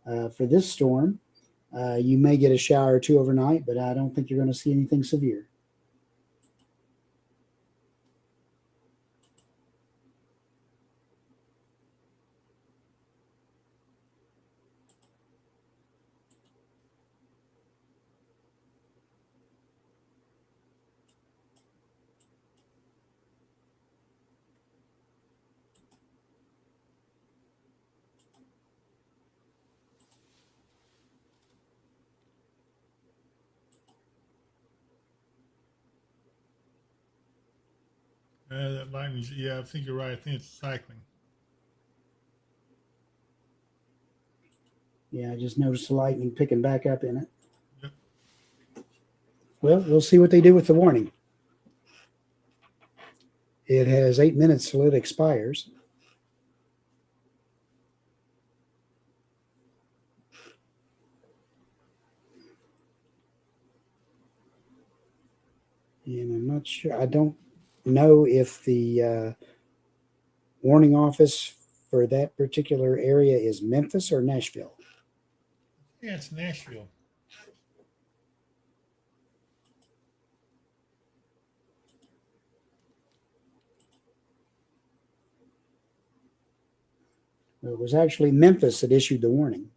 For this storm, you may get a shower or two overnight, but I don't think you're going to see anything severe. That lightning, yeah, I think you're right. I think it's cycling. Yeah, I just noticed the lightning picking back up in it. Yep. Well, we'll see what they do with the warning. It has 8 minutes till it expires. And I'm not sure. I don't know if the warning office for that particular area is Memphis or Nashville. Yeah, it's Nashville. It was actually Memphis that issued the warning.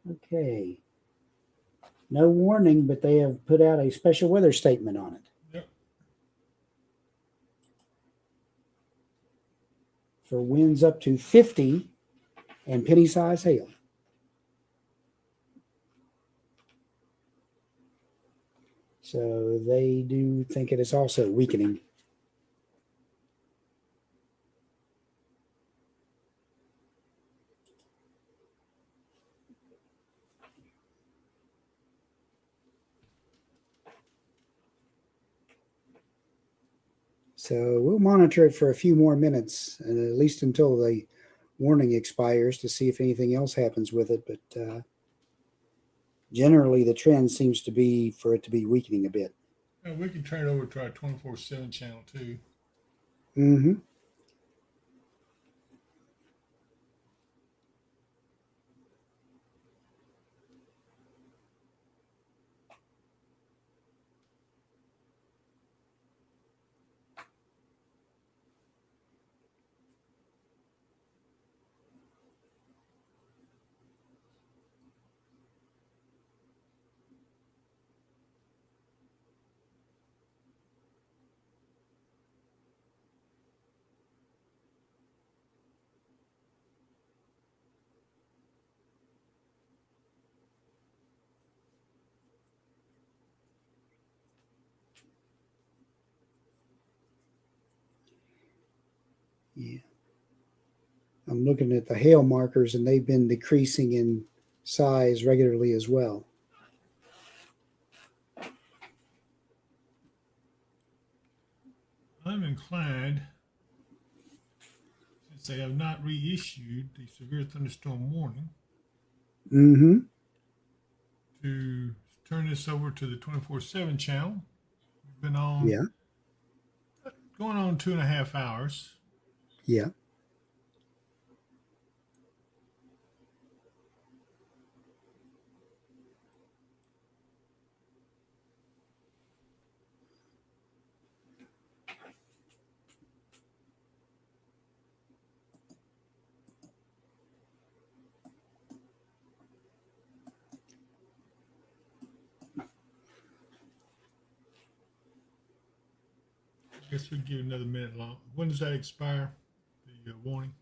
Okay. No warning, but they have put out a special weather statement on it. Yep. For winds up to 50 and penny-size hail. So they do think it is also weakening. So we'll monitor it for a few more minutes, at least until the warning expires, to see if anything else happens with it. But generally, the trend seems to be for it to be weakening a bit. We can turn it over to our 24/7 channel too. Mm-hmm. Yeah. I'm looking at the hail markers, and they've been decreasing in size regularly as well. I'm inclined, since they have not reissued the severe thunderstorm warning, Mm-hmm. to turn this over to the 24/7 channel. We've been on, Yeah. going on 2.5 hours. Yeah. I guess we'll give it another minute long. When does that expire? The warning?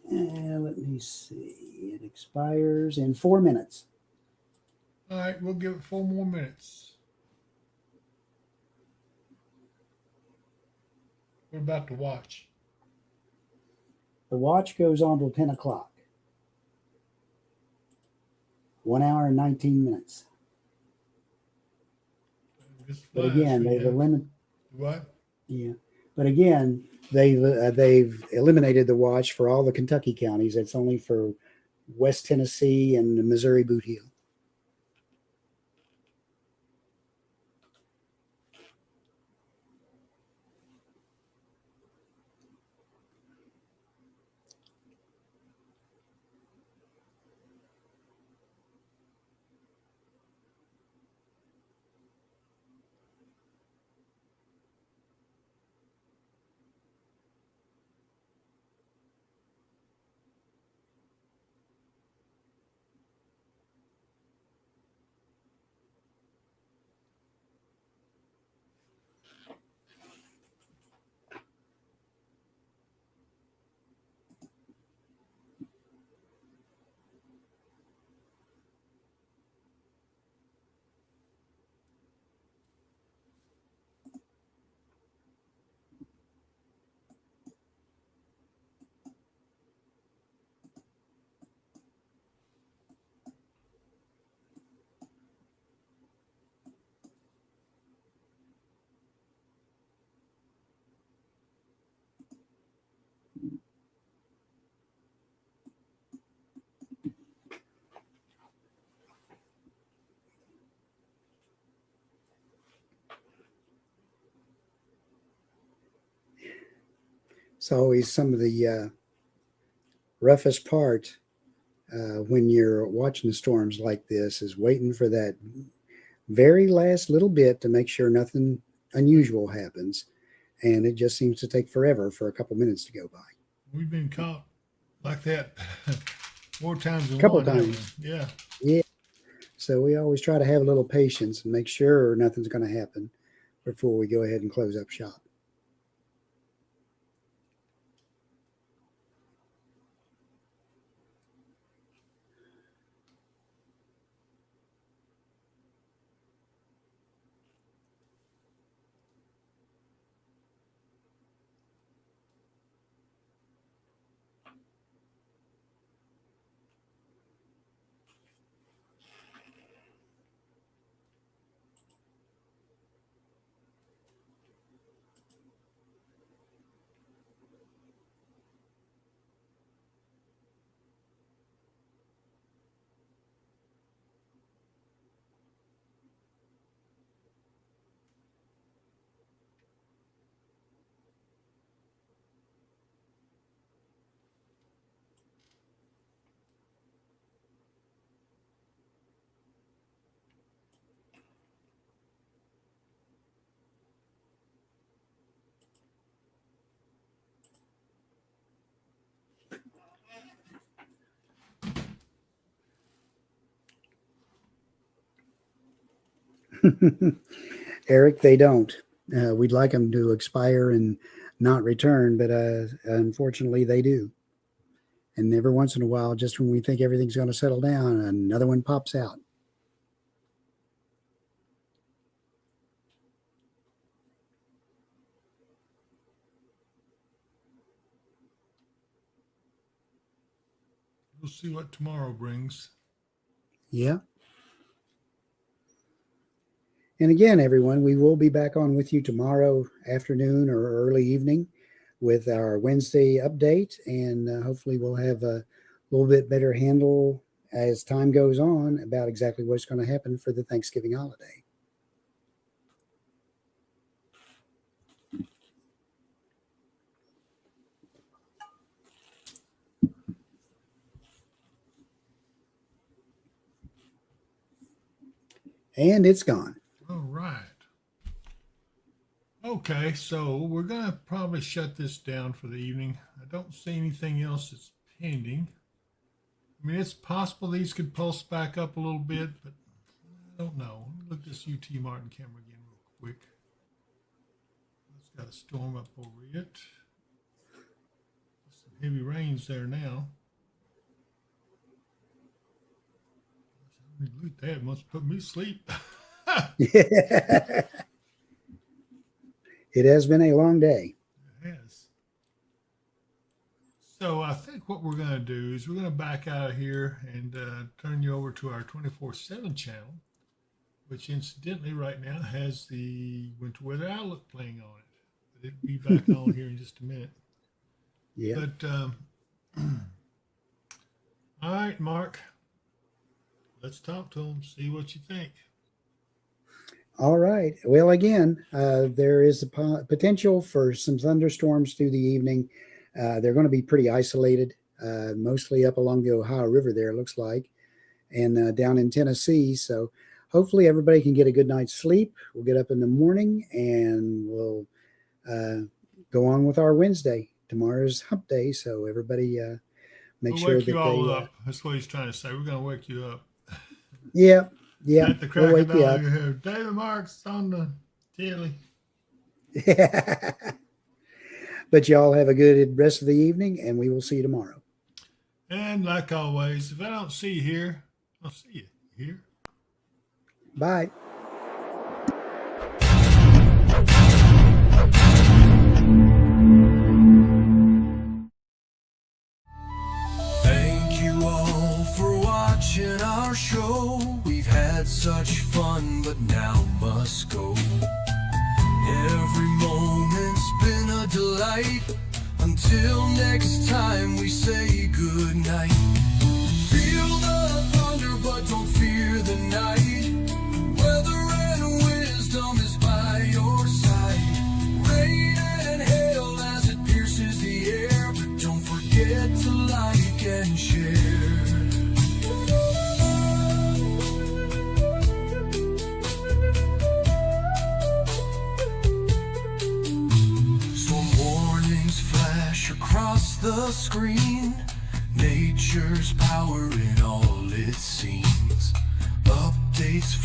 Let me see. It expires in 4 minutes. All right, we'll give it 4 more minutes. We're about to watch. The watch goes on till 10 o'clock. 1 hour and 19 minutes. This But flash, again, we they've have- eliminated. What? Yeah. But again, they've eliminated the watch for all the Kentucky counties. It's only for West Tennessee and the Missouri Boot Heel. It's always some of the roughest part when you're watching storms like this is waiting for that very last little bit to make sure nothing unusual happens. And it just seems to take forever for a couple minutes to go by. We've been caught like that more times than Couple one. haven't times. we? Yeah. Yeah. So we always try to have a little patience and make sure nothing's going to happen before we go ahead and close up shop. Eric, they don't. We'd like them to expire and not return, but unfortunately they do. And every once in a while, just when we think everything's going to settle down, another one pops out. We'll see what tomorrow brings. Yeah. And again, everyone, we will be back on with you tomorrow afternoon or early evening with our Wednesday update. And hopefully we'll have a little bit better handle as time goes on about exactly what's going to happen for the Thanksgiving holiday. And it's gone. All right. Okay, so we're going to probably shut this down for the evening. I don't see anything else that's pending. I mean, it's possible these could pulse back up a little bit, but I don't know. Let me look at this UT Martin camera again real quick. It's got a storm up over it. Some heavy rains there now. Look at that. Must put me to sleep. It has been a long day. It has. So what we're going to do is we're going to back out of here and turn you over to our 24/7 channel, which incidentally right now has the winter weather outlook playing on it. But it'll be back on here in just a minute. Yeah. But all right, Mark, let's talk to them, see what you think. All right. Well, again, there is a potential for some thunderstorms through the evening. They're going to be pretty isolated, mostly up along the Ohio River there, it looks like, and down in Tennessee. So hopefully everybody can get a good night's sleep. We'll get up in the morning and we'll go on with our Wednesday. Tomorrow's hump day, so everybody make We'll sure wake that you all they... up. That's what he's trying to say. We're going to wake you up. Yeah. At the crack we'll of wake you up. dawn, you hear David Marks on the telly. But y'all have a good rest of the evening, and we will see you tomorrow. And like always, if I don't see you here, I'll see you here. Bye. Thank you all for watching our show. We've had such fun, but now must go. Every moment's been a delight. Until next time, we say goodnight. Feel the thunder, but don't fear the night. Weather and wisdom is by your side. Rain and hail as it pierces the air, but don't forget to like and share. Storm warnings flash across the screen. Nature's power in all it seems. Updates